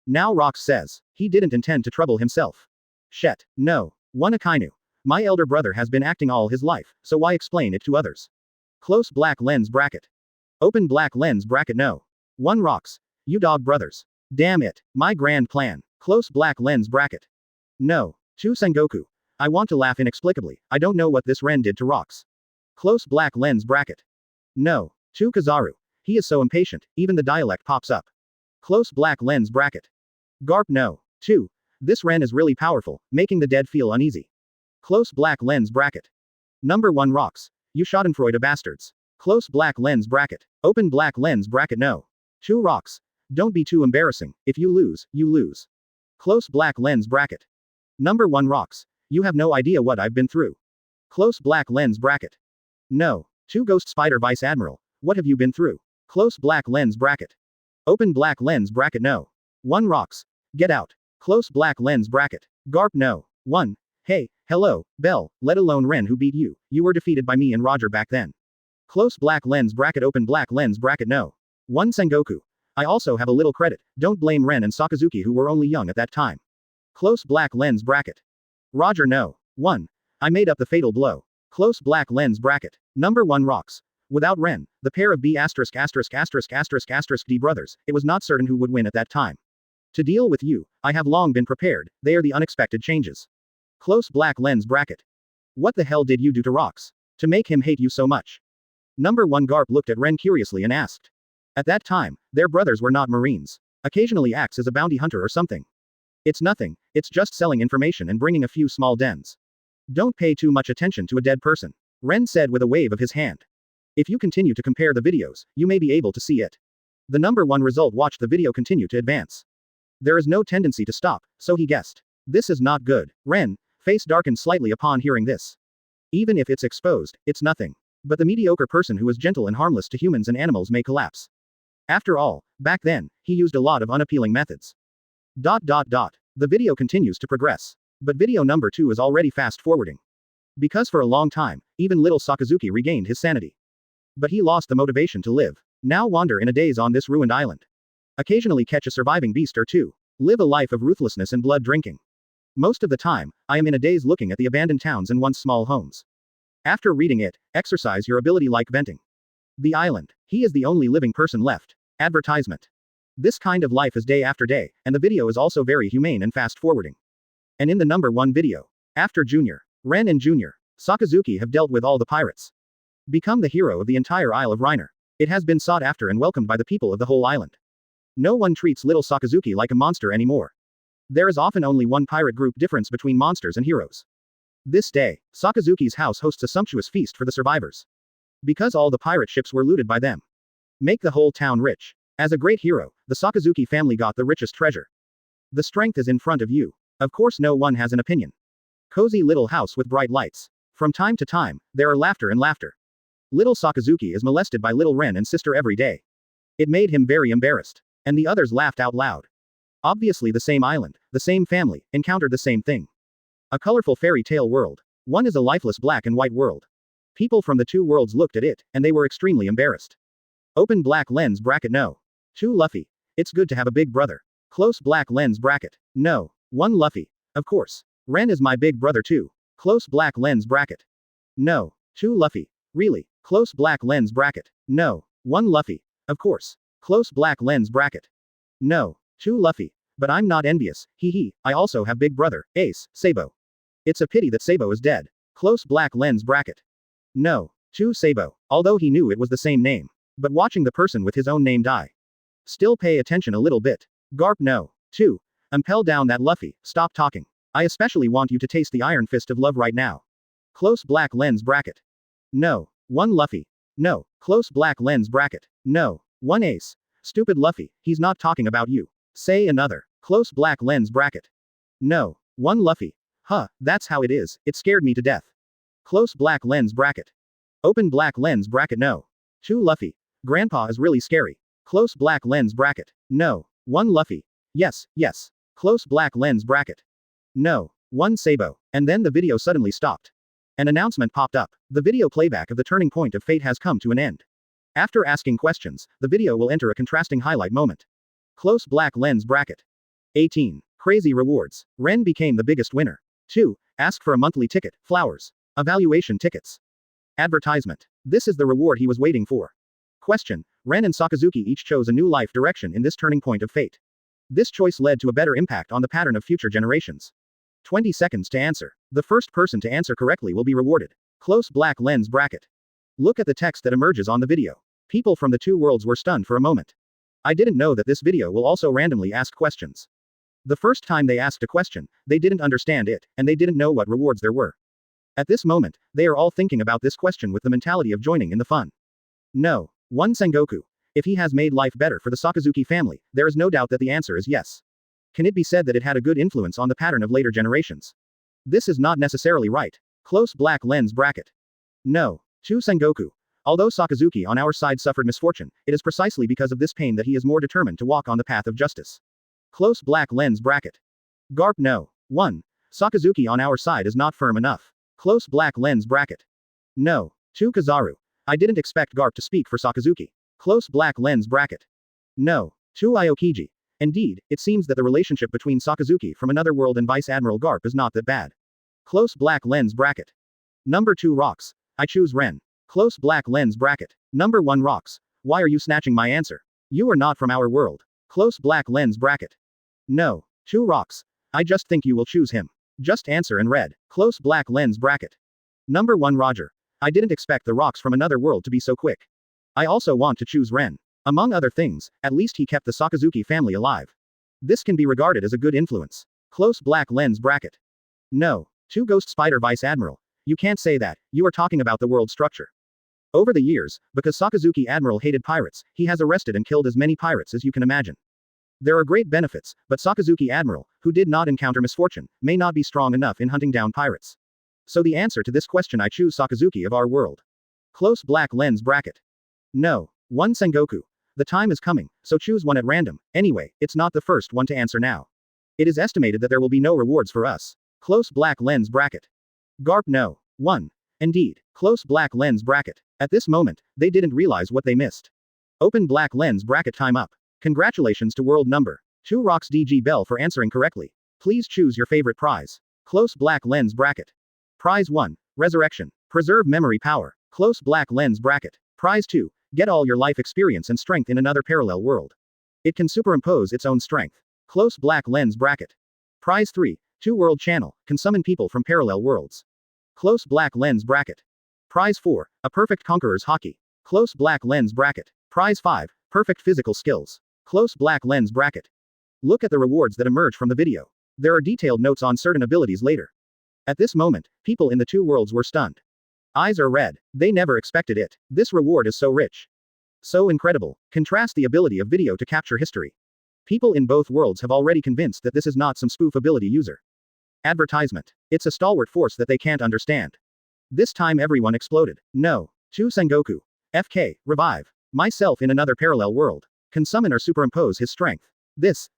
Now Rox says, he didn't intend to trouble himself. Shet. No. 1 Akainu. My elder brother has been acting all his life, so why explain it to others? Close black lens bracket. Open black lens bracket no. 1 Rox. You dog brothers. Damn it. My grand plan. Close black lens bracket. No. 2 Sengoku. I want to laugh inexplicably, I don't know what this Ren did to Rox. Close black lens bracket. No. 2 Kizaru. He is so impatient, even the dialect pops up. Close black lens bracket. Garp no. 2. This Ren is really powerful, making the dead feel uneasy. Close black lens bracket. Number 1 Rox. You schadenfreude bastards. Close black lens bracket. Open black lens bracket no. 2 Rox. Don't be too embarrassing, if you lose, you lose. Close black lens bracket. Number 1 Rox. You have no idea what I've been through. Close black lens bracket. No. 2 Ghost Spider Vice Admiral. What have you been through? Close black lens bracket. Open black lens bracket no. 1 Rox. Get out. Close black lens bracket. Garp no. 1. Hey, hello, Bell, let alone Ren who beat you, you were defeated by me and Roger back then. Close black lens bracket open black lens bracket no. 1 Sengoku. I also have a little credit, don't blame Ren and Sakazuki who were only young at that time. Close black lens bracket. Roger no. 1. I made up the fatal blow. Close black lens bracket. Number 1 Rox. Without Ren, the pair of B asterisk asterisk asterisk asterisk asterisk D brothers, it was not certain who would win at that time. To deal with you, I have long been prepared, they are the unexpected changes. Close black lens bracket. What the hell did you do to Rox? To make him hate you so much? Number 1 Garp looked at Ren curiously and asked. At that time, their brothers were not Marines. Occasionally acts as a bounty hunter or something. It's nothing, it's just selling information and bringing a few small dens. Don't pay too much attention to a dead person. Ren said with a wave of his hand. If you continue to compare the videos, you may be able to see it. The number 1 result watched the video continue to advance. There is no tendency to stop, so he guessed. This is not good. Ren, face darkened slightly upon hearing this. Even if it's exposed, it's nothing. But the mediocre person who is gentle and harmless to humans and animals may collapse. After all, back then, he used a lot of unappealing methods. The video continues to progress. But video number 2 is already fast forwarding. Because for a long time, even little Sakazuki regained his sanity. But he lost the motivation to live. Now wander in a daze on this ruined island. Occasionally catch a surviving beast or two. Live a life of ruthlessness and blood drinking. Most of the time, I am in a daze looking at the abandoned towns and once small homes. After reading it, exercise your ability like venting. The island. He is the only living person left. Advertisement. This kind of life is day after day, and the video is also very humane and fast forwarding. And in the number 1 video, after Junior, Ren and Junior, Sakazuki have dealt with all the pirates. Become the hero of the entire Isle of Riner. It has been sought after and welcomed by the people of the whole island. No one treats little Sakazuki like a monster anymore. There is often only one pirate group difference between monsters and heroes. This day, Sakazuki's house hosts a sumptuous feast for the survivors. Because all the pirate ships were looted by them. Make the whole town rich. As a great hero, the Sakazuki family got the richest treasure. The strength is in front of you. Of course no one has an opinion. Cozy little house with bright lights. From time to time, there are laughter and laughter. Little Sakazuki is molested by little Ren and sister every day. It made him very embarrassed. And the others laughed out loud. Obviously the same island, the same family, encountered the same thing. A colorful fairy tale world. One is a lifeless black and white world. People from the 2 worlds looked at it, and they were extremely embarrassed. Open black lens bracket no. 2 Luffy. It's good to have a big brother. Close black lens bracket. No. 1 Luffy. Of course. Ren is my big brother too. Close black lens bracket. No. 2 Luffy. Really. Close black lens bracket. No. 1 Luffy. Of course. Close black lens bracket. No. 2 Luffy. But I'm not envious, hee. I also have big brother, Ace, Sabo. It's a pity that Sabo is dead. Close black lens bracket. No. 2 Sabo. Although he knew it was the same name. But watching the person with his own name die. Still pay attention a little bit. Garp no. 2. Impel down that Luffy, stop talking. I especially want you to taste the iron fist of love right now. Close black lens bracket. No. 1 Luffy. No. Close black lens bracket. No. 1 Ace. Stupid Luffy, he's not talking about you. Say another. Close black lens bracket. No. 1 Luffy. Huh, that's how it is, it scared me to death. Close black lens bracket. Open black lens bracket no. 2 Luffy. Grandpa is really scary. Close black lens bracket. No. 1 Luffy. Yes. Close black lens bracket. No. 1 Sabo. And then the video suddenly stopped. An announcement popped up. The video playback of the turning point of fate has come to an end. After asking questions, the video will enter a contrasting highlight moment. Close black lens bracket. 18. Crazy rewards. Ren became the biggest winner. 2. Ask for a monthly ticket, flowers. Evaluation tickets. Advertisement. This is the reward he was waiting for. Question. Ren and Sakazuki each chose a new life direction in this turning point of fate. This choice led to a better impact on the pattern of future generations. 20 seconds to answer. The first person to answer correctly will be rewarded. Close black lens bracket. Look at the text that emerges on the video. People from the 2 worlds were stunned for a moment. I didn't know that this video will also randomly ask questions. The first time they asked a question, they didn't understand it, and they didn't know what rewards there were. At this moment, they are all thinking about this question with the mentality of joining in the fun. No. 1 Sengoku. If he has made life better for the Sakazuki family, there is no doubt that the answer is yes. Can it be said that it had a good influence on the pattern of later generations? This is not necessarily right. Close black lens bracket. No. 2 Sengoku. Although Sakazuki on our side suffered misfortune, it is precisely because of this pain that he is more determined to walk on the path of justice. Close black lens bracket. Garp no. 1. Sakazuki on our side is not firm enough. Close black lens bracket. No. 2 Kizaru. I didn't expect Garp to speak for Sakazuki. Close black lens bracket. No. 2 Aokiji. Indeed, it seems that the relationship between Sakazuki from another world and Vice Admiral Garp is not that bad. Close black lens bracket. Number 2 Rocks. I choose Ren. Close black lens bracket. Number 1 Rocks. Why are you snatching my answer? You are not from our world. Close black lens bracket. No. 2 Rocks. I just think you will choose him. Just answer and read. Close black lens bracket. Number 1 Roger. I didn't expect the Rocks from another world to be so quick. I also want to choose Ren. Among other things, at least he kept the Sakazuki family alive. This can be regarded as a good influence. Close black lens bracket. No. 2 Ghost Spider Vice Admiral. You can't say that, you are talking about the world structure. Over the years, because Sakazuki Admiral hated pirates, he has arrested and killed as many pirates as you can imagine. There are great benefits, but Sakazuki Admiral, who did not encounter misfortune, may not be strong enough in hunting down pirates. So the answer to this question, I choose Sakazuki of our world. Close black lens bracket. No. 1 Sengoku. The time is coming, so choose one at random. Anyway, it's not the first one to answer now. It is estimated that there will be no rewards for us. Close black lens bracket. Garp no. 1. Indeed. Close black lens bracket. At this moment, they didn't realize what they missed. Open black lens bracket time up. Congratulations to world number 2 Rocks DG Bell for answering correctly. Please choose your favorite prize. Close black lens bracket. Prize 1. Resurrection. Preserve memory power. Close black lens bracket. Prize 2. Get all your life experience and strength in another parallel world. It can superimpose its own strength. Close black lens bracket. Prize 3. 2 World Channel. Can summon people from parallel worlds. Close black lens bracket. Prize 4. A perfect conqueror's hockey. Close black lens bracket. Prize 5. Perfect physical skills. Close black lens bracket. Look at the rewards that emerge from the video. There are detailed notes on certain abilities later. At this moment, people in the 2 worlds were stunned. Eyes are red. They never expected it. This reward is so rich. So incredible. Contrast the ability of video to capture history. People in both worlds have already convinced that this is not some spoof ability user. Advertisement. It's a stalwart force that they can't understand. This time everyone exploded. No. 2 Sengoku. FK, revive. Myself in another parallel world. Can summon or superimpose his strength. This.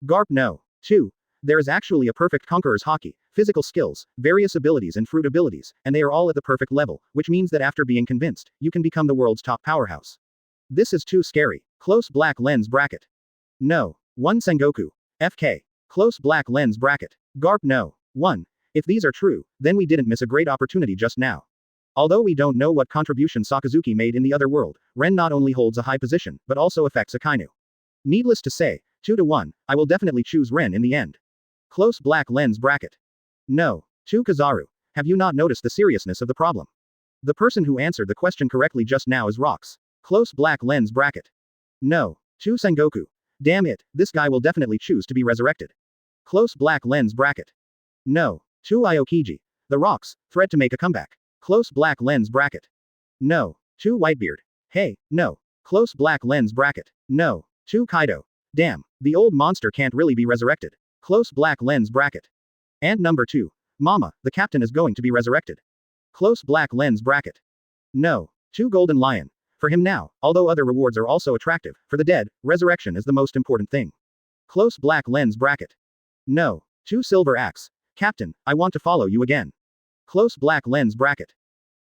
Garp no. 2. There is actually a perfect conqueror's hockey, physical skills, various abilities and fruit abilities, and they are all at the perfect level, which means that after being convinced, you can become the world's top powerhouse. This is too scary. Close black lens bracket. No. 1 Sengoku. FK. Close black lens bracket. Garp no. 1. If these are true, then we didn't miss a great opportunity just now. Although we don't know what contribution Sakazuki made in the other world, Ren not only holds a high position, but also affects Akainu. Needless to say, 2 to 1, I will definitely choose Ren in the end. Close black lens bracket. No. 2 Kizaru. Have you not noticed the seriousness of the problem? The person who answered the question correctly just now is Rocks. Close black lens bracket. No. 2 Sengoku. Damn it, this guy will definitely choose to be resurrected. Close black lens bracket. No. 2 Aokiji. The Rocks, threat to make a comeback. Close black lens bracket. No. 2 Whitebeard. Hey, no. Close black lens bracket. No. 2 Kaido. Damn, the old monster can't really be resurrected. Close black lens bracket. And number 2. Mama, the captain is going to be resurrected. Close black lens bracket. No. 2 Golden Lion. For him now, although other rewards are also attractive, for the dead, resurrection is the most important thing. Close black lens bracket. No. 2 Silver Axe. Captain, I want to follow you again. Close black lens bracket.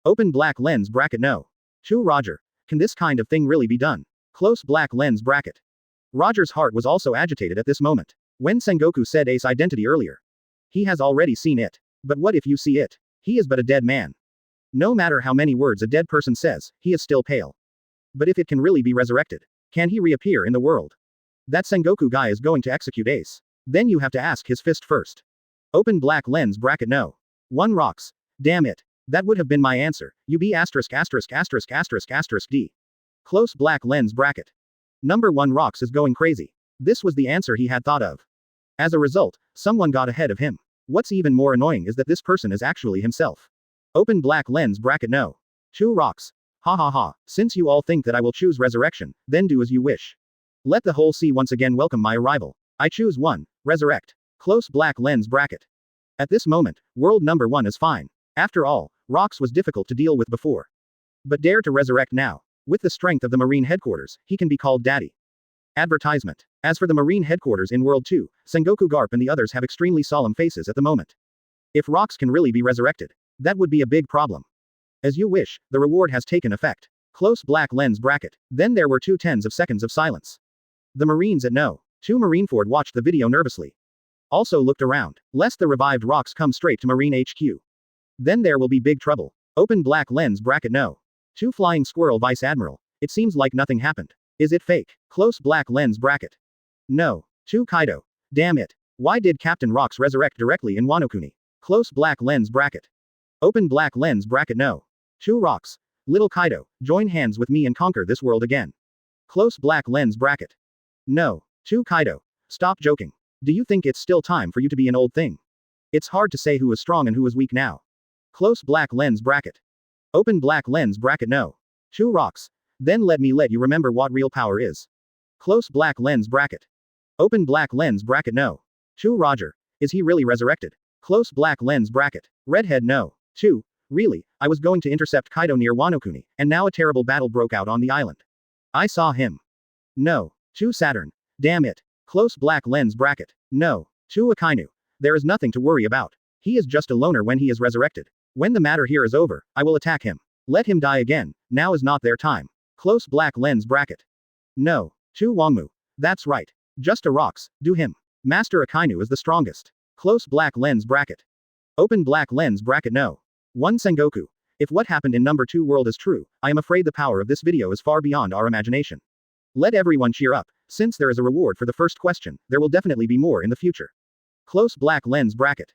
Open black lens bracket no. 2 Roger. Can this kind of thing really be done? Close black lens bracket. Roger's heart was also agitated at this moment. When Sengoku said Ace identity earlier. He has already seen it. But what if you see it? He is but a dead man. No matter how many words a dead person says, he is still pale. But if it can really be resurrected, can he reappear in the world? That Sengoku guy is going to execute Ace. Then you have to ask his fist first. Open black lens bracket no. 1 Rocks. Damn it. That would have been my answer. UB ******** D. Close black lens bracket. Number 1 Rocks is going crazy. This was the answer he had thought of. As a result, someone got ahead of him. What's even more annoying is that this person is actually himself. Open black lens bracket no. 2 Rocks. Ha ha ha. Since you all think that I will choose resurrection, then do as you wish. Let the whole sea once again welcome my arrival. I choose 1. Resurrect. Close black lens bracket. At this moment, world number 1 is fine. After all, Rocks was difficult to deal with before. But dare to resurrect now. With the strength of the Marine headquarters, he can be called Daddy. Advertisement. As for the Marine headquarters in World 2, Sengoku Garp and the others have extremely solemn faces at the moment. If Rocks can really be resurrected, that would be a big problem. As you wish, the reward has taken effect. Close black lens bracket. Then there were 2 tens of seconds of silence. The Marines at no. 2 Marineford watched the video nervously. Also looked around, lest the revived Rocks come straight to Marine HQ. Then there will be big trouble. Open black lens bracket no. 2 Flying Squirrel Vice Admiral. It seems like nothing happened. Is it fake? Close black lens bracket. No. 2 Kaido. Damn it. Why did Captain Rocks resurrect directly in Wano-kuni? Close black lens bracket. Open black lens bracket no. 2 Rocks. Little Kaido, join hands with me and conquer this world again. Close black lens bracket. No. 2 Kaido. Stop joking. Do you think it's still time for you to be an old thing? It's hard to say who is strong and who is weak now. Close black lens bracket. Open black lens bracket no. 2 rocks. Then let you remember what real power is. Close black lens bracket. Open black lens bracket no. 2 Roger. Is he really resurrected? Close black lens bracket. Redhead no. 2. Really, I was going to intercept Kaido near Wanokuni, and now a terrible battle broke out on the island. I saw him. No. 2 Saturn. Damn it. Close black lens bracket. No. 2 Akainu. There is nothing to worry about. He is just a loner when he is resurrected. When the matter here is over, I will attack him. Let him die again, now is not their time. Close black lens bracket. No. 2 Wangmu. That's right. Just a rocks, do him. Master Akainu is the strongest. Close black lens bracket. Open black lens bracket no. 1 Sengoku. If what happened in number 2 world is true, I am afraid the power of this video is far beyond our imagination. Let everyone cheer up, since there is a reward for the first question, there will definitely be more in the future. Close black lens bracket.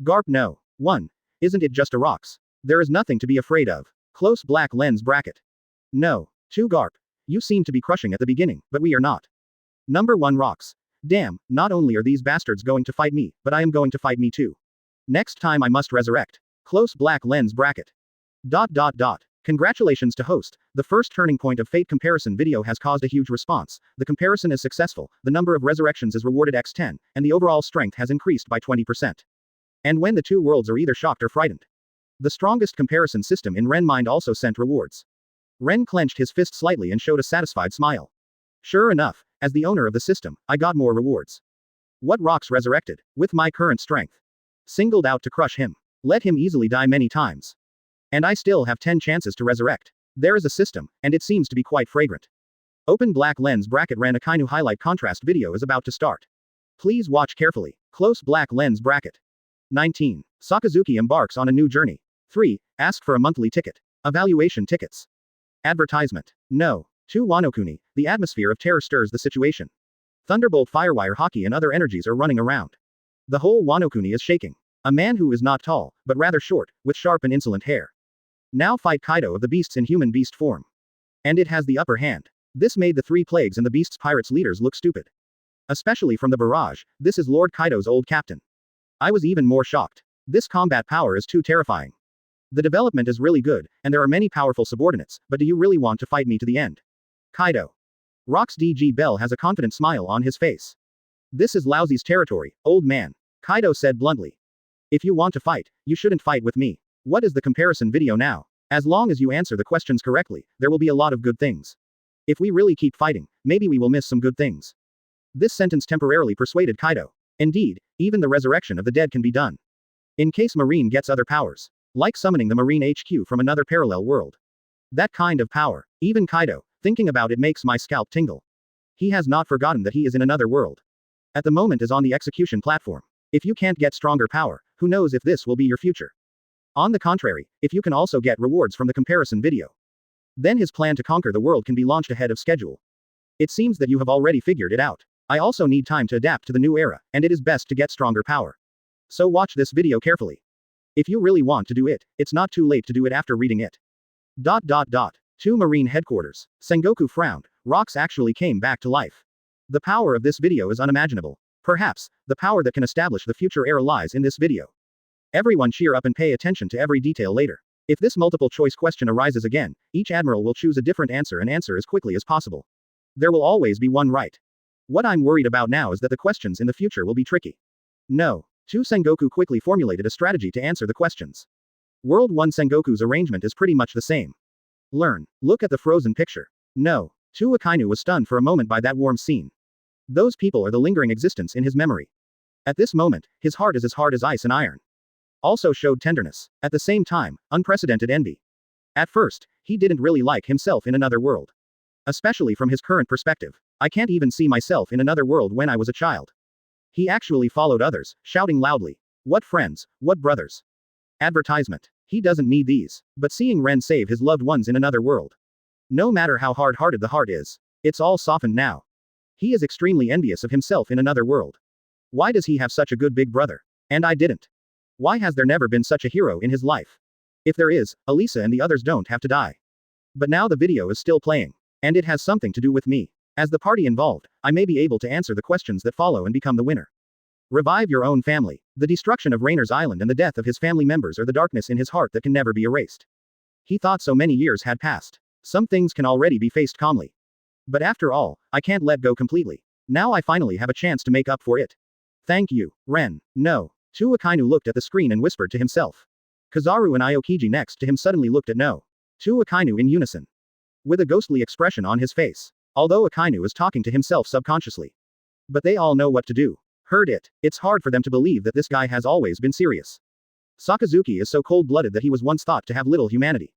Garp no. 1. Isn't it just a rocks? There is nothing to be afraid of. Close black lens bracket. No. 2 Garp. You seem to be crushing at the beginning, but we are not. Number 1 rocks. Damn, not only are these bastards going to fight me, but I am going to fight me too. Next time I must resurrect. Close black lens bracket. Congratulations to host. The first turning point of fate comparison video has caused a huge response. The comparison is successful, the number of resurrections is rewarded x10, and the overall strength has increased by 20%. And when the 2 worlds are either shocked or frightened. The strongest comparison system in Rennes Mind also sent rewards. Ren clenched his fist slightly and showed a satisfied smile. Sure enough, as the owner of the system, I got more rewards. What rocks resurrected, with my current strength? Singled out to crush him. Let him easily die many times. And I still have 10 chances to resurrect. There is a system, and it seems to be quite fragrant. Open black lens bracket Ren Akainu highlight contrast video is about to start. Please watch carefully. Close black lens bracket. 19. Sakazuki embarks on a new journey. 3. Ask for a monthly ticket. Evaluation tickets. Advertisement. No. 2 Wanokuni. The atmosphere of terror stirs the situation. Thunderbolt firewire hockey and other energies are running around. The whole Wanokuni is shaking. A man who is not tall, but rather short, with sharp and insolent hair. Now fight Kaido of the beasts in human beast form. And it has the upper hand. This made the 3 plagues and the beasts pirates leaders look stupid. Especially from the barrage, this is Lord Kaido's old captain. I was even more shocked. This combat power is too terrifying. The development is really good, and there are many powerful subordinates, but do you really want to fight me to the end? Kaido. Rox DG Bell has a confident smile on his face. This is Lousy's territory, old man. Kaido said bluntly. If you want to fight, you shouldn't fight with me. What is the comparison video now? As long as you answer the questions correctly, there will be a lot of good things. If we really keep fighting, maybe we will miss some good things. This sentence temporarily persuaded Kaido. Indeed, even the resurrection of the dead can be done. In case Marine gets other powers. Like summoning the Marine HQ from another parallel world. That kind of power. Even Kaido, thinking about it makes my scalp tingle. He has not forgotten that he is in another world. At the moment is on the execution platform. If you can't get stronger power, who knows if this will be your future. On the contrary, if you can also get rewards from the comparison video. Then his plan to conquer the world can be launched ahead of schedule. It seems that you have already figured it out. I also need time to adapt to the new era, and it is best to get stronger power. So watch this video carefully. If you really want to do it, it's not too late to do it after reading it. 2 Marine Headquarters. Sengoku frowned. Rocks actually came back to life. The power of this video is unimaginable. Perhaps, the power that can establish the future era lies in this video. Everyone cheer up and pay attention to every detail later. If this multiple choice question arises again, each admiral will choose a different answer and answer as quickly as possible. There will always be one right. What I'm worried about now is that the questions in the future will be tricky. No. 2 Sengoku quickly formulated a strategy to answer the questions. World 1 Sengoku's arrangement is pretty much the same. Learn. Look at the frozen picture. No. 2 Akainu was stunned for a moment by that warm scene. Those people are the lingering existence in his memory. At this moment, his heart is as hard as ice and iron. Also showed tenderness. At the same time, unprecedented envy. At first, he didn't really like himself in another world. Especially from his current perspective. I can't even see myself in another world when I was a child. He actually followed others, shouting loudly. What friends, what brothers. Advertisement. He doesn't need these. But seeing Ren save his loved ones in another world. No matter how hard-hearted the heart is. It's all softened now. He is extremely envious of himself in another world. Why does he have such a good big brother? And I didn't. Why has there never been such a hero in his life? If there is, Elisa and the others don't have to die. But now the video is still playing. And it has something to do with me. As the party involved, I may be able to answer the questions that follow and become the winner. Revive your own family. The destruction of Riner's island and the death of his family members are the darkness in his heart that can never be erased. He thought so many years had passed. Some things can already be faced calmly. But after all, I can't let go completely. Now I finally have a chance to make up for it. Thank you, Ren. No. Akainu looked at the screen and whispered to himself. Kizaru and Aokiji next to him suddenly looked at No. Akainu in unison. With a ghostly expression on his face. Although Akainu is talking to himself subconsciously. But they all know what to do. Heard it. It's hard for them to believe that this guy has always been serious. Sakazuki is so cold-blooded that he was once thought to have little humanity.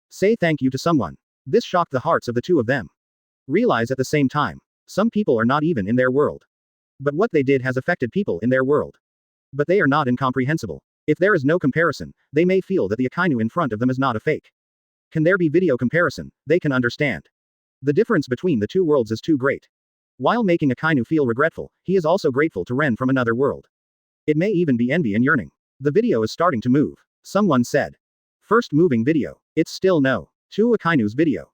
Say thank you to someone. This shocked the hearts of the two of them. Realize at the same time. Some people are not even in their world. But what they did has affected people in their world. But they are not incomprehensible. If there is no comparison, they may feel that the Akainu in front of them is not a fake. Can there be video comparison? They can understand. The difference between the two worlds is too great. While making Akainu feel regretful, he is also grateful to Ren from another world. It may even be envy and yearning. The video is starting to move. Someone said. First moving video. It's still No. Akainu's video.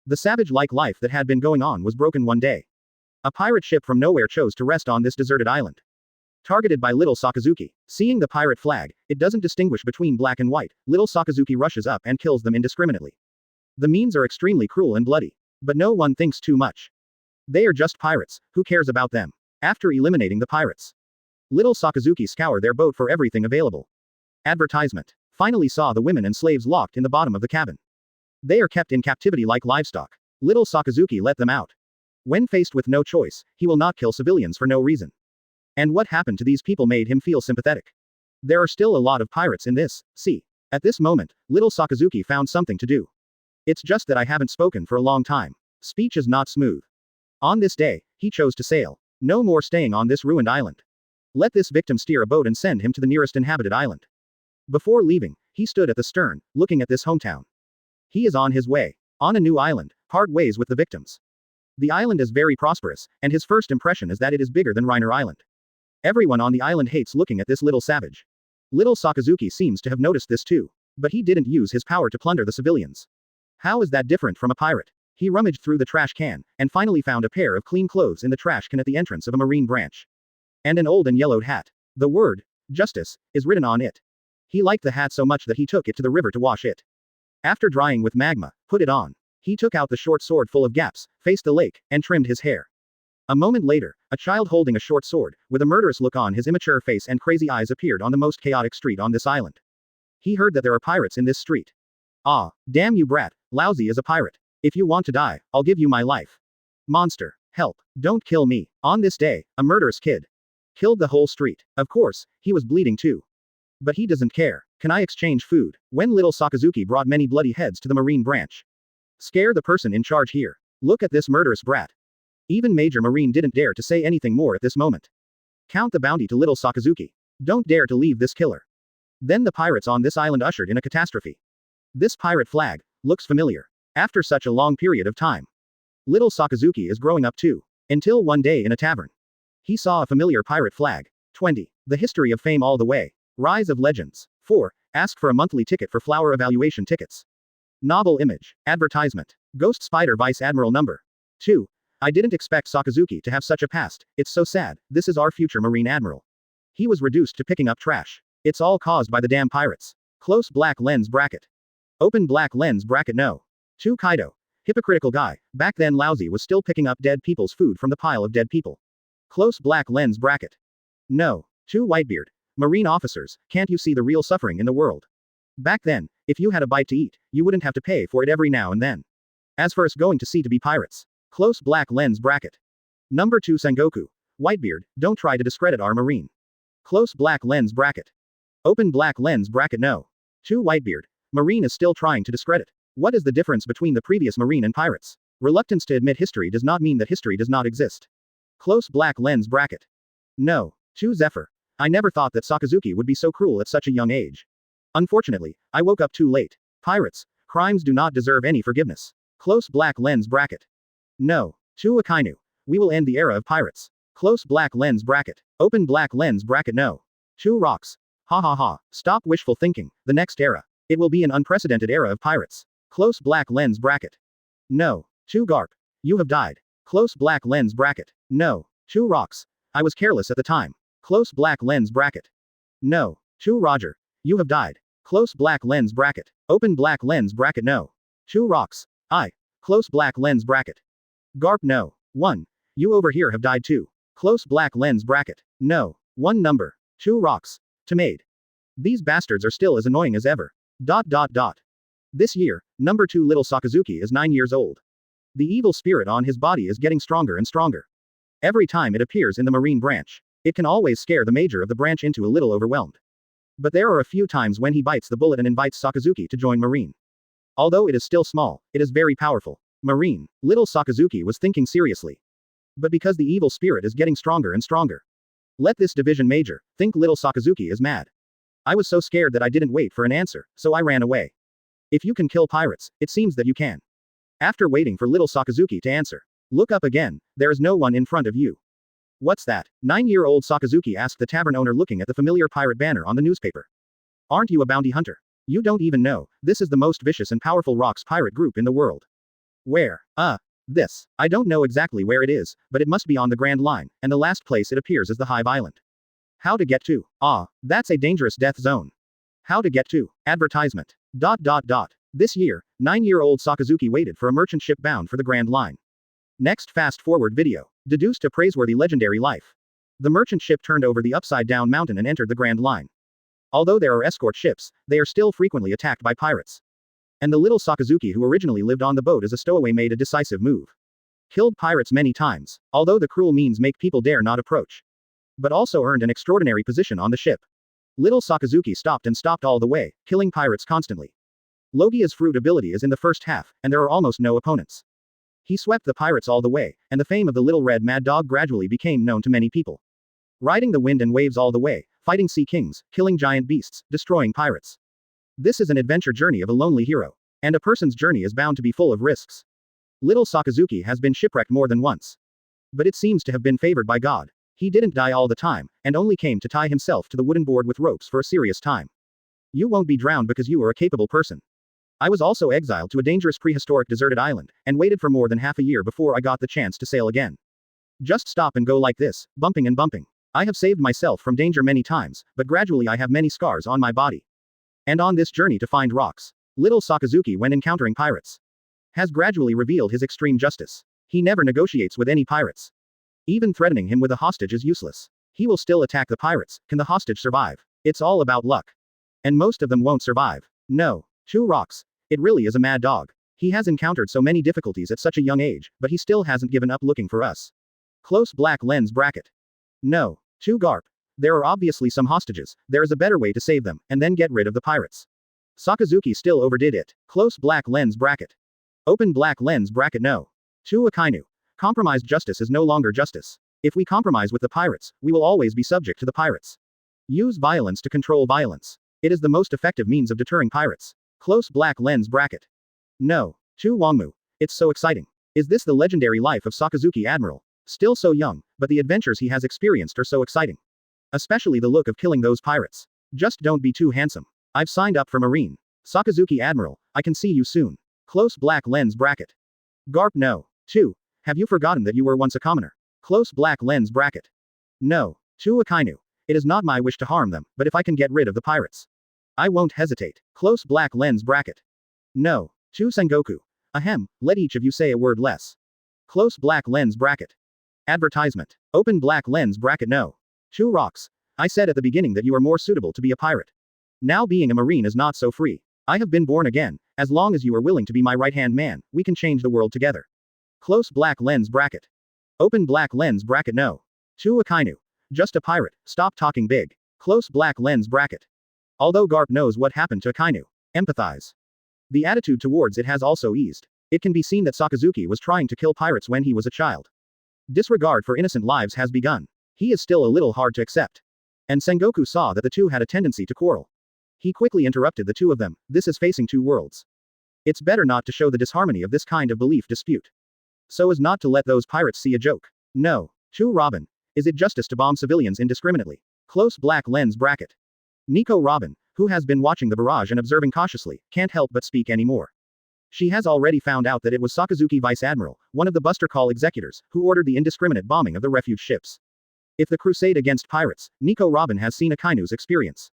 The savage-like life that had been going on was broken one day. A pirate ship from nowhere chose to rest on this deserted island. Targeted by little Sakazuki. Seeing the pirate flag, it doesn't distinguish between black and white. Little Sakazuki rushes up and kills them indiscriminately. The means are extremely cruel and bloody. But no one thinks too much. They are just pirates, who cares about them? After eliminating the pirates. Little Sakazuki scour their boat for everything available. Advertisement. Finally saw the women and slaves locked in the bottom of the cabin. They are kept in captivity like livestock. Little Sakazuki let them out. When faced with no choice, he will not kill civilians for no reason. And what happened to these people made him feel sympathetic. There are still a lot of pirates in this sea. At this moment, little Sakazuki found something to do. It's just that I haven't spoken for a long time. Speech is not smooth. On this day, he chose to sail. No more staying on this ruined island. Let this victim steer a boat and send him to the nearest inhabited island. Before leaving, he stood at the stern, looking at this hometown. He is on his way. On a new island, part ways with the victims. The island is very prosperous, and his first impression is that it is bigger than Riner Island. Everyone on the island hates looking at this little savage. Little Sakazuki seems to have noticed this too. But he didn't use his power to plunder the civilians. How is that different from a pirate? He rummaged through the trash can, and finally found a pair of clean clothes in the trash can at the entrance of a marine branch. And an old and yellowed hat. The word, justice, is written on it. He liked the hat so much that he took it to the river to wash it. After drying with magma, put it on. He took out the short sword full of gaps, faced the lake, and trimmed his hair. A moment later, a child holding a short sword, with a murderous look on his immature face and crazy eyes appeared on the most chaotic street on this island. He heard that there are pirates in this street. Ah, damn you brat, lousy is a pirate. If you want to die, I'll give you my life. Monster, help, don't kill me. On this day, a murderous kid killed the whole street. Of course, he was bleeding too. But he doesn't care. Can I exchange food? When little Sakazuki brought many bloody heads to the marine branch. Scare the person in charge here. Look at this murderous brat. Even Major Marine didn't dare to say anything more at this moment. Count the bounty to little Sakazuki. Don't dare to leave this killer. Then the pirates on this island ushered in a catastrophe. This pirate flag looks familiar. After such a long period of time. Little Sakazuki is growing up too. Until one day in a tavern. He saw a familiar pirate flag. 20. The history of fame all the way. Rise of legends. 4. Ask for a monthly ticket for flower evaluation tickets. Novel image. Advertisement. Ghost Spider Vice Admiral number 2. I didn't expect Sakazuki to have such a past. It's so sad. This is our future Marine Admiral. He was reduced to picking up trash. It's all caused by the damn pirates. Close black lens bracket. Open black lens bracket no. 2 Kaido. Hypocritical guy. Back then lousy was still picking up dead people's food from the pile of dead people. Close black lens bracket. No. 2 Whitebeard. Marine officers, can't you see the real suffering in the world? Back then, if you had a bite to eat, you wouldn't have to pay for it every now and then. As for us going to sea to be pirates. Close black lens bracket. Number 2 Sengoku. Whitebeard, don't try to discredit our marine. Close black lens bracket. Open black lens bracket no. 2 Whitebeard. Marine is still trying to discredit. What is the difference between the previous marine and pirates? Reluctance to admit history does not mean that history does not exist. Close black lens bracket. No. 2 Zephyr. I never thought that Sakazuki would be so cruel at such a young age. Unfortunately, I woke up too late. Pirates, crimes do not deserve any forgiveness. Close black lens bracket. No. 2 Akainu. We will end the era of pirates. Close black lens bracket. Open black lens bracket no. 2 Rocks. Ha ha ha. Stop wishful thinking. The next era. It will be an unprecedented era of pirates. Close black lens bracket. No. 2 Garp. You have died. Close black lens bracket. No. 2 Rocks. I was careless at the time. Close black lens bracket. No. 2 Roger. You have died. Close black lens bracket. Open black lens bracket no. 2 rocks. I. Close black lens bracket. Garp no. 1. You over here have died too. Close black lens bracket. No. 1 number. 2 rocks. Tomaid. These bastards are still as annoying as ever. ... This year, number 2 little Sakazuki is 9 years old. The evil spirit on his body is getting stronger and stronger. Every time it appears in the marine branch, it can always scare the major of the branch into a little overwhelmed. But there are a few times when he bites the bullet and invites Sakazuki to join marine. Although it is still small, it is very powerful. Marine, little Sakazuki was thinking seriously. But because the evil spirit is getting stronger and stronger. Let this division major think little Sakazuki is mad. I was so scared that I didn't wait for an answer, so I ran away. If you can kill pirates, it seems that you can. After waiting for little Sakazuki to answer, look up again, there is no one in front of you. What's that? 9-year-old Sakazuki asked the tavern owner looking at the familiar pirate banner on the newspaper. Aren't you a bounty hunter? You don't even know, this is the most vicious and powerful rocks pirate group in the world. Where? This. I don't know exactly where it is, but it must be on the Grand Line, and the last place it appears is the Hive Island. How to get to? That's a dangerous death zone. How to get to? Advertisement. ... This year, 9-year-old Sakazuki waited for a merchant ship bound for the Grand Line. Next fast forward video. Deduced a praiseworthy legendary life. The merchant ship turned over the upside-down mountain and entered the Grand Line. Although there are escort ships, they are still frequently attacked by pirates. And the little Sakazuki who originally lived on the boat as a stowaway made a decisive move. Killed pirates many times, although the cruel means make people dare not approach. But also earned an extraordinary position on the ship. Little Sakazuki stopped all the way, killing pirates constantly. Logia's fruit ability is in the first half, and there are almost no opponents. He swept the pirates all the way, and the fame of the little red mad dog gradually became known to many people. Riding the wind and waves all the way, fighting sea kings, killing giant beasts, destroying pirates. This is an adventure journey of a lonely hero. And a person's journey is bound to be full of risks. Little Sakazuki has been shipwrecked more than once. But it seems to have been favored by God. He didn't die all the time, and only came to tie himself to the wooden board with ropes for a serious time. You won't be drowned because you are a capable person. I was also exiled to a dangerous prehistoric deserted island, and waited for more than half a year before I got the chance to sail again. Just stop and go like this, bumping and bumping. I have saved myself from danger many times, but gradually I have many scars on my body. And on this journey to find rocks, little Sakazuki when encountering pirates has gradually revealed his extreme justice. He never negotiates with any pirates. Even threatening him with a hostage is useless. He will still attack the pirates. Can the hostage survive? It's all about luck. And most of them won't survive. No. 2 rocks. It really is a mad dog. He has encountered so many difficulties at such a young age, but he still hasn't given up looking for us. Close black lens bracket. No. 2 Garp. There are obviously some hostages, there is a better way to save them, and then get rid of the pirates. Sakazuki still overdid it. Close black lens bracket. Open black lens bracket no. 2 Akainu. Compromised justice is no longer justice. If we compromise with the pirates, we will always be subject to the pirates. Use violence to control violence. It is the most effective means of deterring pirates. Close black lens bracket. No. 2 Wangmu. It's so exciting. Is this the legendary life of Sakazuki Admiral? Still so young, but the adventures he has experienced are so exciting. Especially the look of killing those pirates. Just don't be too handsome. I've signed up for Marine. Sakazuki Admiral, I can see you soon. Close black lens bracket. Garp no. 2. Have you forgotten that you were once a commoner? Close black lens bracket. No. 2 Akainu. It is not my wish to harm them, but if I can get rid of the pirates, I won't hesitate. Close black lens bracket. No. 2 Sengoku. Ahem, let each of you say a word less. Close black lens bracket. Advertisement. Open black lens bracket no. 2 rocks. I said at the beginning that you are more suitable to be a pirate. Now being a marine is not so free. I have been born again. As long as you are willing to be my right-hand man, we can change the world together. Close black lens bracket. Open black lens bracket no. 2 Akainu. Just a pirate, stop talking big. Close black lens bracket. Although Garp knows what happened to Akainu. Empathize. The attitude towards it has also eased. It can be seen that Sakazuki was trying to kill pirates when he was a child. Disregard for innocent lives has begun. He is still a little hard to accept. And Sengoku saw that the two had a tendency to quarrel. He quickly interrupted the two of them. This is facing 2 worlds. It's better not to show the disharmony of this kind of belief dispute. So as not to let those pirates see a joke. No. 2 Robin. Is it justice to bomb civilians indiscriminately? Close black lens bracket. Nico Robin, who has been watching the barrage and observing cautiously, can't help but speak anymore. She has already found out that it was Sakazuki Vice Admiral, one of the Buster Call executors, who ordered the indiscriminate bombing of the refuge ships. If the crusade against pirates, Nico Robin has seen Akainu's experience.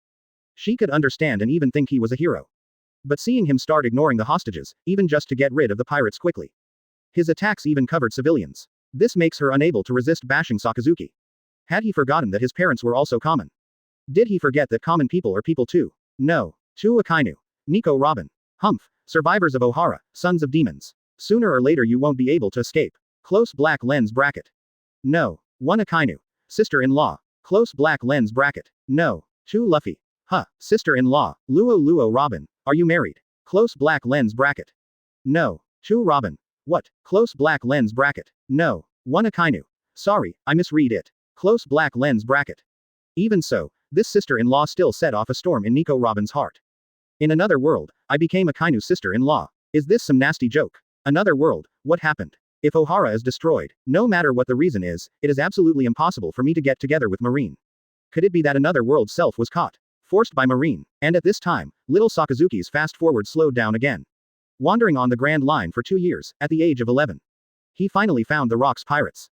She could understand and even think he was a hero. But seeing him start ignoring the hostages, even just to get rid of the pirates quickly. His attacks even covered civilians. This makes her unable to resist bashing Sakazuki. Had he forgotten that his parents were also common? Did he forget that common people are people too? No. 2 Akainu. Nico Robin. Humph. Survivors of Ohara, sons of demons. Sooner or later you won't be able to escape. Close black lens bracket. No. 1 Akainu. Sister-in-law. Close black lens bracket. No. 2 Luffy. Huh. Sister-in-law. Luo Robin. Are you married? Close black lens bracket. No. 2 Robin. What? Close black lens bracket. No. 1 Akainu. Sorry, I misread it. Close black lens bracket. Even so, this sister-in-law still set off a storm in Nico Robin's heart. In another world, I became Akainu's sister-in-law. Is this some nasty joke? Another world, what happened? If Ohara is destroyed, no matter what the reason is, it is absolutely impossible for me to get together with Marine. Could it be that another world self was caught? Forced by Marine. And at this time, little Sakazuki's fast-forward slowed down again. Wandering on the Grand Line for 2 years, at the age of 11. He finally found the Rocks pirates.